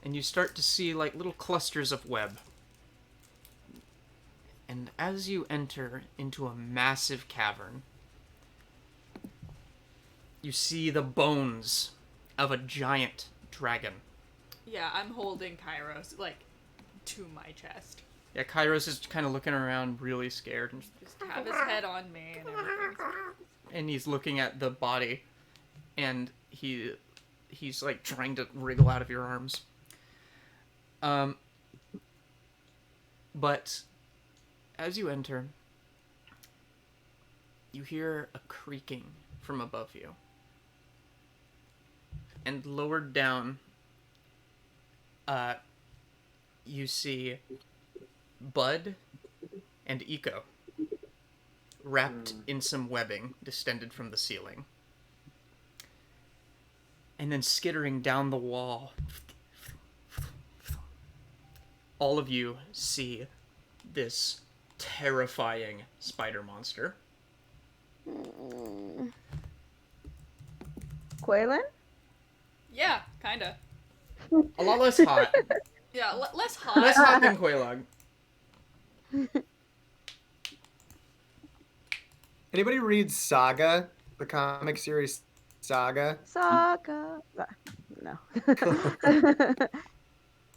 And you start to see like little clusters of web. And as you enter into a massive cavern, you see the bones of a giant dragon. Yeah, I'm holding Kairos, like, to my chest. Yeah, Kairos is kind of looking around really scared, and Just have his head on me and everything. he's looking at the body, and he's like trying to wriggle out of your arms. But as you enter, you hear a creaking from above you. And lowered down, you see Bud and Eco wrapped in some webbing distended from the ceiling. And then skittering down the wall, all of you see this terrifying spider monster. Quaylen? Yeah, kinda. A lot less hot. Yeah, less hot. Less hot than Quaylog. Anybody read Saga, the comic series Saga? Saga. No.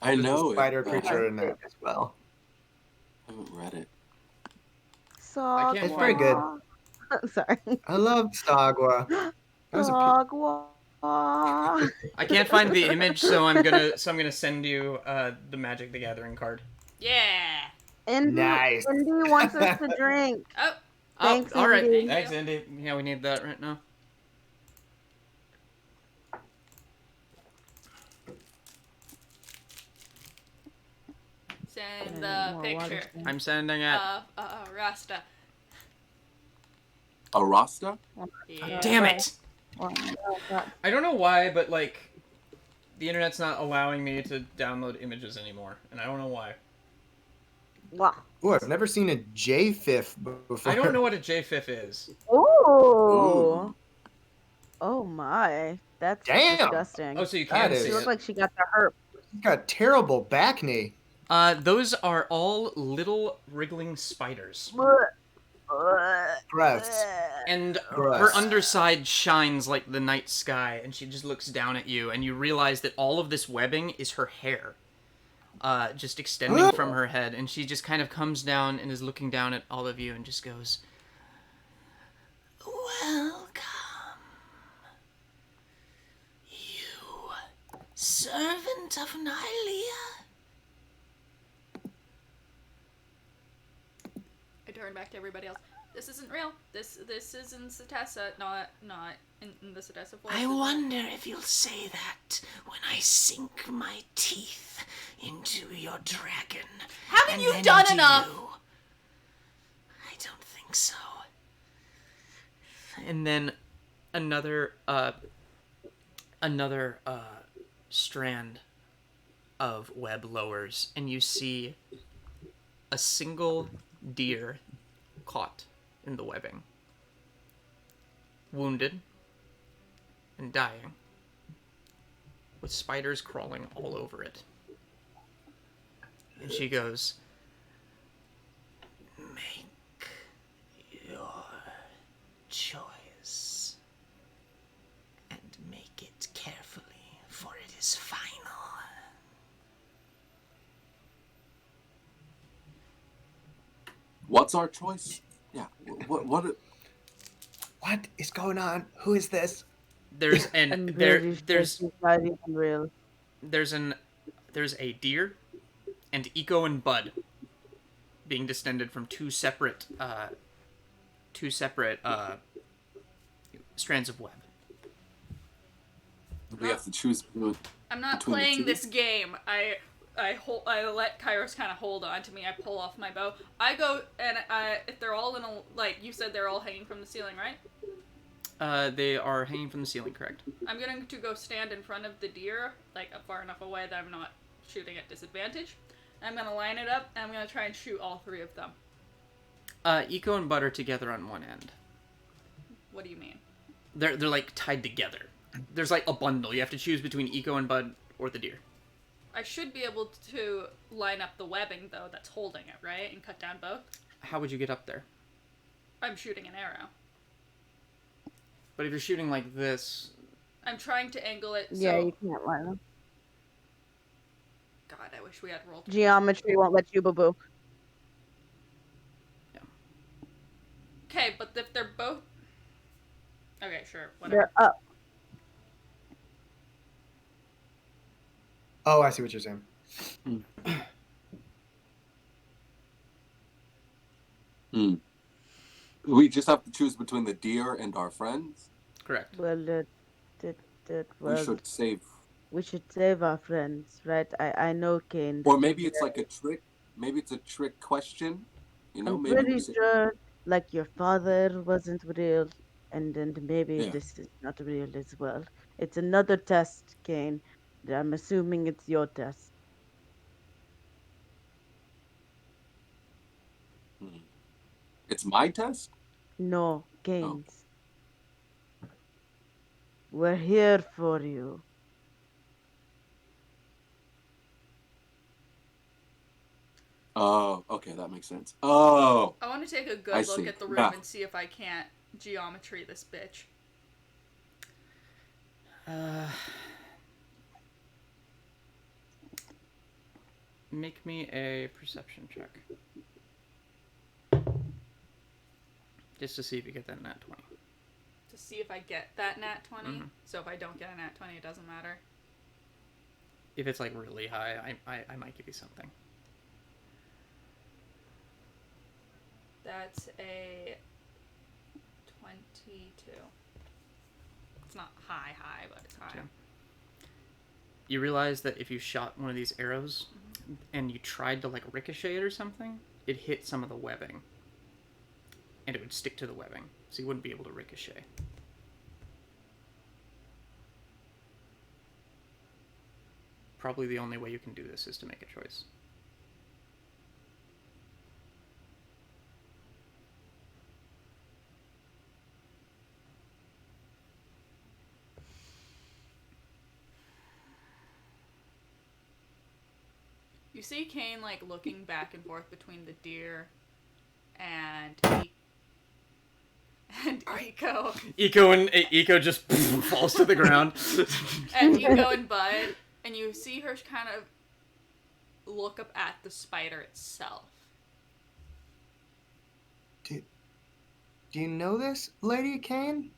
I There's know a spider it, but creature in there as well. I haven't read it. Saga. It's very good. Sorry. I love Saga. That was a Saga. I can't find the image, so I'm gonna send you the Magic the Gathering card. Yeah. Indy, Nice. Indy wants us to drink. Oh, Thanks, all right. Indy. Thanks, Indy. Yeah, we need that right now. send the More picture water. I'm sending it. of Rasta. A Rasta? Yeah. Damn it! Well, I don't know why, but like, the internet's not allowing me to download images anymore, and I don't know why. wow. Ooh, I've never seen a JFIF before. I don't know what a JFIF is. Ooh. Oh my. That's Damn. disgusting. Oh, so you That can't is- see She it. looked like she got the herp. She's got a terrible back knee. Those are all little wriggling spiders. Gross. And Gross. her underside shines like the night sky, and she just looks down at you, and you realize that all of this webbing is her hair. Just extending from her head, and she just kind of comes down and is looking down at all of you and just goes, Welcome, you servant of Nylea. I turn back to everybody else. This isn't real. This is in Setessa, not in the Setessa forest. I wonder if you'll say that when I sink my teeth into your dragon. Haven't and you then done into enough? you. I don't think so. And then another strand of web lowers, and you see a single deer caught in the webbing, wounded and dying, with spiders crawling all over it. And she goes, Make your choice. And make it carefully, for it is final. What's our choice? Yeah. What? What is going on? Who is this? there's I'm an very sure there's she's not even real. there's a deer and Eco and Bud being distended from two separate strands of web. We have to choose. I'm not between the playing two? this game. I let Kairos kind of hold on to me. I pull off my bow. I go and if they're all in a, like you said, they're all hanging from the ceiling, right? They are hanging from the ceiling, correct? I'm going to go stand in front of the deer, like far enough away that I'm not shooting at disadvantage. I'm going to line it up, and I'm going to try and shoot all three of them. Eco and Bud are together on one end. What do you mean? They're like tied together. There's like a bundle. You have to choose between Eco and Bud or the deer. I should be able to line up the webbing, though, that's holding it, right? And cut down both? How would you get up there? I'm shooting an arrow. But if you're shooting like this, I'm trying to angle it so... Yeah, you can't line them. God, I wish we had rolled. Geometry won't let you boo-boo. Okay, but if they're both... Okay, sure, whatever. They're up. Oh, I see what you're saying. We just have to choose between the deer and our friends. correct. Well, We should save, we should save our friends, right? I know Kaine. or maybe it's like a trick. Maybe it's a trick question. You know, I'm maybe pretty we should- sure, like, your father wasn't real, and maybe Yeah. this is not real as well. It's another test, Kaine. I'm assuming it's your test. It's my test. No, Kaine's. We're here for you. Oh, okay, that makes sense. Oh, I want to take a good I look see. at the room Yeah. and see if I can't geometry this bitch. Make me a perception check. Just to see if you get that nat 20. To see if I get that nat 20. Mhm. So if I don't get a nat 20, it doesn't matter. If it's like really high, I might give you something. That's a 22. It's not high, but it's high. Okay. You realize that if you shot one of these arrows and you tried to like ricochet it or something, it hit some of the webbing. And it would stick to the webbing, so you wouldn't be able to ricochet. Probably the only way you can do this is to make a choice. You see Kaine like looking back and forth between the deer and Eco. Eco just falls to the ground. And Eco and Bud, and you see her kind of look up at the spider itself. Do you know this, Lady Kaine?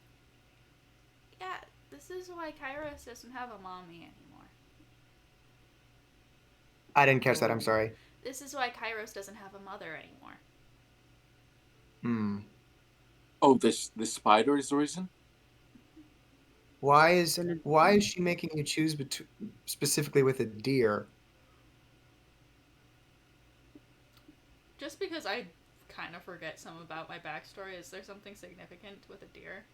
Yeah, this is why Kihris doesn't have a mommy anymore. I didn't catch that. I'm sorry. This is why Kihris doesn't have a mother anymore. Hmm. Oh, this spider is the reason? Why is she making you choose specifically with a deer? Just because I kind of forget some about my backstory, is there something significant with a deer?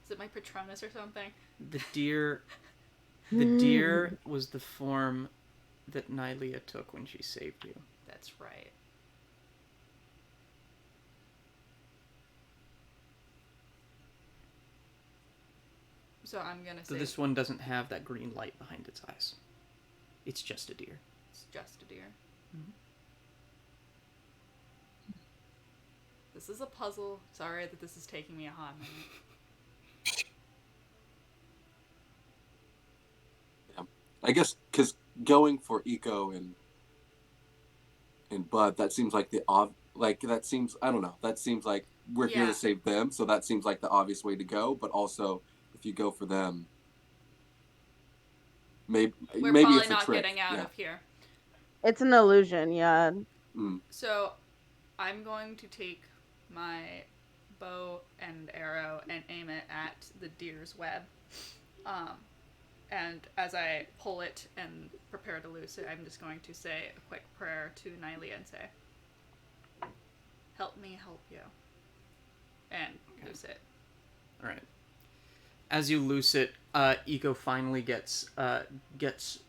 Is it my Patronus or something? The deer was the form that Nylea took when she saved you. That's right. So I'm gonna say So this one doesn't have that green light behind its eyes. It's just a deer. it's just a deer. Mhm. This is a puzzle. Sorry that this is taking me a hot minute. I guess because going for Eco and Bud, that seems like that seems, I don't know, that seems like we're here Yeah. to save them, so that seems like the obvious way to go. But also, if you go for them, maybe Probably it's a not trick. getting out Yeah. of here. It's an illusion, yeah. So I'm going to take my bow and arrow and aim it at the deer's web. And as I pull it and prepare to loose it, I'm just going to say a quick prayer to Nylea and say, "Help me help you." And loose it. All right. As you loose it, Eco finally gets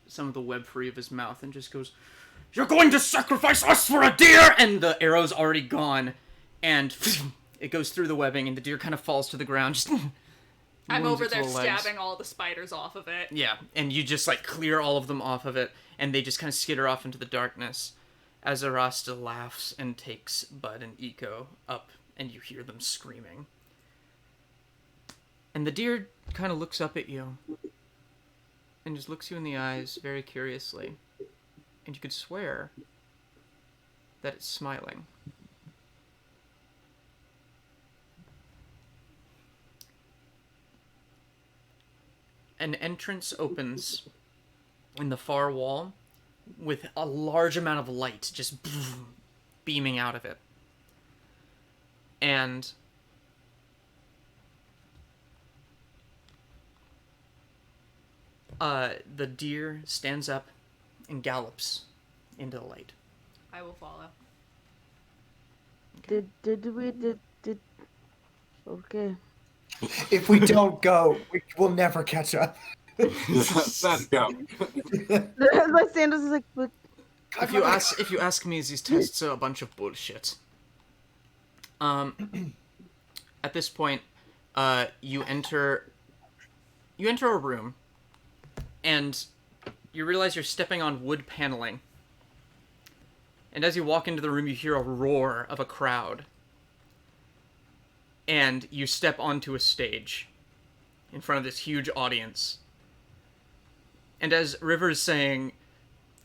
some of the web free of his mouth and just goes, "You're going to sacrifice us for a deer!" And the arrow's already gone, and it goes through the webbing, and the deer kind of falls to the ground. Just I'm wounds over its there little legs. stabbing all the spiders off of it. Yeah, and you just like clear all of them off of it, and they just kind of skitter off into the darkness. As Arasta laughs and takes Bud and Eco up, and you hear them screaming. And the deer kind of looks up at you, and just looks you in the eyes very curiously, and you could swear that it's smiling. An entrance opens in the far wall with a large amount of light just beaming out of it. And the deer stands up and gallops into the light. I will follow. Did okay. If we don't go, we'll never catch up. Let's go. Lysandox is like, but If you ask me, these tests are a bunch of bullshit. At this point, you enter a room, and you realize you're stepping on wood paneling. And as you walk into the room, you hear a roar of a crowd. And you step onto a stage in front of this huge audience. And as River's saying,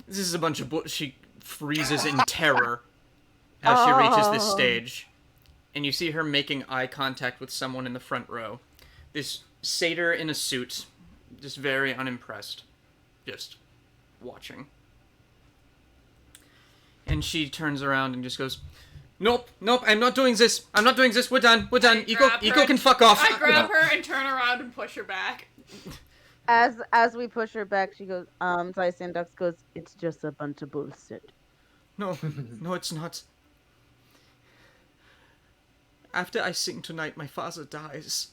"This is a bunch of bullshit," she freezes in terror as she reaches this stage. And you see her making eye contact with someone in the front row. This satyr in a suit, just very unimpressed, just watching. And she turns around and just goes, Nope, I'm not doing this. We're done. Eco can fuck off. I grab her and turn around and push her back. as we push her back, she goes, Lysandox goes, "It's just a bunch of bullshit." No, it's not. After I sing tonight, my father dies.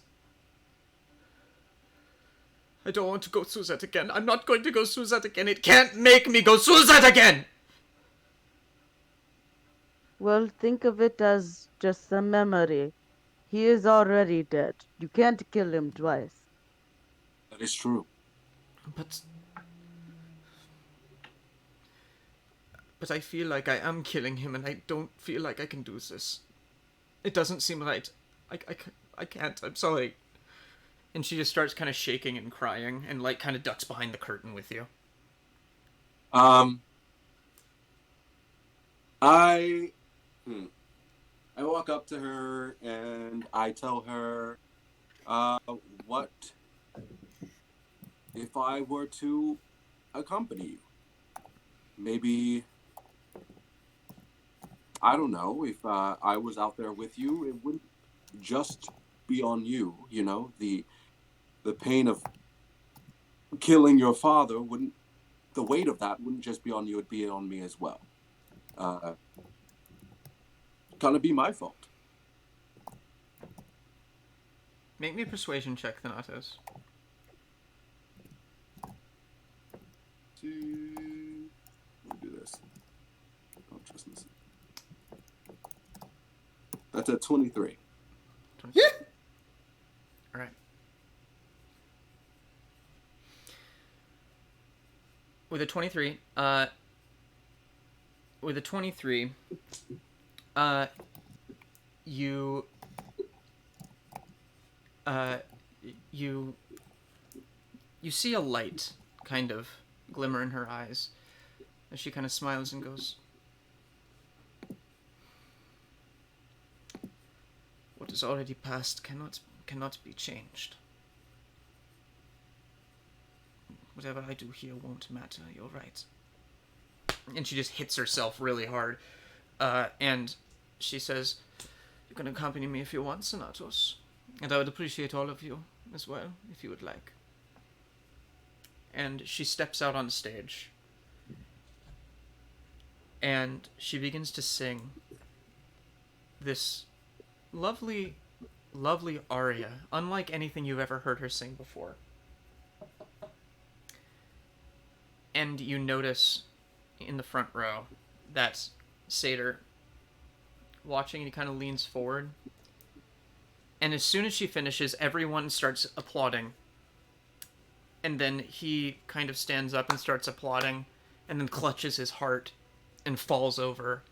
I don't want to go through that again. I'm not going to go through that again. It can't make me go through that again! Well, think of it as just a memory. He is already dead. You can't kill him twice. That is true. But I feel like I am killing him, and I don't feel like I can do this. It doesn't seem right. I can't. I'm sorry. And she just starts kind of shaking and crying, and like kind of ducks behind the curtain with you. I walk up to her and I tell her, what if I were to accompany you? Maybe, I don't know, if I was out there with you, it wouldn't just be on you, you know? The pain of killing your father wouldn't, the weight of that wouldn't just be on you, it'd be on me as well. Gonna be my fault. Make me a persuasion check, Thanatos. Let me do this. Don't trust me. That's a 23. 26. All right. With a 23, you see a light kind of glimmer in her eyes as she kind of smiles and goes, "What is already past cannot be changed. Whatever I do here won't matter, you're right." And she just hits herself really hard. And she says, "You can accompany me if you want, Thanatos. And I would appreciate all of you as well, if you would like." And she steps out on stage. And she begins to sing this lovely, lovely aria, unlike anything you've ever heard her sing before. And you notice in the front row that satyr watching, and he kind of leans forward. And as soon as she finishes, everyone starts applauding. And then he kind of stands up and starts applauding, and then clutches his heart and falls over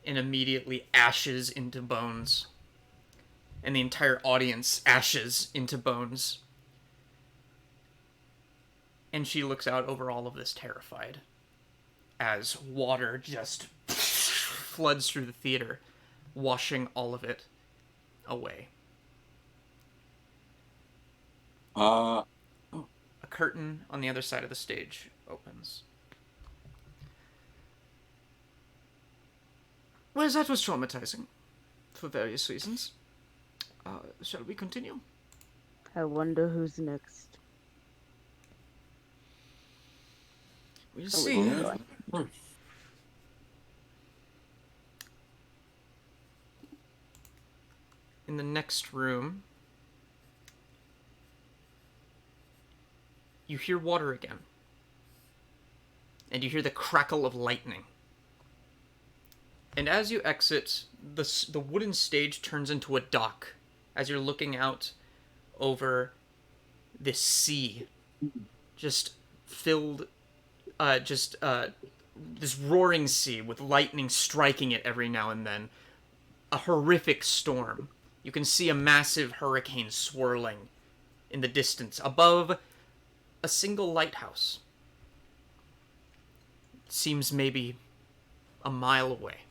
and immediately ashes into bones. And the entire audience ashes into bones. And she looks out over all of this terrified as water just floods through the theater, washing all of it away. A curtain on the other side of the stage opens. Well, that was traumatizing, for various reasons. Shall we continue? I wonder who's next. We'll Oh, see. yeah. In the next room, you hear water again. And you hear the crackle of lightning. And as you exit, the wooden stage turns into a dock as you're looking out over this sea. Just filled, this roaring sea with lightning striking it every now and then. A horrific storm. You can see a massive hurricane swirling in the distance above a single lighthouse. It seems maybe a mile away.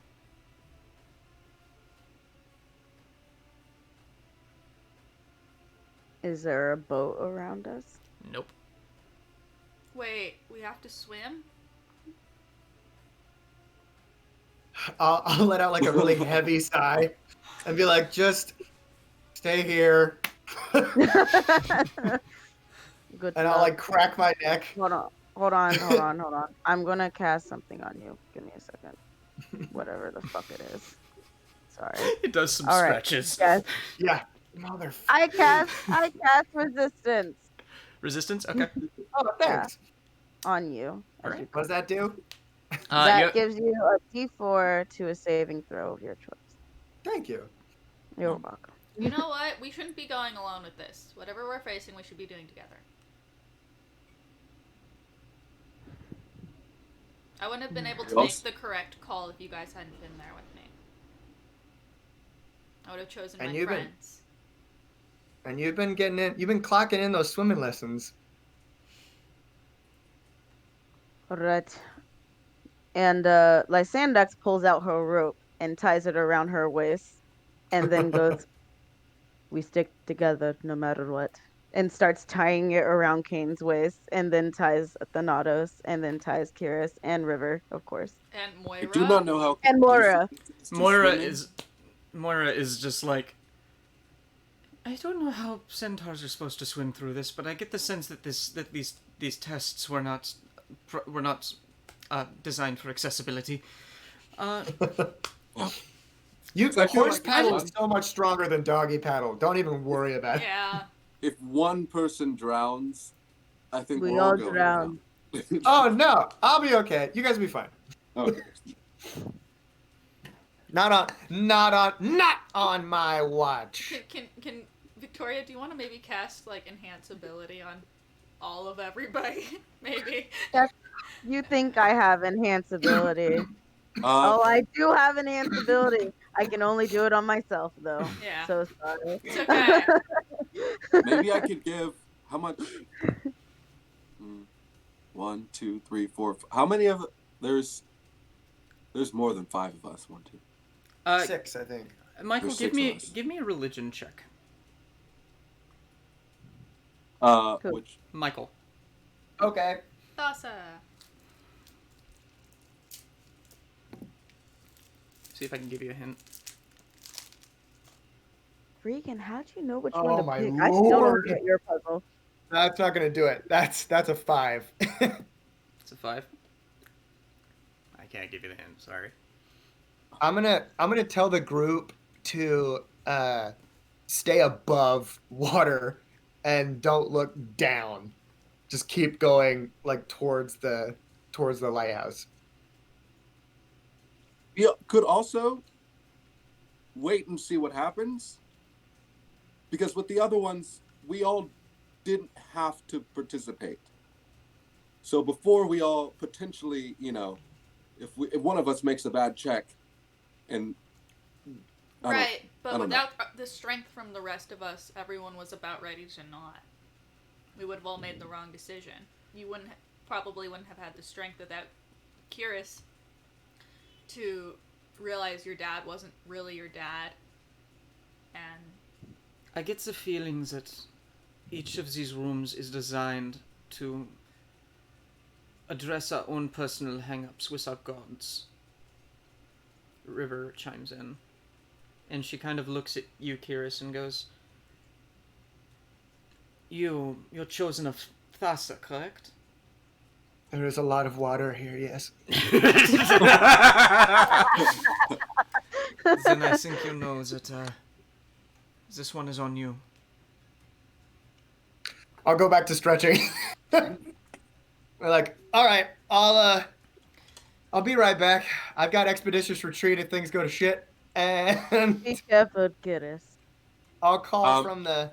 Is there a boat around us? Nope. Wait, we have to swim? I'll let out like a really heavy sigh and be like, just stay here. Good And I'll like crack my neck. Hold on. I'm gonna cast something on you. Give me a second. Whatever the fuck it is. Sorry. It does some All right. stretches. Yes. Yeah. Motherfucker. I cast resistance Resistance? Okay. Oh, thanks. on you. All right. What does that do? That gives you a D4 to a saving throw of your choice. Thank you. You're welcome. You know what? We shouldn't be going alone with this. Whatever we're facing, we should be doing together. I wouldn't have been able to make the correct call if you guys hadn't been there with me. I would have chosen my friends. And you've been clocking in those swimming lessons. All right. And Lysandox pulls out her rope and ties it around her waist, and then goes, "We stick together no matter what." And starts tying it around Kaine's waist, and then ties Thanatos, and then ties Kihris and River, of course. And I do not Moira. know how And Moira. conducive this to Moira swimming. is just like, I don't know how centaurs are supposed to swim through this, but I get the sense that these tests were not designed for accessibility. Horse like paddle fun. is so much stronger than doggy paddle. Don't even worry about it. Yeah. If one person drowns, I think We we're all going drown. down. Oh no, I'll be okay. You guys will be fine. Okay. Not on my watch. Can Victoria, do you want to maybe cast like enhance ability on all of everybody? Maybe. You think I have enhance ability. Oh, I do have enhanced ability. I can only do it on myself, though. Yeah. So sorry. It's okay. Maybe I could give how much? 1, 2, 3, 4. How many of there's more than 5 of us. 1, 2. 6, I think. Michael, There's give 6 me of us. give me a religion check. Which Michael. Okay. Thassa. See if I can give you a hint. Regan, how'd you know which Oh one to my pick? I still don't lord. get your puzzle. That's not gonna do it. That's a 5. It's a 5. I can't give you the hint. Sorry. I'm gonna tell the group to stay above water and don't look down. Just keep going like towards the lighthouse. yeah, could also wait and see what happens. Because with the other ones, we all didn't have to participate. So before we all potentially, if one of us makes a bad check, and Right, I but don't without the strength from the rest of us, everyone was about ready to not. We would have all made the wrong decision. You probably wouldn't have had the strength without Kihris to realize your dad wasn't really your dad. And I get the feeling that each of these rooms is designed to address our own personal hang-ups with our gods. River chimes in. And she kind of looks at you, Kihris, and goes, You're chosen of Thassa, correct? There is a lot of water here, yes. Then I think you know that this one is on you. I'll go back to stretching. We're like, all right, I'll be right back. I've got expeditious retreat if things go to shit, and Be careful, Kihris. I'll call Um, from the.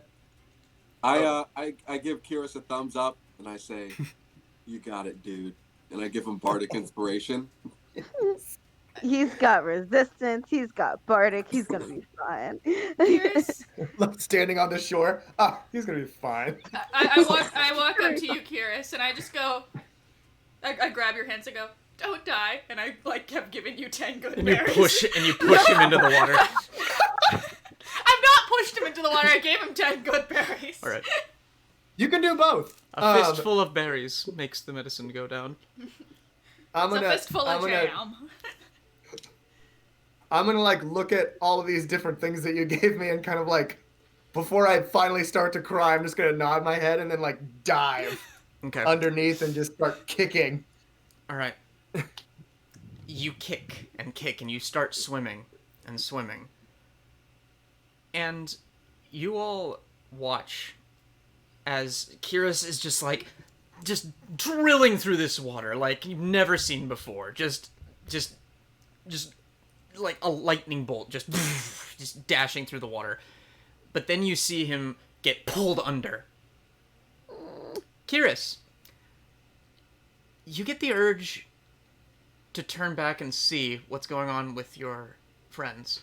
I give Kyrus a thumbs up and I say, "You got it, dude." And I give him bardic inspiration. He's got resistance. He's got Bardic. He's gonna be fine. Kihris, Standing on the shore. Ah, he's gonna be fine. I walk up to you, Kihris, and I just go. I grab your hands and go, "Don't die," and I kept giving you 10 good And you berries. push him into the water. I've not pushed him into the water. I gave him 10 good berries. All right. You can do both. A fistful of berries makes the medicine go down. I'm It's gonna, a fistful of jam. I'm gonna look at all of these different things that you gave me and kind of before I finally start to cry, I'm just gonna nod my head and then dive Okay. underneath and just start kicking. All right. You kick, and you start swimming and swimming. And you all watch as Kihris is just drilling through this water like you've never seen before. Just like a lightning bolt, just dashing through the water. But then you see him get pulled under. Kihris, you get the urge to turn back and see what's going on with your friends.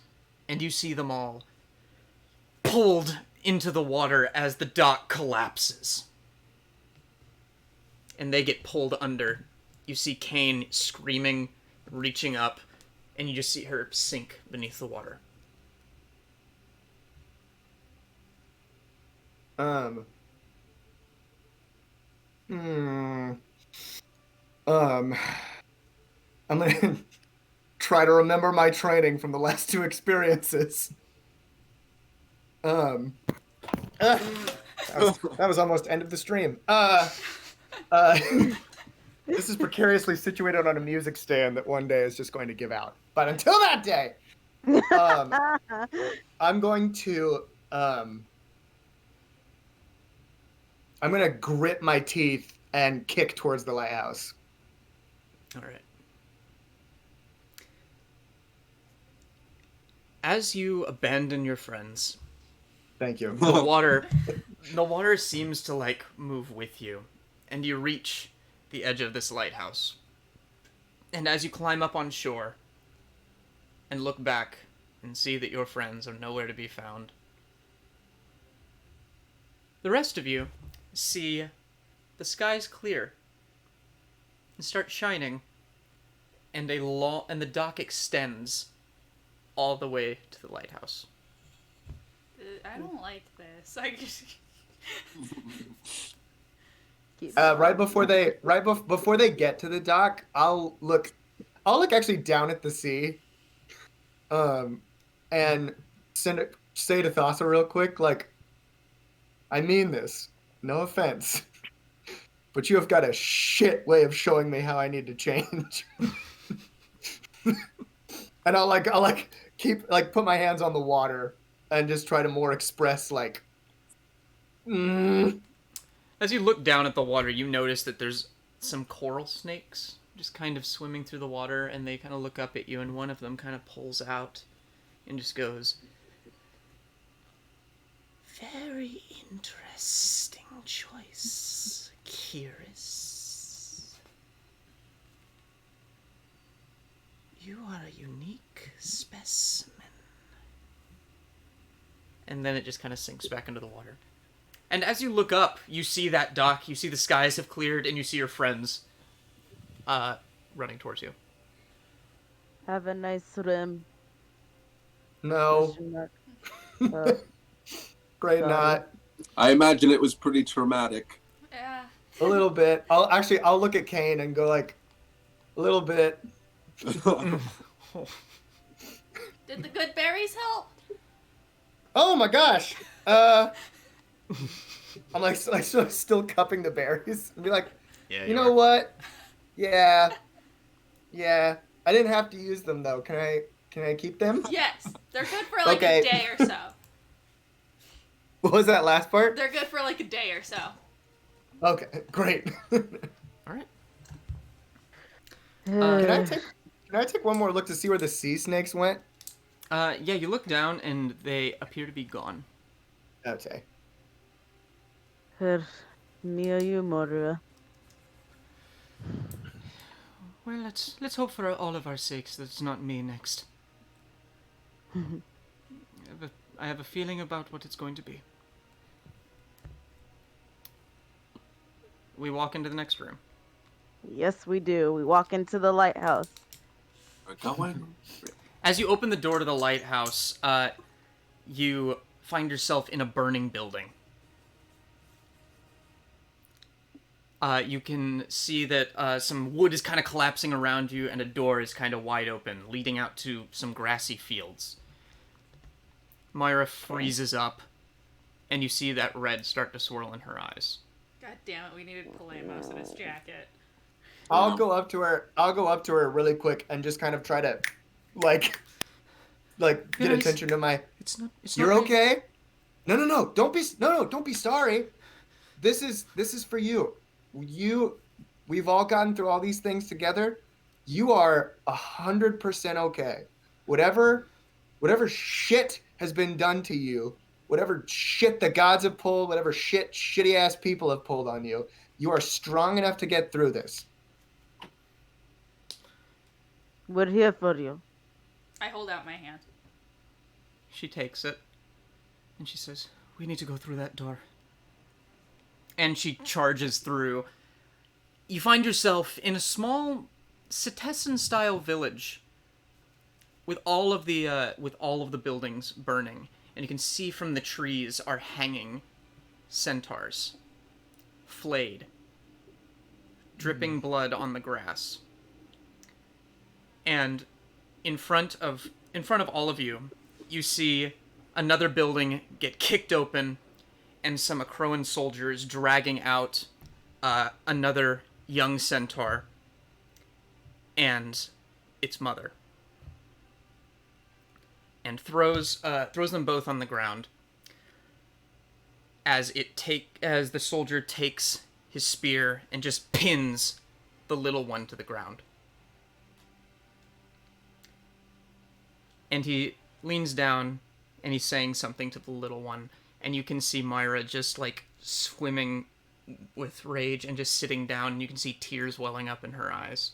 And you see them all pulled into the water as the dock collapses. And they get pulled under. You see Kaine screaming, reaching up, and you just see her sink beneath the water. I'm gonna try to remember my training from the last 2 experiences. That was almost end of the stream. This is precariously situated on a music stand that one day is just going to give out. But until that day, I'm going to I'm gonna grit my teeth and kick towards the lighthouse. All right. As you abandon your friends, Thank you. the water seems to like move with you, and you reach the edge of this lighthouse. And as you climb up on shore and look back and see that your friends are nowhere to be found, the rest of you see the skies clear and start shining, and the dock extends all the way to the lighthouse. I don't like this. I just... Right before they get to the dock, I'll look actually down at the sea, and say to Thassa real quick, like, I mean this, no offense, but you have got a shit way of showing me how I need to change. And I'll keep put my hands on the water and just try to more express like. As you look down at the water, you notice that there's some coral snakes just kind of swimming through the water, and they kind of look up at you, and one of them kind of pulls out and just goes, "Very interesting choice, Kihris. You are a unique specimen." And then it just kind of sinks back into the water. And as you look up, you see that dock, you see the skies have cleared, and you see your friends running towards you. Have a nice swim. No. Great not. I imagine it was pretty traumatic. Yeah. A little bit. I'll look at Kaine and go like, a little bit. Did the good berries help? Oh my gosh. I'm like still cupping the berries and be like, Yeah, you know what? Yeah. I didn't have to use them though. Can I keep them? Yes. They're good for like Okay. a day or so. What was that last part? They're good for like a day or so. Okay, great. All right. Can I take one more look to see where the sea snakes went? Yeah, you look down, and they appear to be gone. Okay. Me or you, Moira? Well, let's hope for all of our sakes that it's not me next. I have a feeling about what it's going to be. We walk into the next room. Yes, we do. We walk into the lighthouse. We're going. As you open the door to the lighthouse, you find yourself in a burning building. You can see that some wood is kind of collapsing around you, and a door is kind of wide open, leading out to some grassy fields. Moira freezes up, and you see that red start to swirl in her eyes. God damn it, we needed Polemos in his jacket. I'll go up to her really quick and just kind of try to like get Guys, attention to my. It's You're not okay? No. Don't be sorry. This is for you. We've all gotten through all these things together. You are 100% okay. Whatever shit has been done to you, whatever shit the gods have pulled, whatever shitty ass people have pulled on you, you are strong enough to get through this. We're here for you. I hold out my hand. She takes it, and she says, "We need to go through that door." And she charges through. You find yourself in a small Cetessan-style village. with all of the buildings burning, and you can see from the trees are hanging centaurs, flayed, dripping blood on the grass. And in front of all of you, you see another building get kicked open, and some Akroan soldiers dragging out another young centaur and its mother, and throws them both on the ground as the soldier takes his spear and just pins the little one to the ground. And he leans down and he's saying something to the little one, and you can see Moira just like swimming with rage and just sitting down, and you can see tears welling up in her eyes.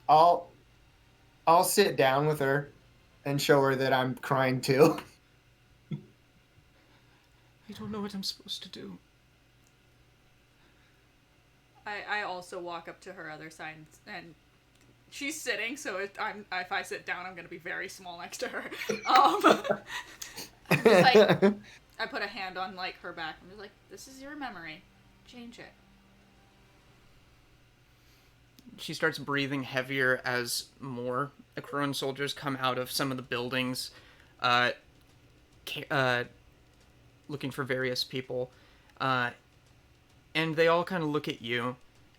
I'll sit down with her and show her that I'm crying too. I don't know what I'm supposed to do. I also walk up to her other side, and she's sitting, so if I sit down, I'm gonna be very small next to her. I'm just like, I put a hand on like her back. I'm just like, this is your memory. Change it. She starts breathing heavier as more Akroan soldiers come out of some of the buildings, looking for various people. And they all kind of look at you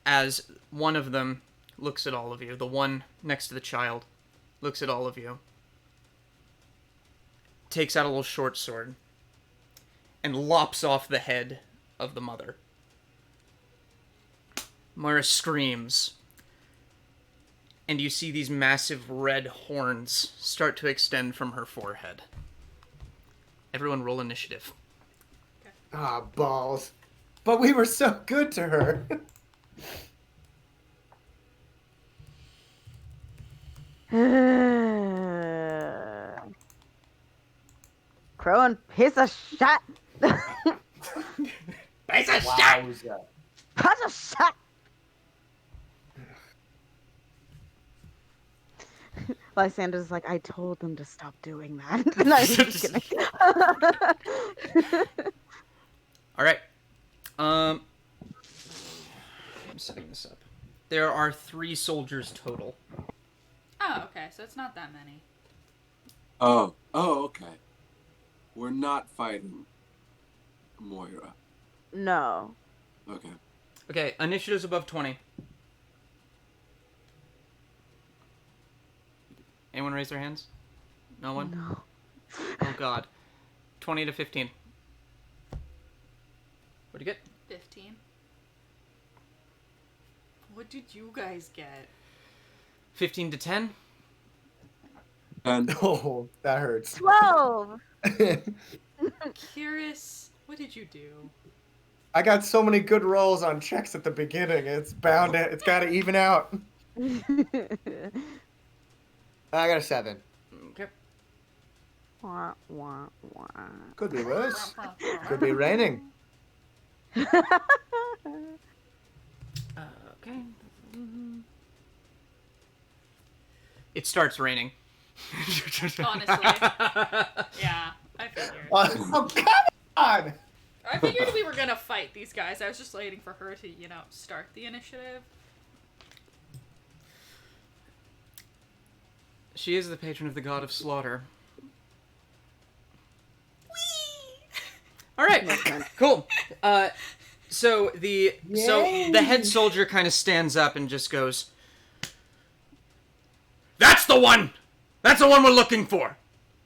as one of them looks at all of you. The one next to the child looks at all of you, takes out a little short sword, and lops off the head of the mother. Moira screams, and you see these massive red horns start to extend from her forehead. Everyone roll initiative. Ah, balls. But we were so good to her. Crowan, piece of shit. Piece of shit! Piece of shit. Lysando's like, I told them to stop doing that. No, I'm just kidding. All right. I'm setting this up. There are 3 soldiers total. Oh, okay, so it's not that many. Oh, okay. We're not fighting Moira. No. Okay. Okay, initiative's above 20. Anyone raise their hands? No one? No. Oh god. 20 to 15. What'd you get? 15. What did you guys get? 15 to 10? And Oh, that hurts. 12. Kihris, what did you do? I got so many good rolls on checks at the beginning. It's got to even out. I got a 7. Okay. Wah, wah, wah. Could be worse. Could be raining. Okay. It starts raining. Honestly. Yeah, I figured. Oh, come on! I figured we were gonna fight these guys. I was just waiting for her to, start the initiative. She is the patron of the god of slaughter. All right, cool. So the head soldier kind of stands up and just goes, "That's the one! That's the one we're looking for!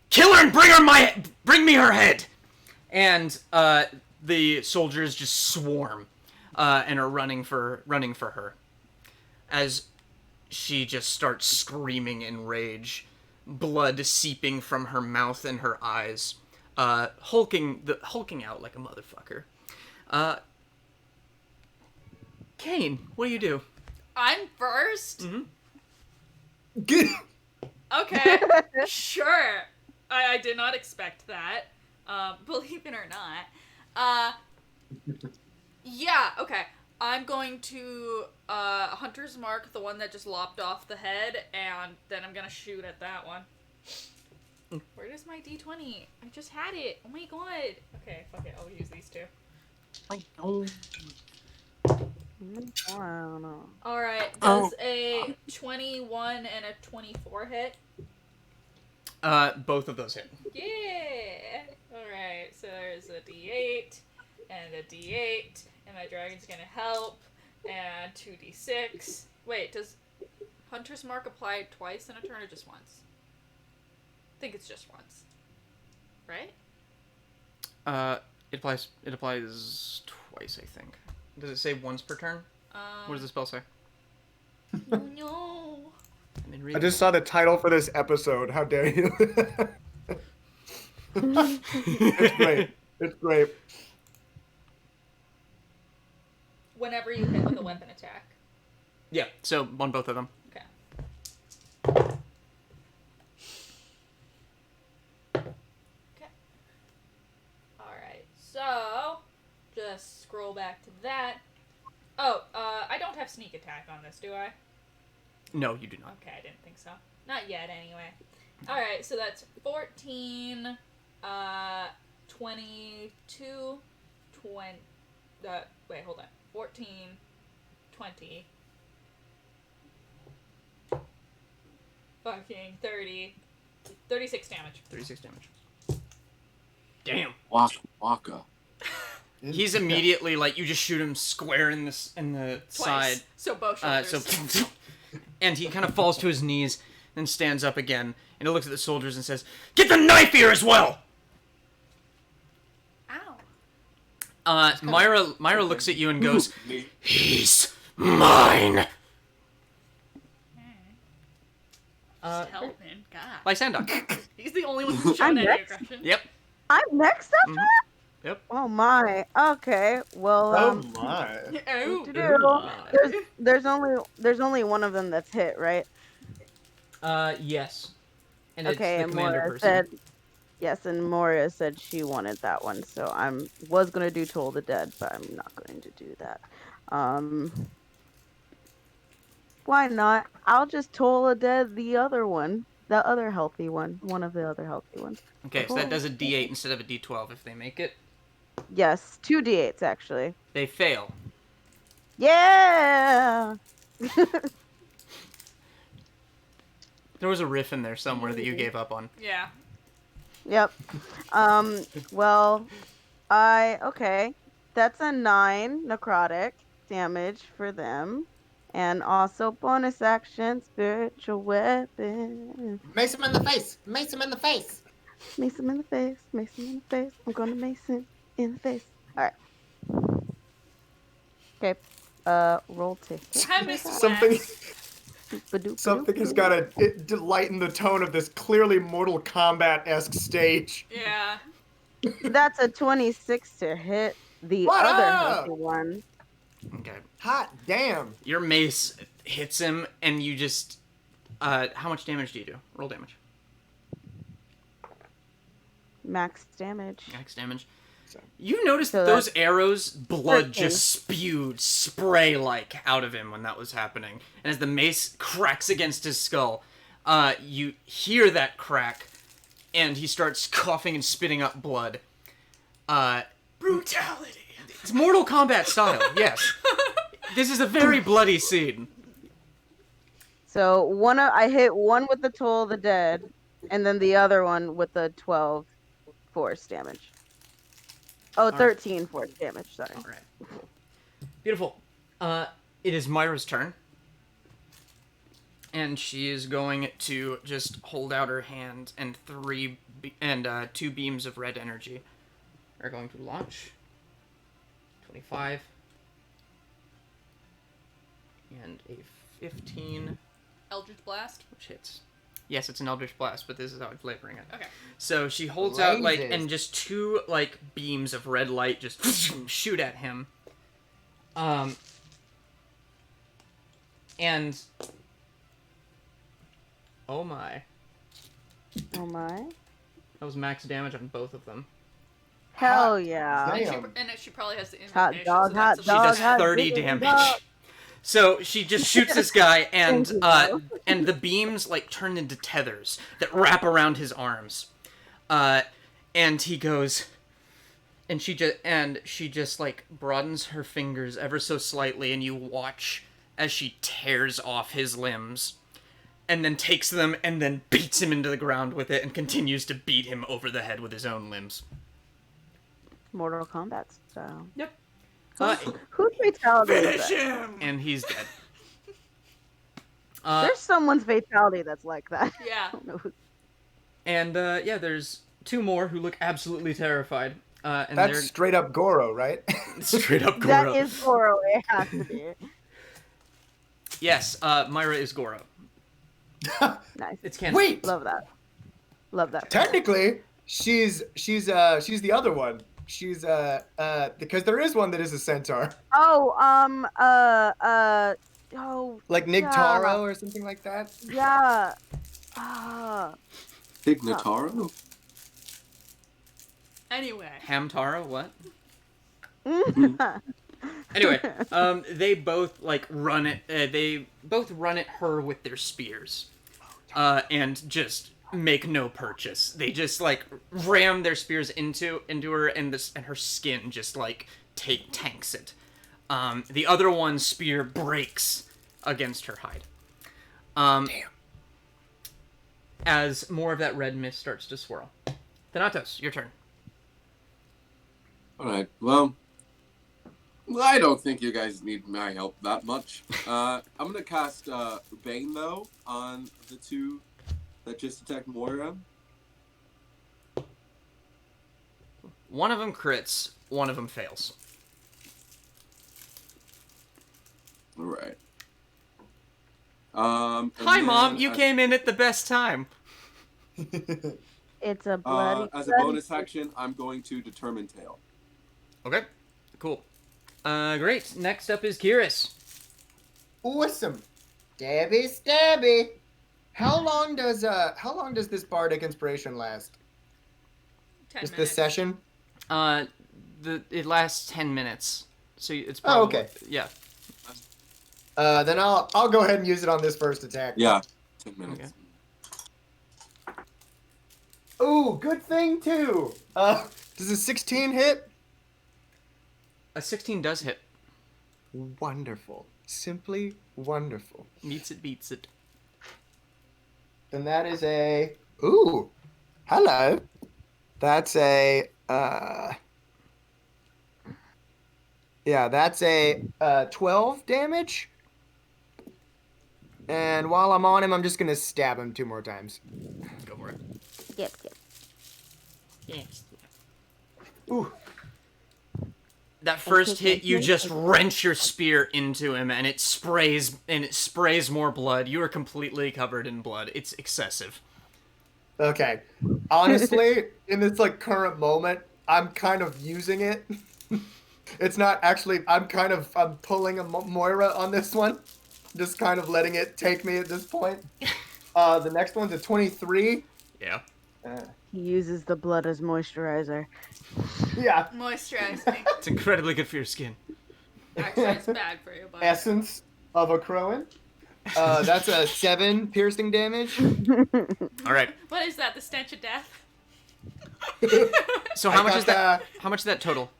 Kill her and bring me her head!" And the soldiers just swarm and are running for her as she just starts screaming in rage, blood seeping from her mouth and her eyes, hulking out like a motherfucker. Kaine, what do you do? I'm first? Mm-hmm. Okay, sure. I did not expect that. Believe it or not. Yeah, okay. I'm going to Hunter's Mark, the one that just lopped off the head, and then I'm gonna shoot at that one. Where is my D20? I just had it. Oh my god. Okay, fuck it. I'll use these two. I don't. Wow. Alright, does a 21 and a 24 hit? Both of those hit. Yeah! Alright, so there's a D8 and a D8, and my dragon's gonna help, and 2D6. Wait, does Hunter's Mark apply twice in a turn or just once? I think it's just once. Right? It applies twice, I think. Does it say once per turn? What does the spell say? Oh no! I just saw the title for this episode. How dare you? It's great. It's great. Whenever you hit with a weapon attack. Yeah, so on both of them. Okay. Okay. Alright, so just scroll back to that. Oh, I don't have sneak attack on this, do I? No, you do not. Okay, I didn't think so. Not yet, anyway. Alright, so that's 14, 22, 20, wait, hold on. 14, 20, fucking 30, 36 damage. 36 damage. Damn. Waka. He's immediately like, you just shoot him square in the Twice. side. So both shoulders. So, and he kind of falls to his knees, then stands up again, and he looks at the soldiers and says, "Get the knife here as well!" Ow. Moira looks at you and goes, "He's mine!" Just help him. God. Lysandox. He's the only one who's shown any next? aggression. Yep. I'm next after Mhm. that? Yep. Oh my. Okay. Well, Oh my. Oh. there's only one of them that's hit, right? Yes. And Okay, it's and the commander Moira person. said yes, and Moira said she wanted that one, so was gonna do Toll the Dead, but I'm not going to do that. Why not? I'll just Toll the Dead the other one. The other healthy one. One of the other healthy ones. Okay, so that does a D8 instead of a D12 if they make it. Yes, 2 D8s actually. They fail. Yeah! There was a riff in there somewhere that you gave up on. Yeah. Yep. Well, okay. That's a 9 necrotic damage for them. And also bonus action, spiritual weapon. Mace him in the face! Mace him in the face! Mace him in the face, mace him in the face. I'm gonna mace him in the face. Alright. Okay. Roll to hit. I missed Something, Ba-doop, something has got to lighten the tone of this clearly Mortal Kombat-esque stage. Yeah. That's a 26 to hit the What other up? healthy one. Okay. Hot damn. Your mace hits him, and you just... how much damage do you do? Roll damage. Max damage. Max damage. You noticed So those that's arrows, blood 13. just spewed spray-like out of him when that was happening. And as the mace cracks against his skull, you hear that crack, and he starts coughing and spitting up blood. Brutality. It's Mortal Kombat style, yes. This is a very bloody scene. So I hit one with the Toll of the Dead, and then the other one with the 12 force damage. Oh, 13 force damage, sorry. All right. Beautiful. It is Moira's turn. And she is going to just hold out her hand, and 2 beams of red energy are going to launch. 25. And a 15, Eldritch Blast. which hits. Yes, it's an Eldritch Blast, but this is how I'm flavoring it. Okay. So she holds out, Blazes. and just 2, beams of red light just shoot at him. And... Oh my. Oh my. That was max damage on both of them. Hell yeah. Damn. And she probably has the Hot invocation. dog, so hot that's She dog, does hot 30 diggity damage. dog. So she just shoots this guy, and Thank you, bro. and the beams like turn into tethers that wrap around his arms, and he goes, and she just like broadens her fingers ever so slightly, and you watch as she tears off his limbs, and then takes them and then beats him into the ground with it, and continues to beat him over the head with his own limbs. Mortal Kombat style. Yep. Whose fatality is Finish that? him, and he's dead. There's someone's fatality that's like that. Yeah. I don't know who. And yeah, there's two more who look absolutely terrified. And That's they're straight up Goro, right? straight up Goro. That is Goro. It has to be. Yes, Moira is Goro. Nice. It's canon. Wait, Love that. Love that. technically, she's the other one. She's because there is one that is a centaur, Oh, like Nigtaro or something like that. yeah. Dignataro? Anyway. Hamtaro, what? Anyway, they both like run it. They both run at her with their spears, and just make no purchase. They just like ram their spears into her, and her skin just like tanks it. The other one's spear breaks against her hide. Damn. As more of that red mist starts to swirl. Thanatos, your turn. Alright, well, I don't think you guys need my help that much. I'm gonna cast Bane, though, on the two that just attacked Moira. One of them crits, one of them fails. Alright. Hi, Mom. You came in at the best time. It's a bloody. As a bloody bonus action, I'm going to Determine Tail. Okay. Cool. Great. Next up is Kihris. Awesome. Stabby, stabby. How long does this bardic inspiration last? 10 Just minutes. this session? It lasts 10 minutes. So it's probably... okay. Yeah. Then I'll go ahead and use it on this first attack. Yeah, 10 minutes. Okay. Ooh, good thing too. Does a 16 hit? A 16 does hit. Wonderful. Simply wonderful. Meets it, beats it. Then that is a... Ooh. Hello. That's a... Yeah, that's a 12 damage. And while I'm on him, I'm just going to stab him 2 more times. Go for it. Skip. Yes. Ooh. That first hit, you just wrench your spear into him, and it sprays more blood. You are completely covered in blood. It's excessive. Okay. Honestly, in this like current moment, I'm kind of using it. It's not actually. I'm pulling a Moira on this one, just kind of letting it take me at this point. The next one's a 23. Yeah. He uses the blood as moisturizer. Yeah. Moisturizing. It's incredibly good for your skin. Actually, it's bad for you, but... Essence of a Crowan. That's a 7 piercing damage. All right. What is that? The stench of death? So how I much got is that? How much is that total?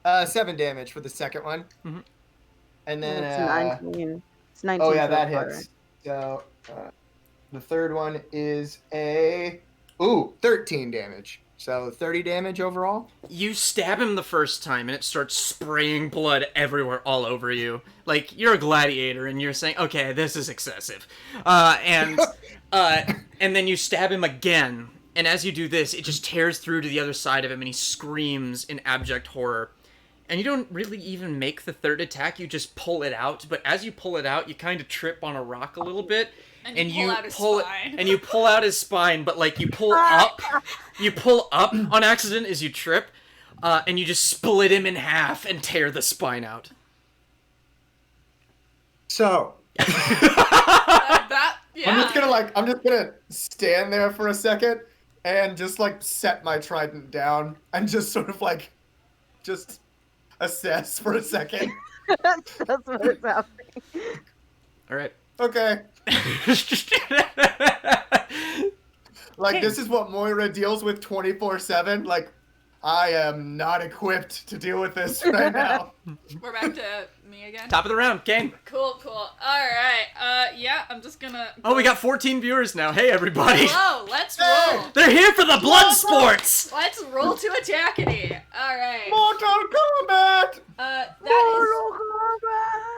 7 damage for the second one. Mm-hmm. And then It's 19. It's 19. oh yeah, so that far, hits. So the third one is a 13 damage. So 30 damage overall. You stab him the first time, and it starts spraying blood everywhere, all over you. Like, you're a gladiator, and you're saying, okay, this is excessive. And then you stab him again, and as you do this, it just tears through to the other side of him, and he screams in abject horror. And you don't really even make the third attack, you just pull it out, but as you pull it out, you kind of trip on a rock a little bit, And you pull out his spine. and you pull out his spine, but like you pull up on accident as you trip, and you just split him in half and tear the spine out. So That, yeah. I'm just gonna stand there for a second and just like set my trident down and just sort of like just assess for a second. That's what it's happening. All right. Okay. Like, this is what Moira deals with 24/7. Like, I am not equipped to deal with this right now. We're back to me again. Top of the round, Kaine. Cool. All right. Yeah, I'm just gonna. Oh, we got 14 viewers now. Hey, everybody. Whoa, let's roll. They're here for the blood sports. Let's roll to attackity. All right. Mortal Kombat!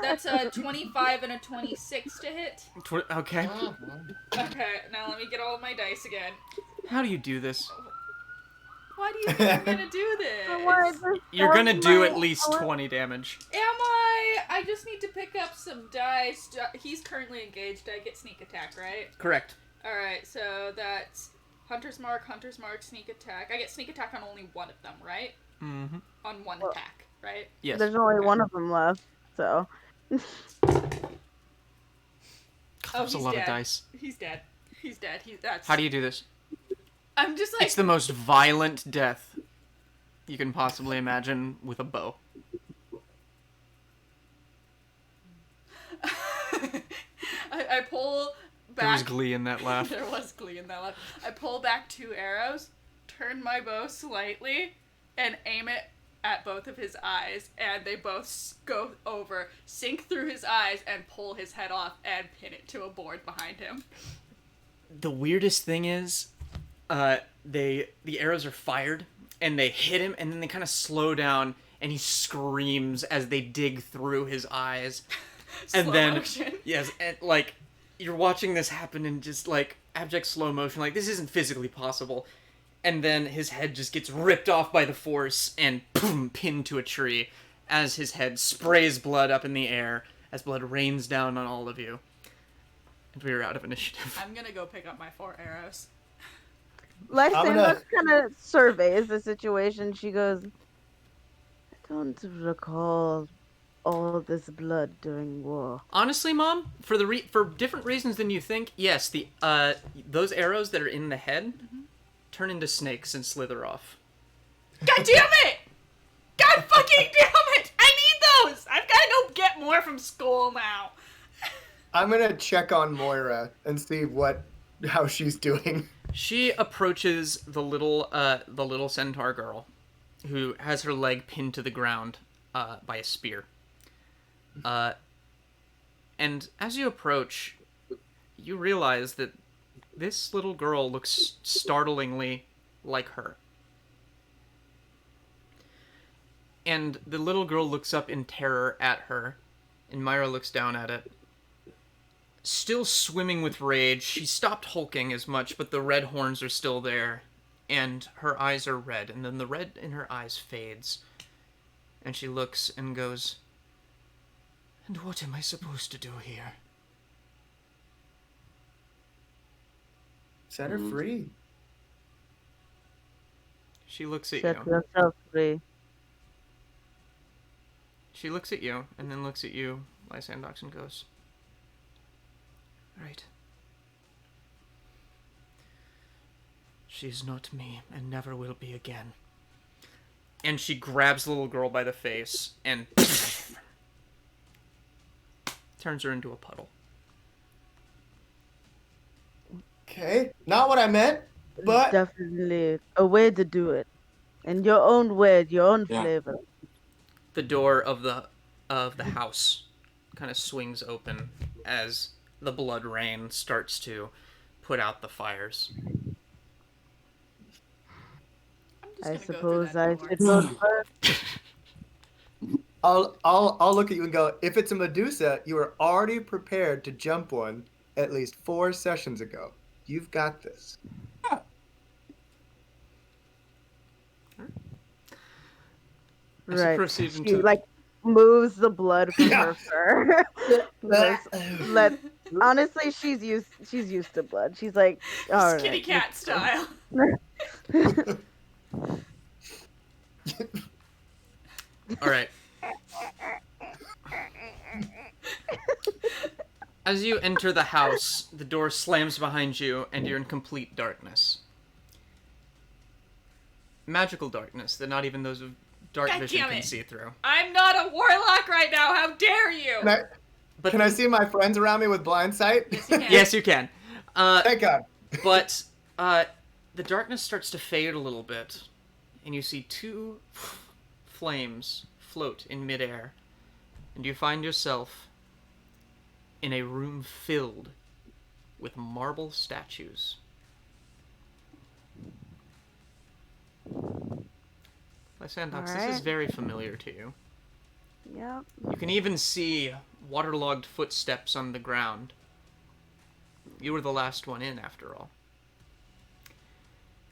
That's a 25 and a 26 to hit. Okay. Okay, now let me get all of my dice again. How do you do this? Why do you think I'm gonna do this? You're gonna do at least 20 damage. Am I? I just need to pick up some dice. He's currently engaged. I get sneak attack, right? Correct. Alright, so that's Hunter's Mark, sneak attack. I get sneak attack on only one of them, right? Mm-hmm. On one attack, right? Yes. There's only one of them left, so. God, that's a lot dead. of dice. He's dead. That's. How do you do this? I'm just like. It's the most violent death you can possibly imagine with a bow. I pull back. There was glee in that laugh. There was glee in that laugh. I pull back 2 arrows, turn my bow slightly, and aim it at both of his eyes, and they both go over, sink through his eyes, and pull his head off and pin it to a board behind him. The weirdest thing is, the arrows are fired, and they hit him, and then they kind of slow down, and he screams as they dig through his eyes. And then, motion. yes, and like, you're watching this happen in just like abject slow motion, like this isn't physically possible. And then his head just gets ripped off by the force and boom, pinned to a tree as his head sprays blood up in the air as blood rains down on all of you. And we are out of initiative. I'm gonna go pick up my 4 arrows. Lysandox kind of surveys the situation. She goes, I don't recall all this blood during war. Honestly, Mom, for different reasons than you think, yes, the those arrows that are in the head turn into snakes and slither off. God damn it! God fucking damn it! I need those! I've gotta go get more from school now. I'm gonna check on Moira and see how she's doing. She approaches the little centaur girl, who has her leg pinned to the ground by a spear. And as you approach, you realize that this little girl looks startlingly like her. And the little girl looks up in terror at her, and Moira looks down at it. Still swimming with rage, she stopped hulking as much, but the red horns are still there, and her eyes are red, and then the red in her eyes fades. And she looks and goes, "And what am I supposed to do here?" Set her free. She looks at Set you. yourself free. She looks at you, and then looks at you, Lysandox, and goes, "Right. She's not me, and never will be again." And she grabs the little girl by the face, and turns her into a puddle. Okay, not what I meant, but Definitely a way to do it. In your own way, your own Yeah. flavor. The door of the house kind of swings open as the blood rain starts to put out the fires. I'm I just gonna suppose go I through should that go door. first. I'll look at you and go, if it's a Medusa, you were already prepared to jump one at least 4 sessions ago. You've got this. As you Right. proceed She into like moves the blood from Yeah. her fur. Let honestly, she's used to blood. She's like, all right. Kitty cat style. All right. As you enter the house, the door slams behind you, and you're in complete darkness. magical darkness that not even those of dark God vision damn can it. see through. I'm not a warlock right now. How dare you? But Can I see my friends around me with blind sight? Yes, you can. Yes, you can. Thank God. But the darkness starts to fade a little bit, and you see two flames float in midair, and you find yourself in a room filled with marble statues. Lysandox, this is Alright. very familiar to you. Yep. You can even see waterlogged footsteps on the ground. You were the last one in, after all.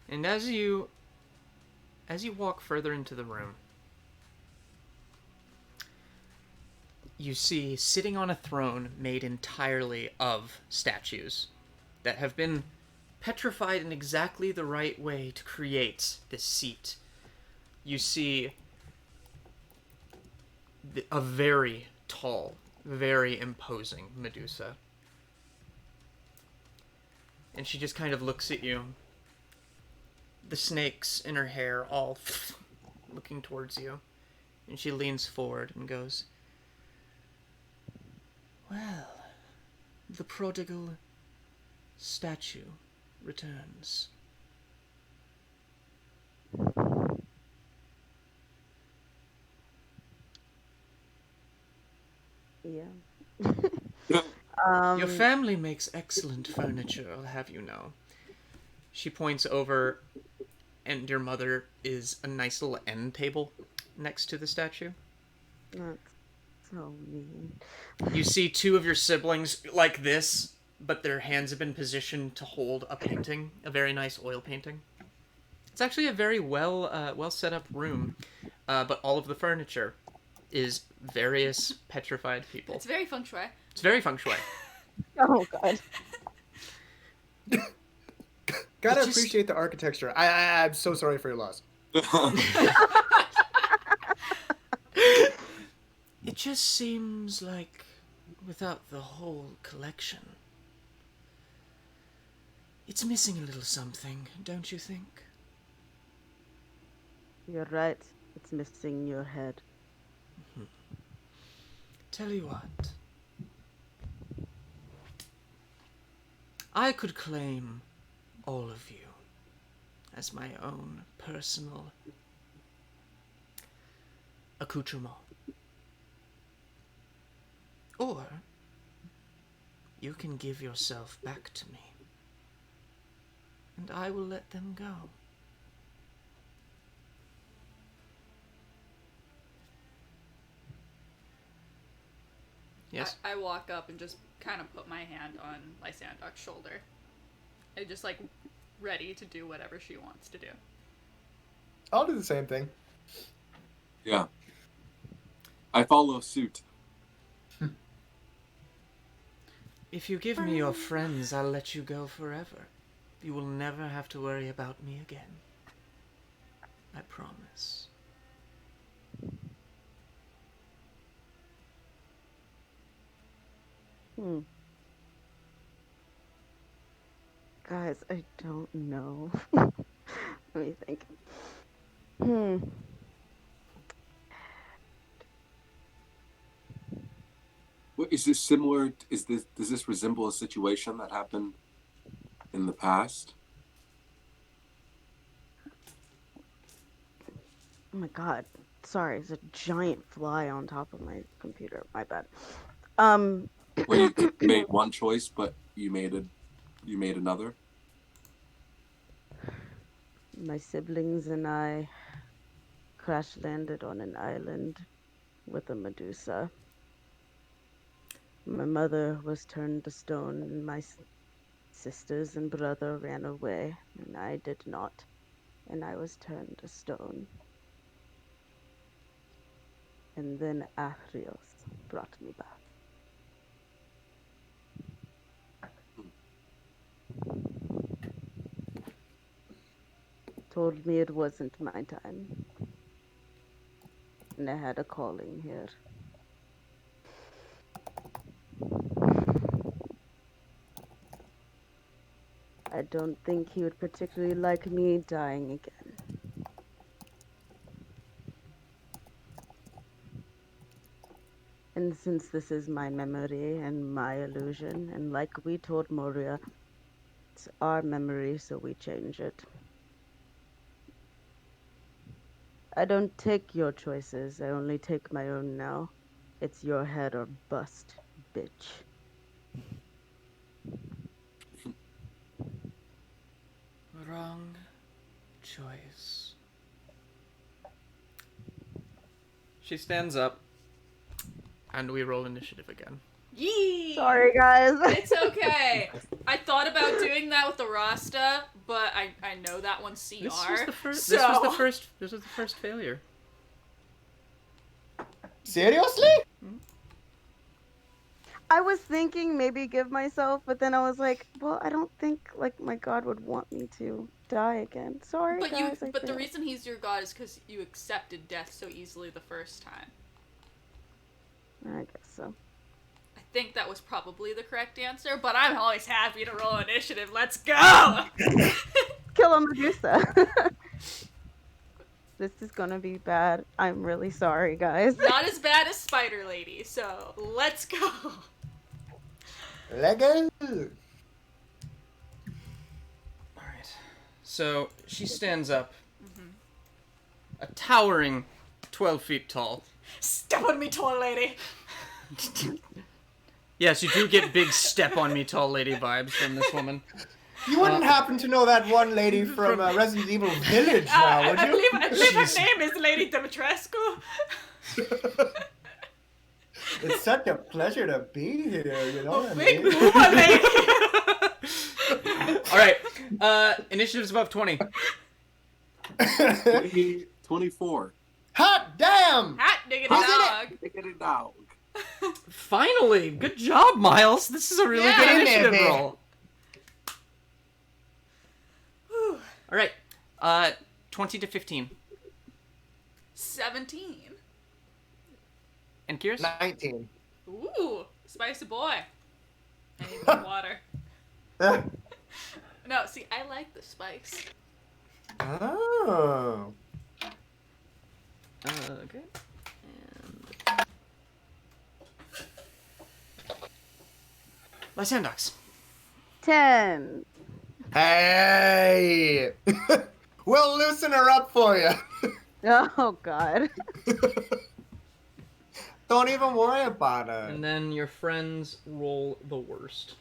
And as you walk further into the room, you see, sitting on a throne made entirely of statues that have been petrified in exactly the right way to create this seat. You see a very tall, very imposing Medusa. And she just kind of looks at you. The snakes in her hair all looking towards you. And she leans forward and goes, "Well, the prodigal statue returns." Yeah. Your family makes excellent furniture, I'll have you know. She points over, and your mother is a nice little end table next to the statue. That's so mean. You see two of your siblings like this, but their hands have been positioned to hold a painting, a very nice oil painting. It's actually a very well set up room, but all of the furniture is various petrified people. It's very feng shui. It's very feng shui. Oh god. Gotta It just- appreciate the architecture. I'm so sorry for your loss. It just seems like without the whole collection, it's missing a little something, don't you think? You're right. It's missing your head. Tell you what. I could claim all of you as my own personal accoutrement. Or you can give yourself back to me, and I will let them go. Yes? I walk up and just kind of put my hand on Lysandox's shoulder. And just like ready to do whatever she wants to do. I'll do the same thing. Yeah. I follow suit. If you give me your friends, I'll let you go forever. You will never have to worry about me again. I promise. Guys, I don't know. Let me think. Is this similar? Does this resemble a situation that happened in the past? Oh my god. Sorry, there's a giant fly on top of my computer. My bad. Where you made one choice, but you made another? My siblings and I crash landed on an island with a Medusa. My mother was turned to stone, and my sisters and brother ran away, and I did not. And I was turned to stone. And then Astrapes brought me back. Told me it wasn't my time. And I had a calling here. I don't think he would particularly like me dying again. And since this is my memory and my illusion, and like we told Moria, it's our memory, so we change it. I don't take your choices, I only take my own now. It's your head or bust, bitch. Wrong choice. She stands up, and we roll initiative again. Yee! Sorry, guys. It's okay. I thought about doing that with the Rasta, but I know that one's CR. This was the first. So... This was the first failure. Seriously? I was thinking maybe give myself, but then I was like, well, I don't think like my god would want me to die again. Sorry, But guys. but the reason he's your god is because you accepted death so easily the first time. I guess so. I think that was probably the correct answer, but I'm always happy to roll initiative. Let's go! Kill a Medusa. This is gonna be bad. I'm really sorry, guys. Not as bad as Spider Lady, so let's go. Lego. Alright. So, she stands up. A towering 12 feet tall. Step on me, tall lady. Yes, you do get big step on me tall lady vibes from this woman. You wouldn't happen to know that one lady from Resident Evil Village now, would I you? believe her name is Lady Dimitrescu. It's such a pleasure to be here, you know what I Big mean? Uma lady. Alright, initiative's above 20. 24. Hot damn! Hot diggity How's dog. Diggity dog. Finally! Good job, Miles! This is a really Yeah, good in there, initiative babe. roll. Whew. Alright, 20 to 15. 17. And Kihris? 19. Ooh, spicy boy. I need more water. No, see, I like the spice. Oh. Okay. And... Lysandox. 10. Hey! We'll loosen her up for you. Oh god. Don't even worry about it. And then your friends roll the worst.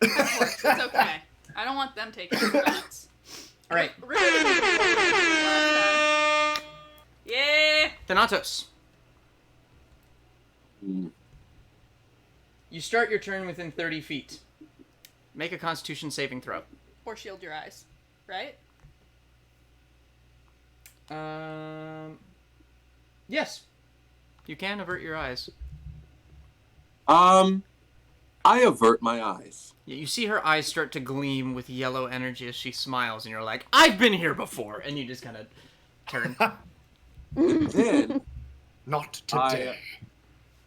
Of course, it's okay. I don't want them taking credits. Alright, Yeah! Thanatos. Mm. You start your turn within 30 feet. Make a Constitution saving throw. Or shield your eyes, right? Yes. You can avert your eyes. I avert my eyes. Yeah, you see her eyes start to gleam with yellow energy as she smiles, and you're like, I've been here before! And you just kind of turn. And then Not today.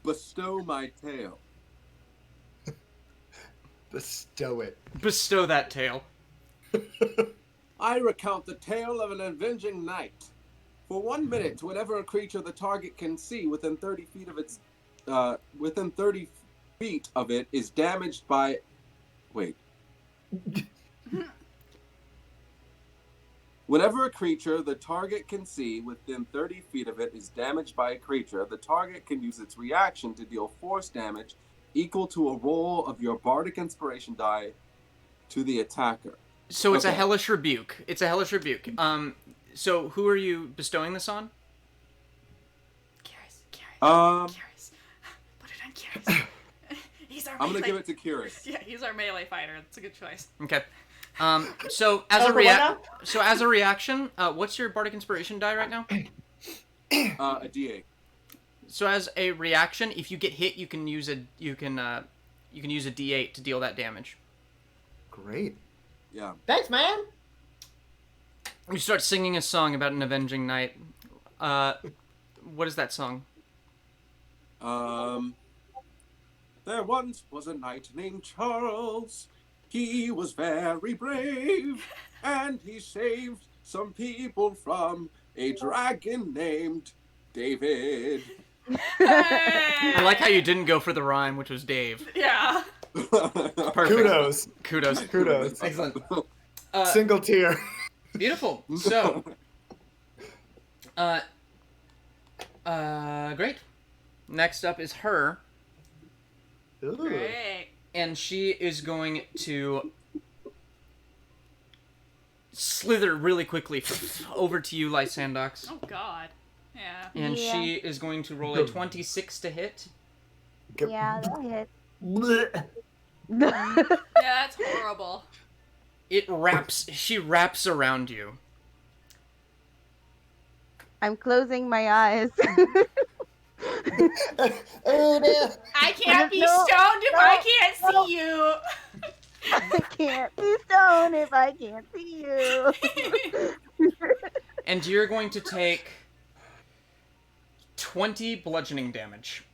bestow my tail. Bestow it. Bestow that tail. I recount the tale of an avenging knight. For 1 minute, whenever a creature the target can see within 30 feet of its, within 30 feet of it is damaged by. Wait. Whenever a creature the target can see within 30 feet of it is damaged by a creature, the target can use its reaction to deal force damage equal to a roll of your bardic inspiration die to the attacker. So it's a Okay. hellish rebuke. It's a hellish rebuke. So who are you bestowing this on? Kihris. Um, Put it on Kihris. He's our I'm gonna melee. give it to Kihris. Yeah, he's our melee fighter. That's a good choice. Okay. So as a reaction, what's your bardic inspiration die right now? A D8. So as a reaction, if you get hit, you can use a D8 to deal that damage. Great. Yeah. Thanks, man. You start singing a song about an avenging knight. What is that song? There once was a knight named Charles. He was very brave, and he saved some people from a dragon named David. Hey! I like how you didn't go for the rhyme, which was Dave. Yeah. Perfect. Kudos. Excellent. Single tier. Beautiful. So, great. Next up is her, Ooh. Great. and she is going to slither really quickly over to you, Lysandox. Oh God. Yeah. And Yeah. she is going to roll a 26 to hit. Yeah, that hit. Yeah, that's horrible. She wraps around you. I'm closing my eyes. Oh no. I can't be No, stoned if no, I can't no. see you. I can't be stoned if I can't see you. And you're going to take 20 bludgeoning damage.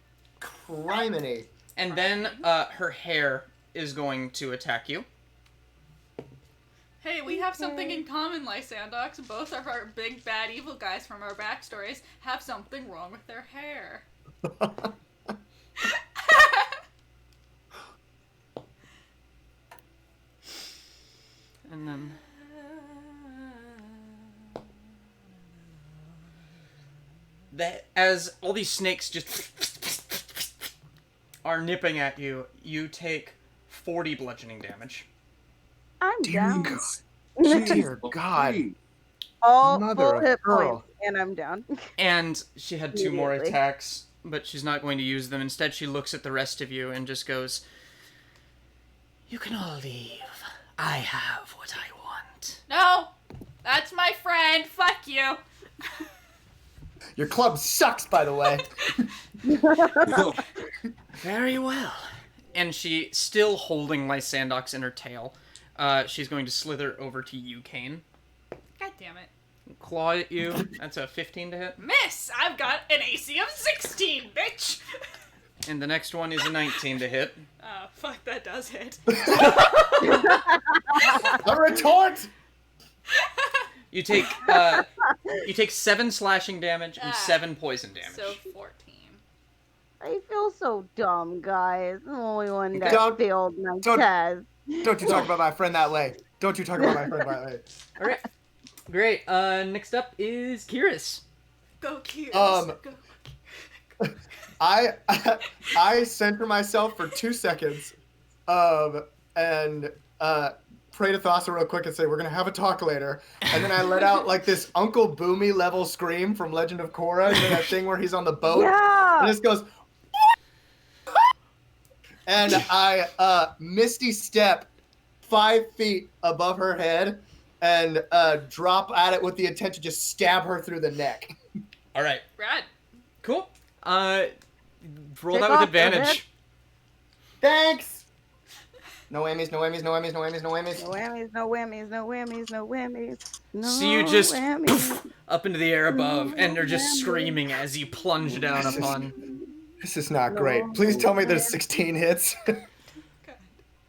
Criminy. And then her hair is going to attack you. Hey, we have something in common, Lysandox. Both of our big bad evil guys from our backstories have something wrong with their hair. And then... as all these snakes just are nipping at you, you take 40 bludgeoning damage. I'm down. Dear God. All Mother full of hit pearl. points, and I'm down. And she had 2 more Immediately. attacks, but she's not going to use them. Instead, she looks at the rest of you and just goes, "You can all leave. I have what I want." No, that's my friend. Fuck you. Your club sucks, by the way. Very well. And she, still holding Lysandox in her tail, she's going to slither over to you, Kaine. God damn it. Claw at you. That's a 15 to hit. Miss! I've got an AC of 16, bitch! And the next one is a 19 to hit. Oh, fuck, that does hit. A retort! You take 7 slashing damage and 7 poison damage. So 14. I feel so dumb, guys. I'm the only one that Don't- failed my don't- test. Don't you talk about my friend that way. Don't you talk about my friend that way. All right. Great. Next up is Kihris. Go Kihris. Um, Go. I center myself for 2 seconds, and pray to Thassa real quick and say, we're gonna have a talk later. And then I let out like this Uncle Boomy level scream from Legend of Korra, you know, that thing where he's on the boat. Yeah. And this goes, and I misty step 5 feet above her head and drop at it with the intent to just stab her through the neck. All right. Rad. Cool. Roll Take that with off the advantage. Thanks. No whammies, no whammies, no whammies, no whammies, no whammies. No whammies, no whammies, no whammies, no whammies. No So you just whammies. up into the air above, and they're just screaming as you plunge down upon. This is not great. Please tell me there's 16 hits.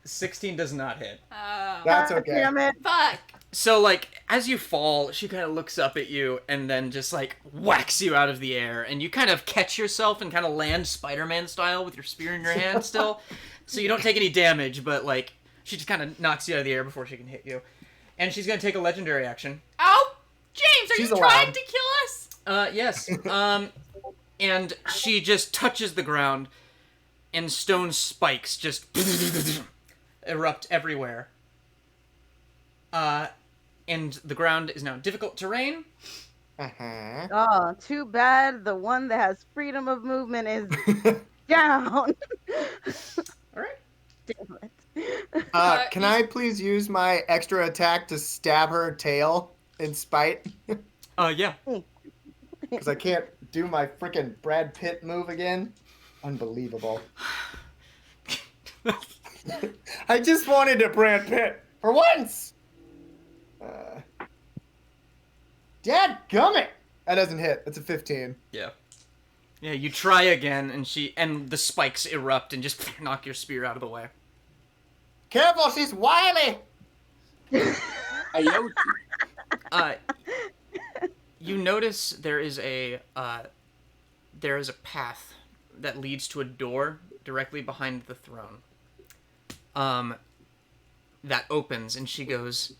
16 does not hit. Oh. That's okay. Damn it. Fuck. So, like, as you fall, she kind of looks up at you and then just, like, whacks you out of the air. And you kind of catch yourself and kind of land Spider-Man style with your spear in your hand still. So you don't take any damage, but, like, she just kind of knocks you out of the air before she can hit you. And she's going to take a legendary action. Oh! James, are She's you trying allowed. to kill us? Yes. And she just touches the ground, and stone spikes just erupt everywhere. And the ground is now difficult terrain. Uh-huh. Oh, too bad the one that has freedom of movement is down. All right. Damn it. Can I please use my extra attack to stab her tail in spite? Yeah. Because I can't do my freaking Brad Pitt move again. Unbelievable. I just wanted to Brad Pitt for once. Dadgummit! That doesn't hit. That's a 15. Yeah. Yeah, you try again, and the spikes erupt and just knock your spear out of the way. Careful, she's wily! Ayochi. You notice there is there is a path that leads to a door directly behind the throne. That opens, and she goes,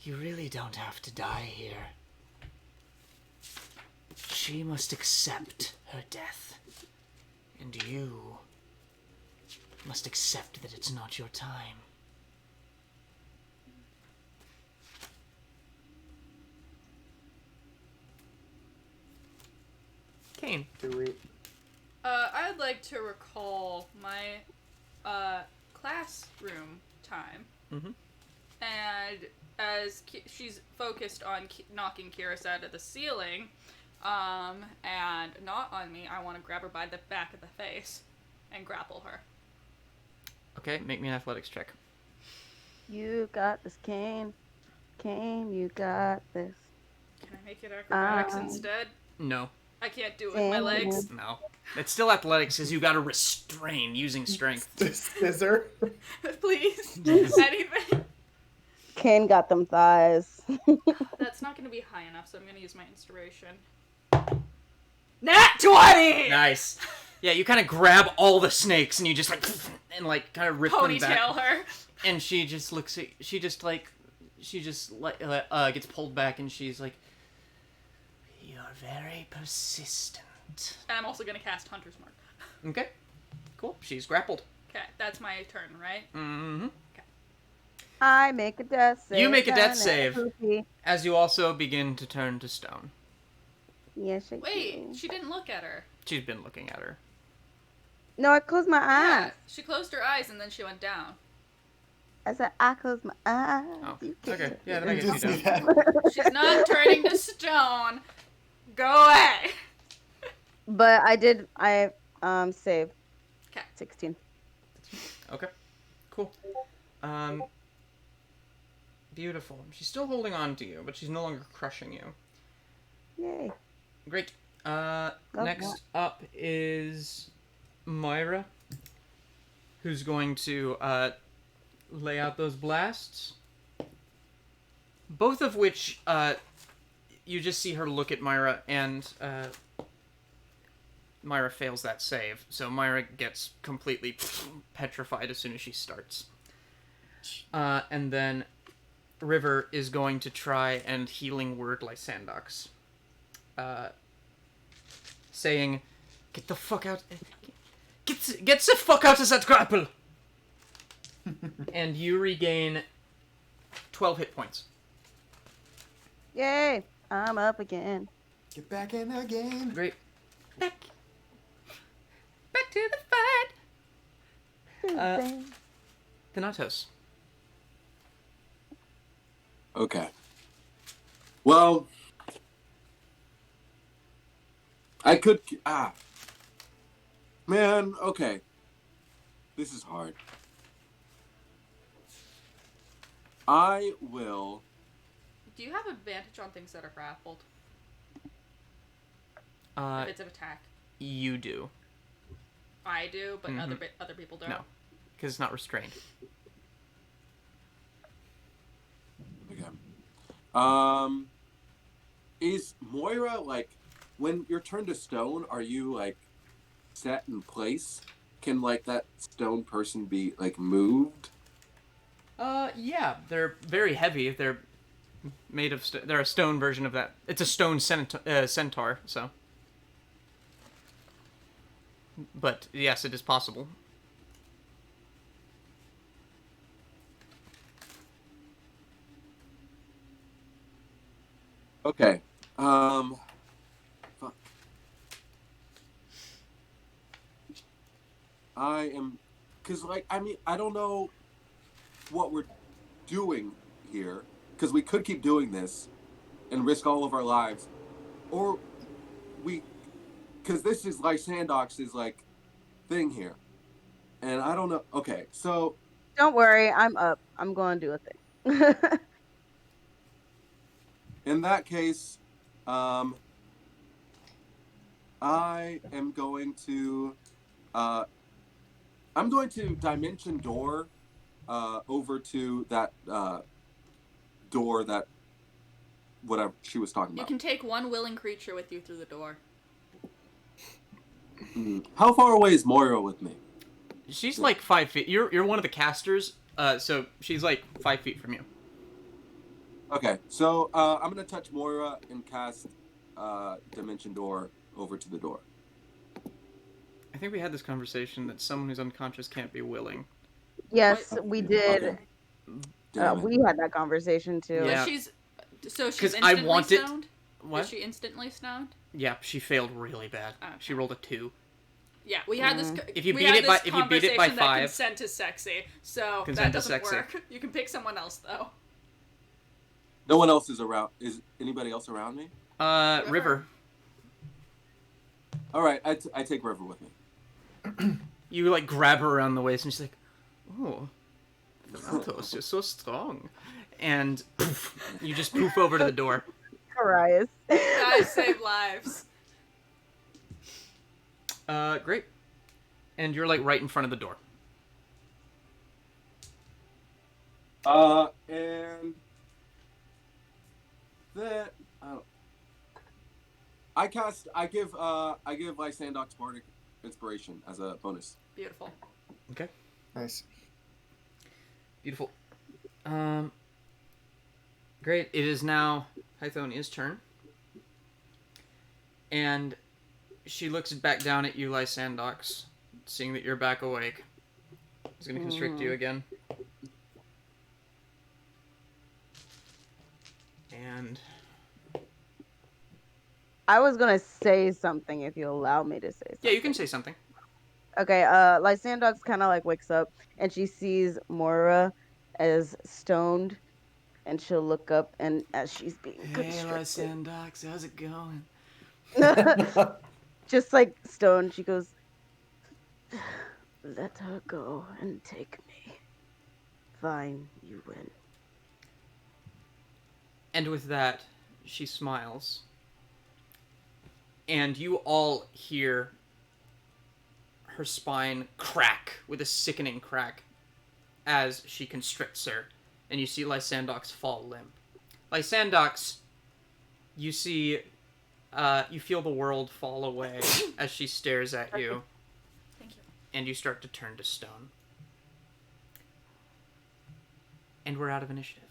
"You really don't have to die here. She must accept her death, and you must accept that it's not your time." Kaine. Do we? I'd like to recall my classroom time. Mm-hmm. And as she's focused on knocking Kihris out of the ceiling, and not on me, I want to grab her by the back of the face and grapple her. Okay, make me an athletics check. You got this, Kaine. Kaine, you got this. Can I make it acrobatics instead? No. I can't do it with my legs. No. It's still athletics, because you gotta restrain using strength. Scissor. Please. Anything. Kaine got them thighs. That's not going to be high enough, so I'm going to use my inspiration. Nat 20! Nice. Yeah, you kind of grab all the snakes, and you just and kind of rip them back. Ponytail her. And she just looks at, gets pulled back, and she's like, "You're very persistent." And I'm also going to cast Hunter's Mark. Okay. Cool. She's grappled. Okay, that's my turn, right? Mm-hmm. I make a death save. You make a death save, Poopy. as you also begin to turn to stone. Yes, I Wait, do. she didn't look at her. She's been looking at her. No, I closed my Yeah, eyes. she closed her eyes and then she went down. I said I closed my eyes. Oh, You can't okay. Yeah, then I I guess did you see don't. that. She's not turning to stone. Go away. But I saved. 'Kay. 16. Okay. Cool. Beautiful. She's still holding on to you, but she's no longer crushing you. Yay. Great. Love Next up is Moira, who's going to lay out those blasts. Both of which you just see her look at Moira, and Moira fails that save. So Moira gets completely petrified as soon as she starts. And then River is going to try and healing word Lysandox. Saying, "Get the fuck out. Get the fuck out of that grapple!" And you regain 12 hit points. Yay. I'm up again. Get back in again. Great. Back to the fight. Thanatos. Okay. Well, I could. Man, okay. This is hard. I will. Do you have advantage on things that are grappled? If it's an attack. You do. I do, but Mhm. other people don't. No, because it's not restrained. Okay. Is Moira, like, when you're turned to stone, are you, like, set in place? Can, like, that stone person be, like, moved? Yeah, they're very heavy. They're made of. They're a stone version of that. It's a stone centaur. So, but yes, it is possible. Okay. Fuck. I am, cause like, I mean, I don't know what we're doing here, cause we could keep doing this and risk all of our lives, or cause this is Lysandox's like thing here, and I don't know. Okay, so Don't worry. I'm up. I'm going to do a thing. in that case, I am going to, I'm going to dimension door, over to that, door that, whatever she was talking You about. can take one willing creature with you through the door. How far away is Moira with me? She's like 5 feet. You're one of the casters, so she's like 5 feet from you. Okay, so I'm gonna touch Moira and cast Dimension Door over to the door. I think we had this conversation that someone who's unconscious can't be willing. Yes, we did. Okay. Damn it. We had that conversation too. Yeah. She's 'Cause instantly I want it- stoned? What? Is she instantly stoned? Yeah, she failed really bad. Okay. She rolled a 2. Yeah, we had this. If you we beat had it by- this if you beat it by conversation that 5 consent is sexy, so Consent that is doesn't sexy. work. You can pick someone else though. No one else is around. Is anybody else around me? River. All right, I take River with me. You like grab her around the waist, and she's like, "Oh, Thanatos, you're so strong," and poof, you just poof over to the door. Arias. Guys save lives. Great. And you're like right in front of the door. And then I give Lysandox Bardic Inspiration as a bonus. Beautiful. Okay. Nice. Beautiful. Great. It is now Hythonia's turn. And she looks back down at you, Lysandox, seeing that you're back awake. He's going to constrict you again. And I was gonna say something if you allow me to say something. yeah, you can say something. Okay, Lysandox kind of like wakes up and she sees Moira as stoned, and she'll look up and as she's being constricted, Lysandox, how's it going? just like stoned, she goes, "Let her go and take me. Fine, you win." And with that, she smiles. And you all hear her spine crack with a sickening crack as she constricts her. And you see Lysandox fall limp. Lysandox, you see, you feel the world fall away as she stares at you. Thank you. And you start to turn to stone. And we're out of initiative.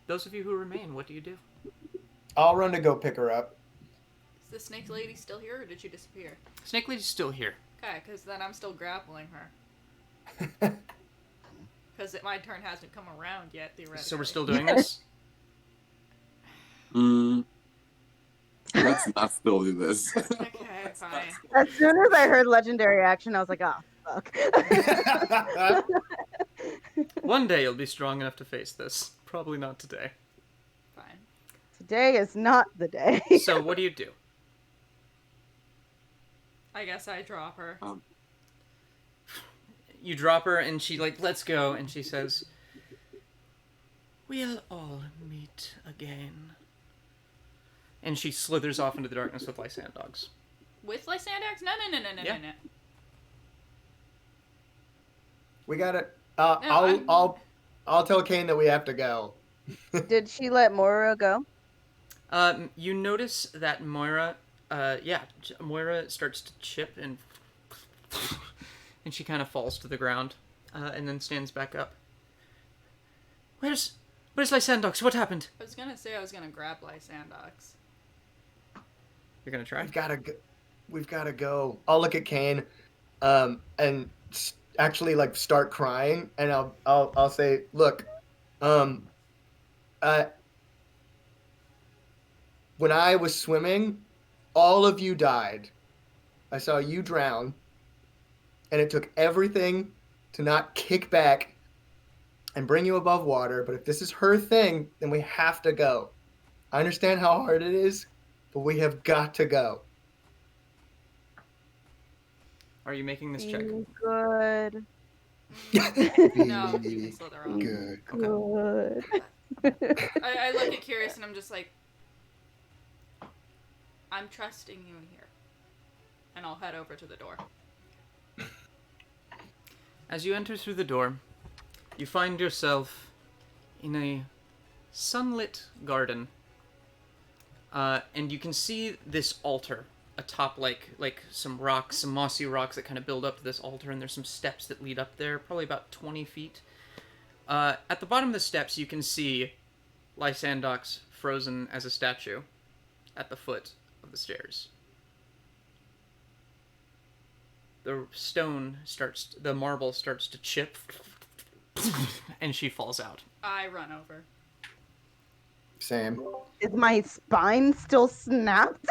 Those of you who remain, what do you do? I'll run to go pick her up. Is the snake lady still here, or did she disappear? Snake Lady's still here. Okay, because then I'm still grappling her. Because my turn hasn't come around yet, theoretically. So we're still doing this? Let's not still do this. Okay, fine. As soon as I heard legendary action, I was like, "Oh fuck." One day you'll be strong enough to face this. Probably not today. Fine. Today is not the day. So what do you do? I guess I drop her. You drop her and she like, let's go, and she says, "We'll all meet again." And she slithers off into the darkness with Lysandox. With Lysandox? No. Yeah. We got it. I'm- I'll tell Kaine that we have to go. Did she let Moira go? You notice that Moira, Moira starts to chip and she kind of falls to the ground, and then stands back up. Where's Lysandox? What happened? I was gonna say I was gonna grab Lysandox. You're gonna try? We've gotta go. I'll look at Kaine, and actually like start crying, and I'll say, "Look, when I was swimming, all of you died. I saw you drown, and it took everything to not kick back and bring you above water. But if this is her thing, then we have to go. I understand how hard it is, but we have got to go." Are you making this check? Good. No, you can slither off. Good. Good. I look at Kihris and I'm just like, I'm trusting you here. And I'll head over to the door. As you enter through the door, you find yourself in a sunlit garden And you can see this altar atop like some rocks, some mossy rocks that kind of build up to this altar, and there's some steps that lead up there, probably about 20 feet. At the bottom of the steps, you can see Lysandox frozen as a statue at the foot of the stairs. The marble starts to chip, and she falls out. I run over. Same. Is my spine still snapped?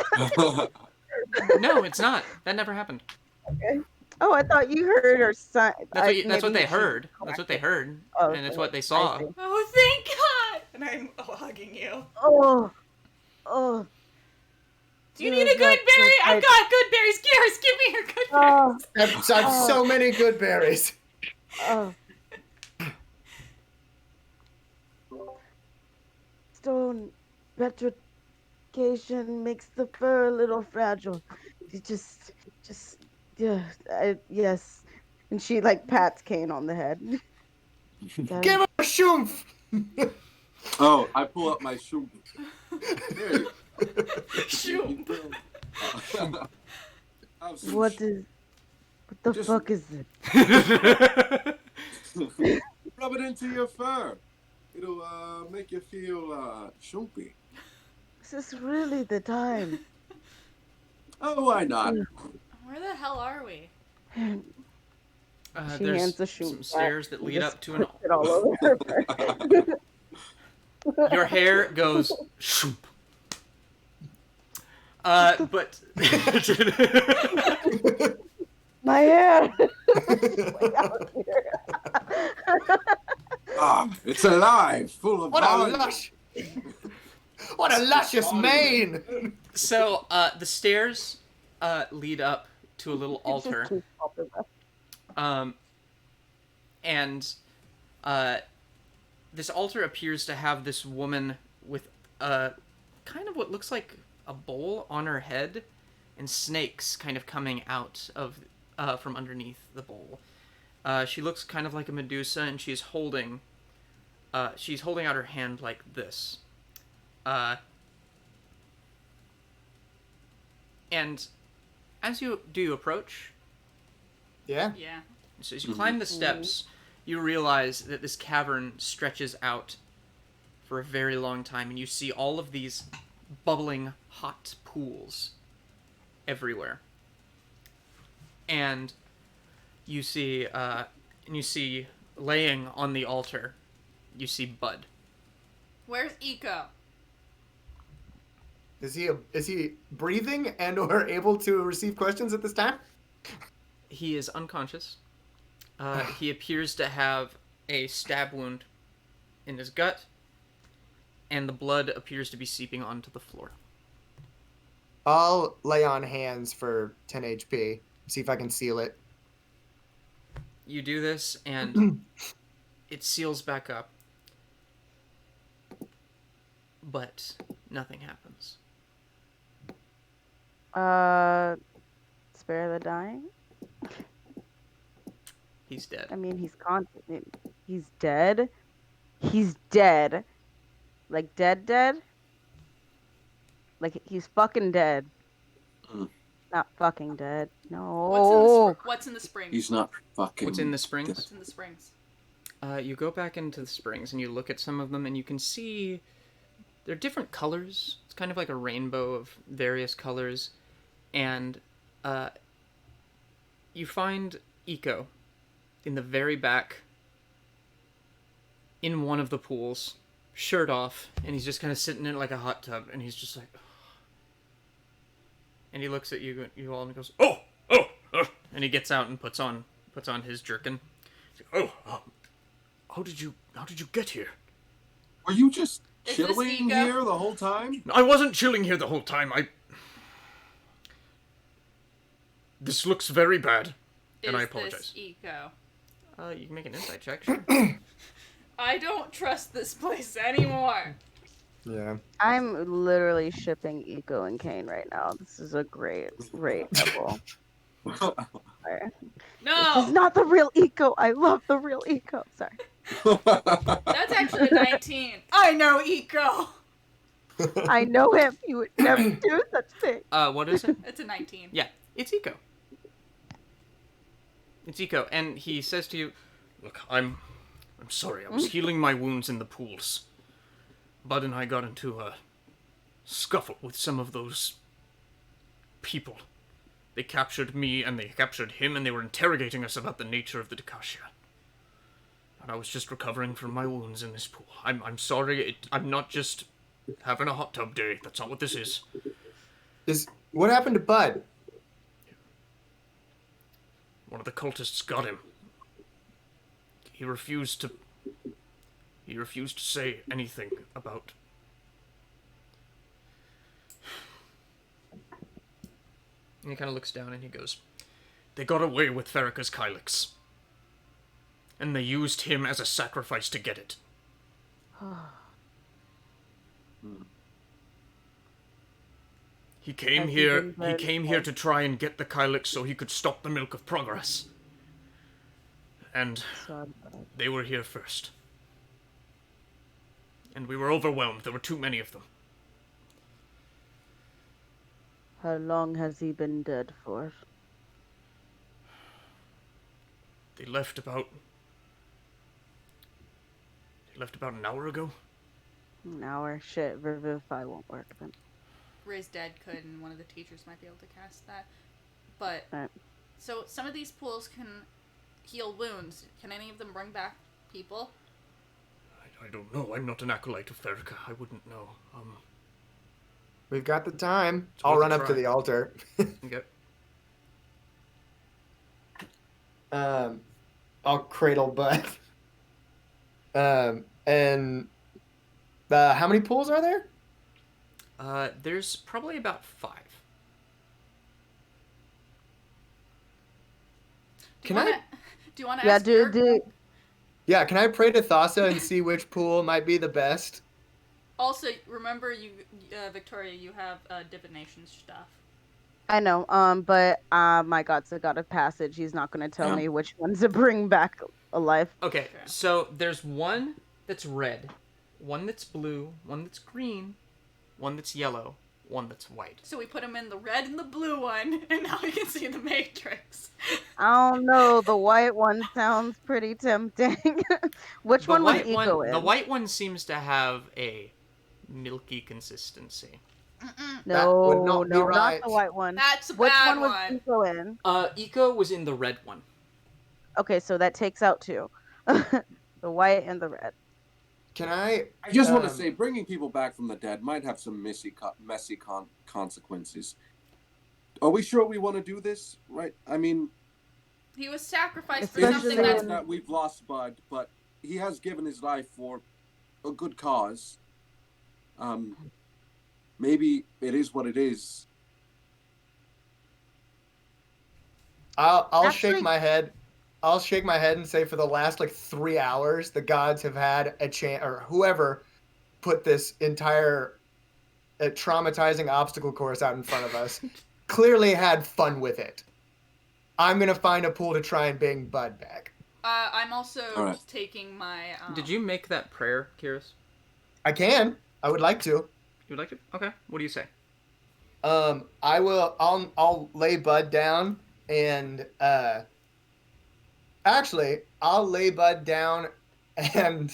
No, it's not. That never happened. Okay. Oh, I thought you heard her son. That's what they heard. That's what they heard, Oh, and it's okay. what they saw. I see. Oh, thank God! And I'm hugging you. Oh. Do you need a good berry? I've got good berries. Kihris, give me your good berries. I've so many good berries. Oh. Stone petrification makes the fur a little fragile. You just, yeah, yes. And she like pats Kaine on the head. Give her a shumph! Oh, I pull up my shoe. There you go. Shoot. What the fuck is it? Rub it into your fur. It'll make you feel shoopy. Is this really the time? Oh, why not? Where the hell are we? She There's hands the shoe some back stairs that and lead just up to an puts it all over her fur. Your hair goes shoop. But My hair. Way out here. It's alive, full of What a volume. lush! What a luscious mane! so the stairs lead up to a little altar. And this altar appears to have this woman with kind of what looks like a bowl on her head, and snakes kind of coming out of from underneath the bowl. She looks kind of like a Medusa, and she's holding out her hand like this. And as you approach, Yeah? Yeah. so as you climb the steps, you realize that this cavern stretches out for a very long time, and you see all of these bubbling hot pools everywhere. And you see laying on the altar, you see Bud. Where's Eco? Is he breathing and or able to receive questions at this time? He is unconscious. He appears to have a stab wound in his gut, and the blood appears to be seeping onto the floor. I'll lay on hands for 10 HP. See if I can seal it. You do this, and it seals back up. But nothing happens. Spare the dying? He's dead. I mean, he's He's dead? He's dead. Like, dead? Like, he's fucking dead. Not fucking dead. No. What's in the springs? He's not fucking. What's in the springs? What's in the springs? You go back into the springs, and you look at some of them, and you can see they're different colors. It's kind of like a rainbow of various colors. And you find Eco in the very back in one of the pools, shirt off, and he's just kind of sitting in like a hot tub, and he's just like, and he looks at you all, and he goes, oh, and he gets out and puts on his jerkin. He's like, how did you get here? Were you just Is chilling this Eco? here the whole time? I wasn't chilling here the whole time. This looks very bad, and I apologize. Is this Eco? You can make an insight check, sure. I don't trust this place anymore. Yeah. I'm literally shipping Eco and Kaine right now. This is a great couple. Sorry. No! This is not the real Eco. I love the real Eco. Sorry. That's actually a 19. I know Eco! I know him. He would never do such thing. What is it? It's a 19. Yeah, it's Eco. It's Eco, and he says to you, "Look, I'm sorry. I was healing my wounds in the pools. Bud and I got into a scuffle with some of those people. They captured me, and they captured him, and they were interrogating us about the nature of the Dikashia. And I was just recovering from my wounds in this pool. I'm sorry. I'm not just having a hot tub day. That's not what this is." What happened to Bud? One of the cultists got him. He refused to say anything about... And he kind of looks down and he goes, "They got away with Pharika's Kylix. And they used him as a sacrifice to get it." He came here to try and get the Kylix so he could stop the Milk of Progress. And they were here first. And we were overwhelmed. There were too many of them. How long has he been dead for? They left about an hour ago. An hour? Shit, Revivify won't work then. Raise Dead could, and one of the teachers might be able to cast that. But, Right. So some of these pools can heal wounds. Can any of them bring back people? I don't know. I'm not an acolyte of Pharika. I wouldn't know. We've got the time. It's I'll worth run a up to try. the altar. Okay. I'll cradle Bud. And how many pools are there? There's probably about 5. Do you want to Yeah, ask your- do. Yeah, can I pray to Thassa and see which pool might be the best? Also, remember, Victoria, you have divination stuff. I know, but my god's a god of passage. He's not gonna tell me which ones to bring back alive. Okay, so there's one that's red, one that's blue, one that's green, one that's yellow, one that's white. So we put him in the red and the blue one, and now we can see the Matrix. I don't know. The white one sounds pretty tempting. Which The one was white Eco in? The white one seems to have a milky consistency. No, would not be no, right. not the white one. That's a Which bad one was Eco in? Eco was in the red one. Okay, so that takes out 2. The white and the red. Can I? I just want to say, bringing people back from the dead might have some messy consequences. Are we sure we want to do this? Right? I mean, He was sacrificed for it's Especially something sad that's... that we've lost Bud, but he has given his life for a good cause. Maybe it is what it is. I'll shake Actually- my head. I'll shake my head and say for the last 3 hours, the gods have had a chance, or whoever put this entire traumatizing obstacle course out in front of us, clearly had fun with it. I'm gonna find a pool to try and bring Bud back. I'm also Alright. taking my... Did you make that prayer, Kihris? I can. I would like to. You would like to? Okay. What do you say? I will. I'll lay Bud down and actually I'll lay Bud down and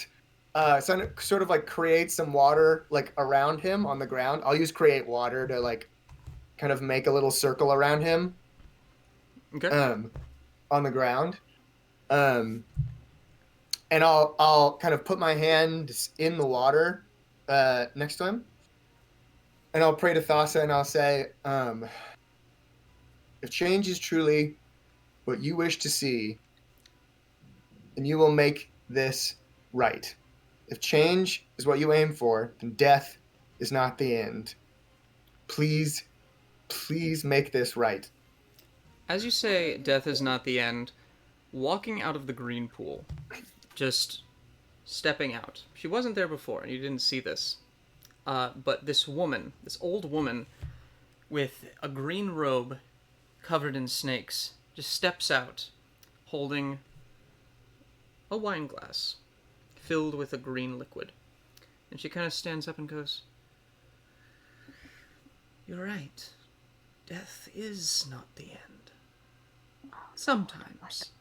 sort of create some water around him on the ground. I'll use create water to kind of make a little circle around him. Okay. On the ground. And I'll kind of put my hand in the water next to him. And I'll pray to Thassa and I'll say, if change is truly what you wish to see, then you will make this right. If change is what you aim for, then death is not the end. Please, please make this right. As you say, death is not the end, walking out of the green pool, just stepping out. She wasn't there before, and you didn't see this. But this woman, this old woman, with a green robe covered in snakes, just steps out, holding a wine glass filled with a green liquid. And she kind of stands up and goes, You're right. Death is not the end. Sometimes.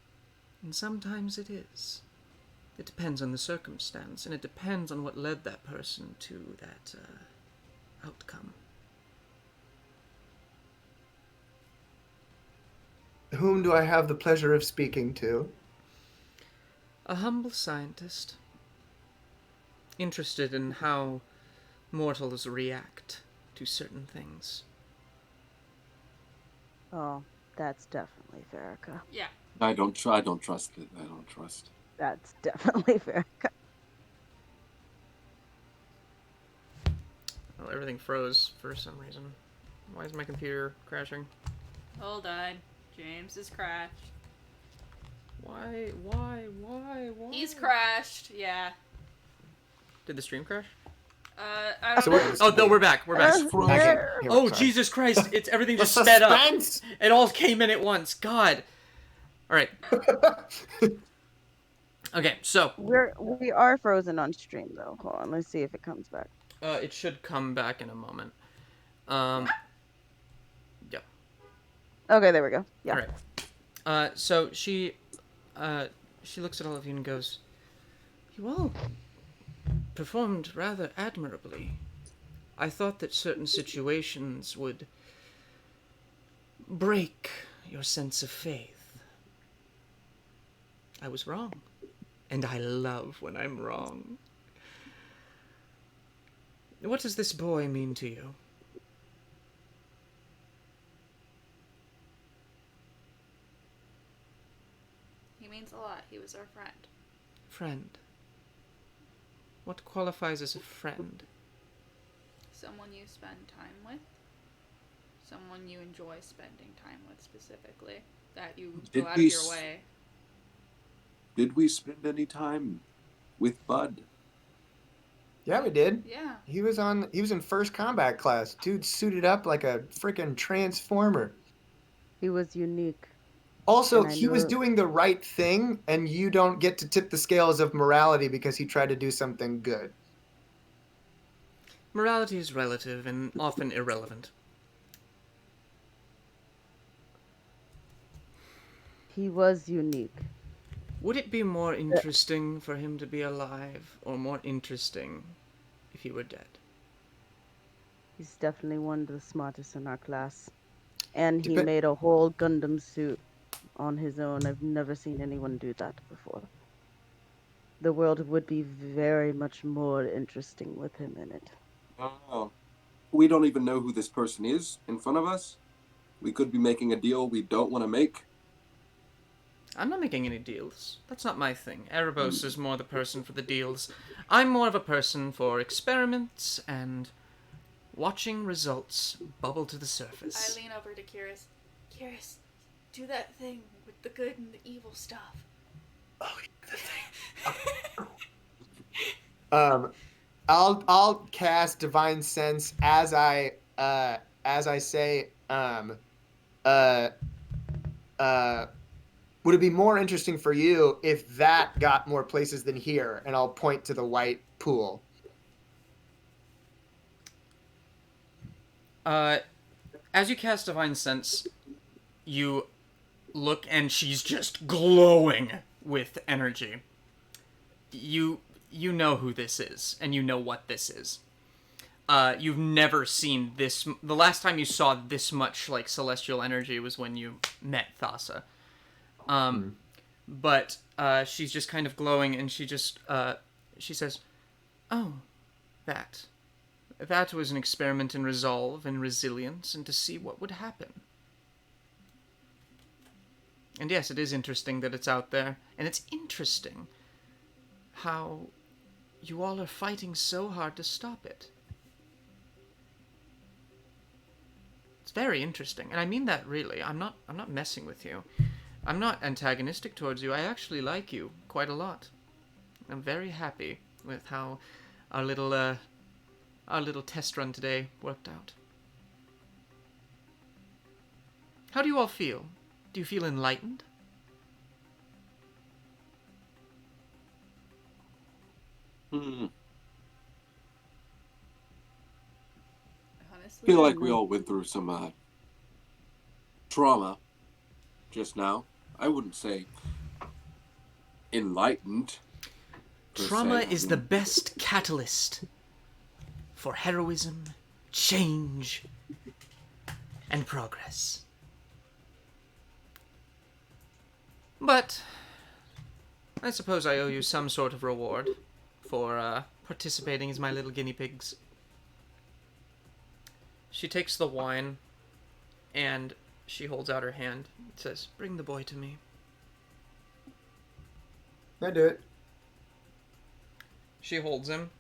And sometimes it is. It depends on the circumstance, and it depends on what led that person to that outcome. Whom do I have the pleasure of speaking to? A humble scientist, interested in how mortals react to certain things. Oh, that's definitely Pharika. Yeah. I don't trust it. I don't trust. That's definitely Pharika. Well, everything froze for some reason. Why is my computer crashing? Hold on. James is crashed. Why? He's crashed. Yeah. Did the stream crash? I don't So know. we're- Oh, no, we're back. We're back. Okay, here, Oh, sorry. Jesus Christ. It's everything The just sped up. suspense! It all came in at once. God. All right. Okay, so We are frozen on stream though. Hold on, let's see if it comes back. it should come back in a moment. Yeah. Okay, there we go. Yeah. All right. So she looks at all of you and goes, "You all performed rather admirably. I thought that certain situations would break your sense of faith. I was wrong. And I love when I'm wrong. What does this boy mean to you?" He means a lot. He was our friend. Friend. What qualifies as a friend? Someone you spend time with. Someone you enjoy spending time with specifically. That you Did go out we of your s- way. Did we spend any time with Bud? Yeah, we did. Yeah. He was in first combat class. Dude suited up like a freaking transformer. He was unique. Also, And I he was know- doing the right thing, and you don't get to tip the scales of morality because he tried to do something good. Morality is relative and often irrelevant. He was unique. Would it be more interesting for him to be alive, or more interesting if he were dead? He's definitely one of the smartest in our class. And he Depe- made a whole Gundam suit on his own. I've never seen anyone do that before. The world would be very much more interesting with him in it. Oh. We don't even know who this person is in front of us. We could be making a deal we don't want to make. I'm not making any deals. That's not my thing. Erebos is more the person for the deals. I'm more of a person for experiments and watching results bubble to the surface. I lean over to Kihris. Kihris, do that thing with the good and the evil stuff. I'll cast Divine Sense as I say would it be more interesting for you if that got more places than here? And I'll point to the white pool. As you cast Divine Sense, you look and she's just glowing with energy. You know who this is, and you know what this is. You've never seen this. The last time you saw this much like celestial energy was when you met Thassa. But she's just kind of glowing, and she just she says, "Oh, that was an experiment in resolve and resilience, and to see what would happen." And yes, it is interesting that it's out there, and it's interesting how you all are fighting so hard to stop it. It's very interesting, and I mean that really. I'm not messing with you. I'm not antagonistic towards you. I actually like you quite a lot. I'm very happy with how our little test run today worked out. How do you all feel? Do you feel enlightened? honestly. feel like we all went through some trauma just now. I wouldn't say enlightened. per Trauma se. is the best catalyst for heroism, change, and progress. But I suppose I owe you some sort of reward for participating as my little guinea pigs. She takes the wine and she holds out her hand and says, "Bring the boy to me." I do it. She holds him,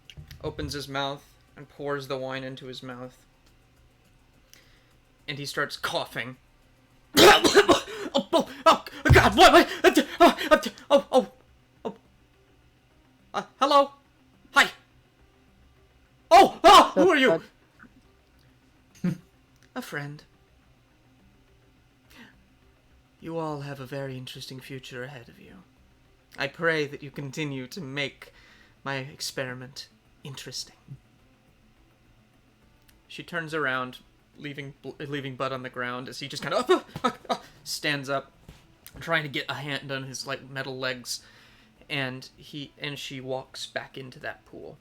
opens his mouth, and pours the wine into his mouth. And he starts coughing. Oh, God, what? Hello? Hi. Who are you? A friend. You all have a very interesting future ahead of you. I pray that you continue to make my experiment interesting. She turns around, leaving Bud on the ground as he just kind of stands up, trying to get a hand on his metal legs, and she walks back into that pool.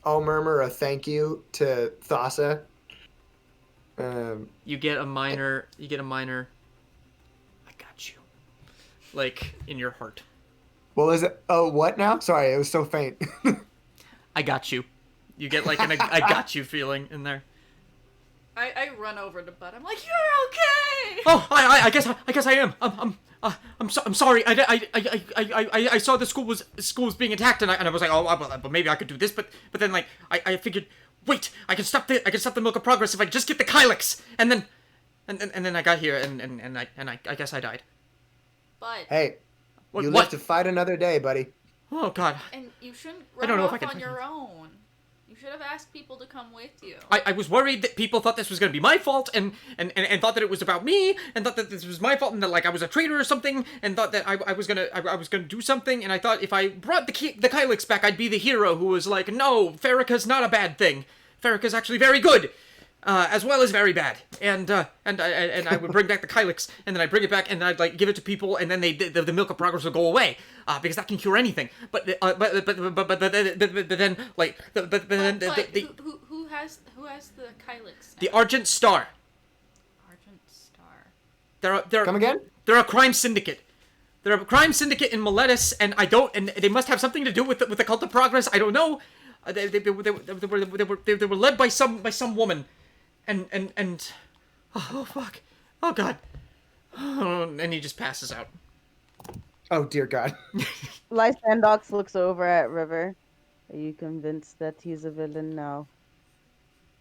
I'll murmur a thank you to Thassa. You get a minor, I got you, in your heart. Well, is it? Oh, what now? Sorry, it was so faint. I got you. You get an I got you feeling in there. I run over to Bud. I'm like, "You're okay." Oh, I guess I am. I'm sorry. I saw the school was being attacked, and I was like, but maybe I could do this, but then I figured, wait, I can stop the Milk of Progress if I just get the Kylix, and then I got here, and I guess I died. Bud. Hey, What? you live to fight another day, buddy. Oh God. And you shouldn't I run don't know if off I can on find your it. own. You should have asked people to come with you. I was worried that people thought this was going to be my fault and thought that it was about me and thought that this was my fault and that I was a traitor or something and thought that I was gonna do something, and I thought if I brought the Kylix back I'd be the hero who was like, no, Pharika's not a bad thing. Pharika's actually very good. As well as very bad, and I would bring back the Kylix, and then I'd bring it back, and I'd give it to people, and then the Milk of Progress would go away, because that can cure anything. But then Who has the Kylix now? the Argent Star. Argent Star. They're Come again? They're a crime syndicate. They're a crime syndicate in Meletis, and they must have something to do with the Cult of Progress. I don't know. They were led by some woman. And oh fuck, oh God, and he just passes out. Oh dear God. Lysandox looks over at River. Are you convinced that he's a villain now,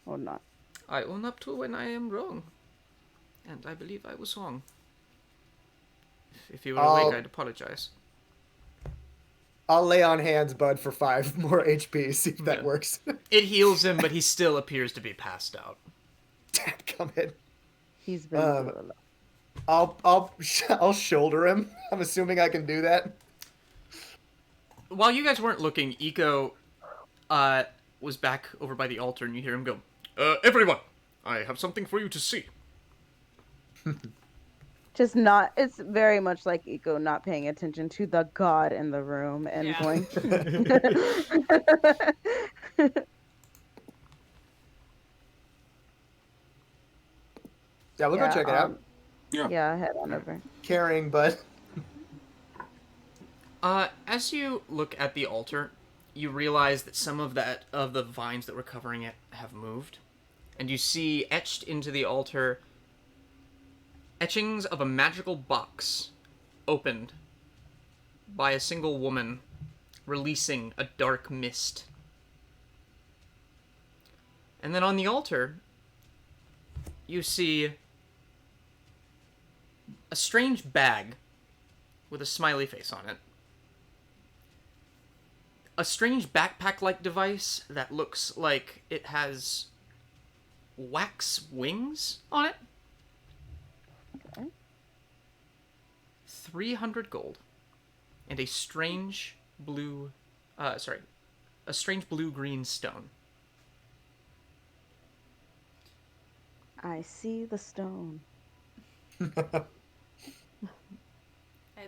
or not? I own up to when I am wrong, and I believe I was wrong. If you were awake, I'd apologize. I'll lay on hands, Bud, for 5 more HP. See if that works. It heals him, but he still appears to be passed out. Come in. He's been through a lot. I'll shoulder him. I'm assuming I can do that. While you guys weren't looking, Eco was back over by the altar, and you hear him go, "Everyone, I have something for you to see." Just not. It's very much like Eco not paying attention to the god in the room and Yeah. going. Yeah, we'll go check it out. Yeah, head on over. Carrying Bud. As you look at the altar, you realize that some of the vines that were covering it have moved, and you see etched into the altar etchings of a magical box opened by a single woman releasing a dark mist. And then on the altar, you see a strange bag with a smiley face on it. A strange backpack-like device that looks like it has wax wings on it. Okay. 300 gold. And a strange blue... a strange blue-green stone. I see the stone. I'd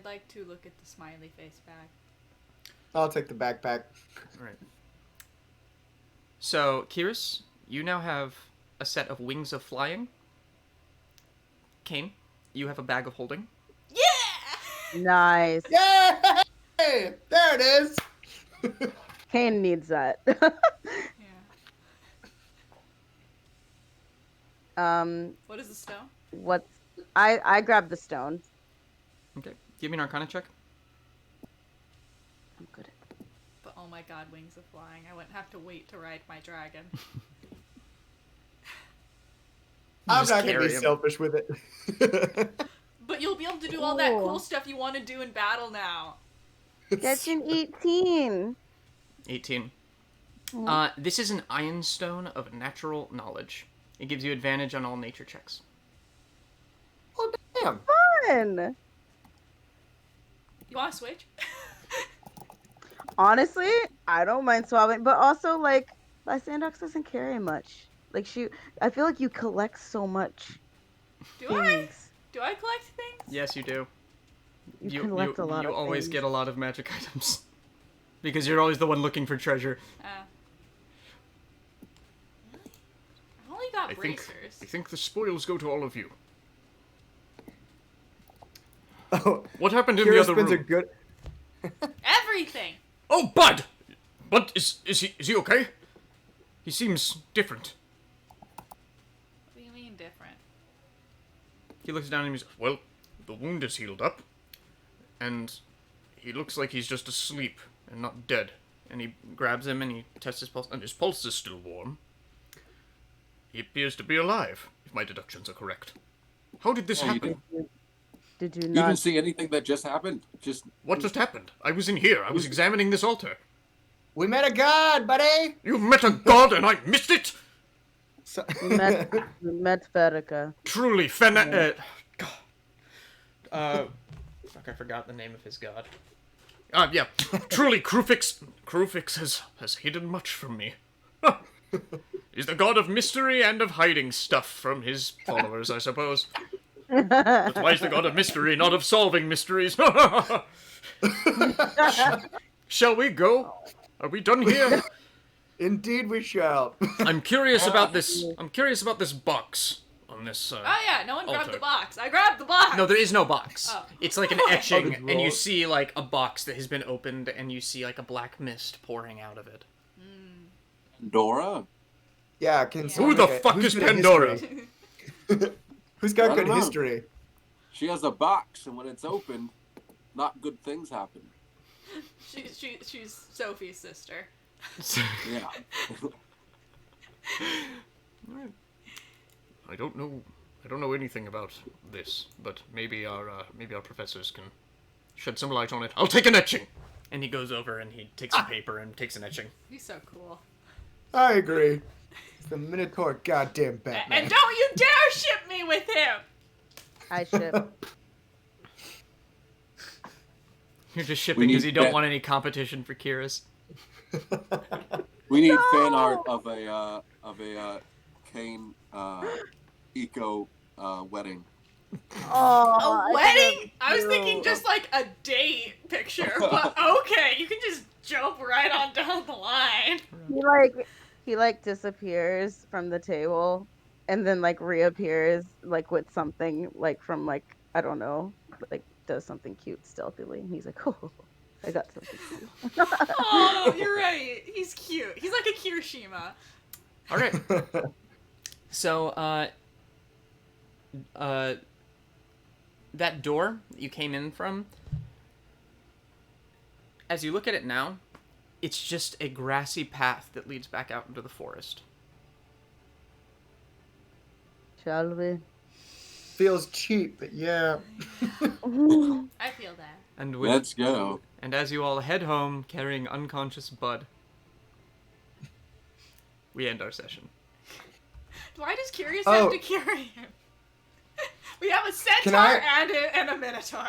like to look at the smiley face bag. I'll take the backpack. Right. So, Kihris, you now have a set of wings of flying. Kaine, you have a bag of holding. Yeah! Nice. Yay! There it is. Kaine needs that. Yeah. What is the stone? What's I grabbed the stone. Okay. Give me an Arcana check. I'm good at But oh my god, wings of flying. I wouldn't have to wait to ride my dragon. I'm Just not gonna carry be him. selfish with it. But you'll be able to do all that Ooh. cool stuff you want to do in battle now. That's an 18. 18. Mhm. This is an Iron Stone of Natural Knowledge. It gives you advantage on all nature checks. Oh damn! Fun. You want to switch? Honestly, I don't mind swapping, but also like Lysandox doesn't carry much. Like I feel like you collect so much Do I? things. Do I collect things? Yes, you do. You collect a lot you of always things. get a lot of magic items. Because you're always the one looking for treasure. I only got I bracers. think the spoils go to all of you. Oh, What happened in Kira the other spends a room? good. Everything! Oh, Bud! What is he okay? He seems different. What do you mean different? He looks down and he's Well, the wound is healed up, and he looks like he's just asleep and not dead. and he grabs him and he tests his pulse. And his pulse is still warm. He appears to be alive, if my deductions are correct. How did this Oh, you happen? Did you You not? didn't see anything that just happened? Just What just happened? I was in here. I was examining this altar. We met a god, buddy. You met a god and I missed it? So... We met Pharika. Truly, fuck, I forgot the name of his god. Yeah. Truly, Krufix has hidden much from me. He's the god of mystery and of hiding stuff from his followers, I suppose. That's why he's the god of mystery, not of solving mysteries. Shall we go? Are we done here? Indeed, we shall. I'm curious about this. I'm curious about this box on this. Oh yeah, no one grabbed altar. the box. I grabbed the box! No, there is no box. Oh. It's like an Oh, etching, the and you drawer. see like a box that has been opened, and you see like a black mist pouring out of it. Dora? Yeah, can Who someone the make a- fuck who's is good at Pandora? history? Who's got I good don't know. history? She has a box, and when it's opened, not good things happen. She's Sophie's sister. Yeah. I don't know anything about this, but maybe our professors can shed some light on it. I'll take an etching. And he goes over and he takes some paper and takes an etching. He's so cool. I agree. It's the Minotaur goddamn Batman. And don't you dare ship me with him! I ship. You're just shipping because need you don't that. want any competition for Kihris. We need fan art of a Kaine eco wedding. Oh, A wedding? I was thinking just like a date picture, but okay, you can just jump right on down the line. He disappears from the table and then like reappears like with something like from like I don't know, like does something cute stealthily and he's like, oh, I got something cute. Oh, you're right. He's cute. He's like a Kirishima. All right. So, that door that you came in from, as you look at it now, it's just a grassy path that leads back out into the forest. Shall we? Feels cheap, but yeah. I feel that. And with, Let's go. and as you all head home carrying unconscious Bud, we end our session. Why does Curious Oh. have to carry him? We have a centaur Can I- and a minotaur.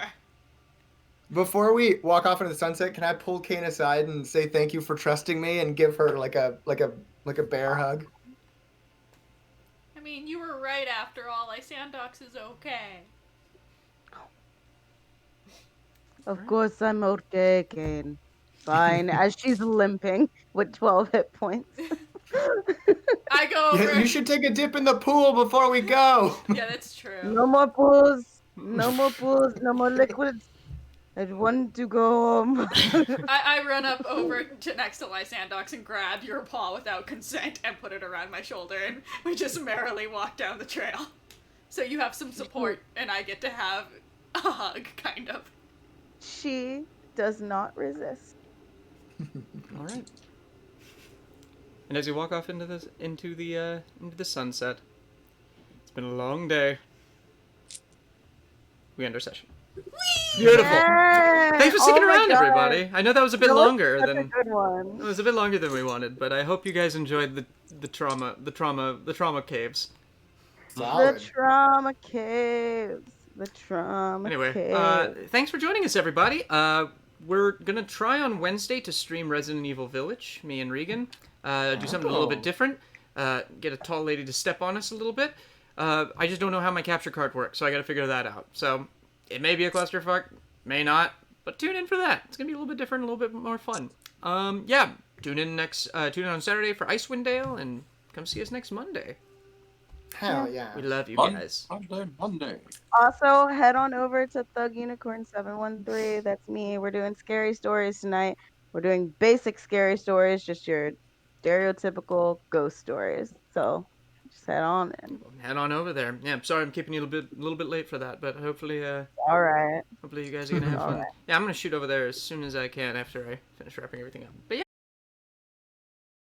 Before we walk off into the sunset, can I pull Kaine aside and say thank you for trusting me and give her like a bear hug? I mean, you were right after all. Lysandox is okay. Of course I'm okay, Kaine. Fine. As she's limping with 12 hit points. I go over. Yeah, you should take a dip in the pool before we go. Yeah, that's true. No more pools. No more pools. No more liquids. I want to go home. I run up over to next to Lysandox and grab your paw without consent and put it around my shoulder, and we just merrily walk down the trail. So you have some support, and I get to have a hug, kind of. She does not resist. All right. And as you walk off into the sunset, it's been a long day. We end our session. Beautiful. Yay! Thanks for sticking Oh my around, God. everybody. I know that was a bit That was longer such a than good one. it was a bit longer than we wanted, but I hope you guys enjoyed the trauma caves. Solid. The trauma caves. The trauma Anyway, caves. thanks for joining us, everybody. We're gonna try on Wednesday to stream Resident Evil Village, me and Regan. Do something a little bit different. Get a tall lady to step on us a little bit. I just don't know how my capture card works, so I gotta figure that out. So it may be a clusterfuck, may not, but tune in for that. It's gonna be a little bit different, a little bit more fun. Yeah, tune in on Saturday for Icewind Dale, and come see us next Monday. Hell yeah. We love you guys. Monday. Also, head on over to Thug Unicorn 713. That's me. We're doing scary stories tonight. We're doing basic scary stories, just your stereotypical ghost stories. So just head on in. Head on over there. Yeah, I'm sorry I'm keeping you a little bit late for that, but hopefully All right. hopefully you guys are gonna have All fun. right. Yeah, I'm gonna shoot over there as soon as I can after I finish wrapping everything up. But yeah.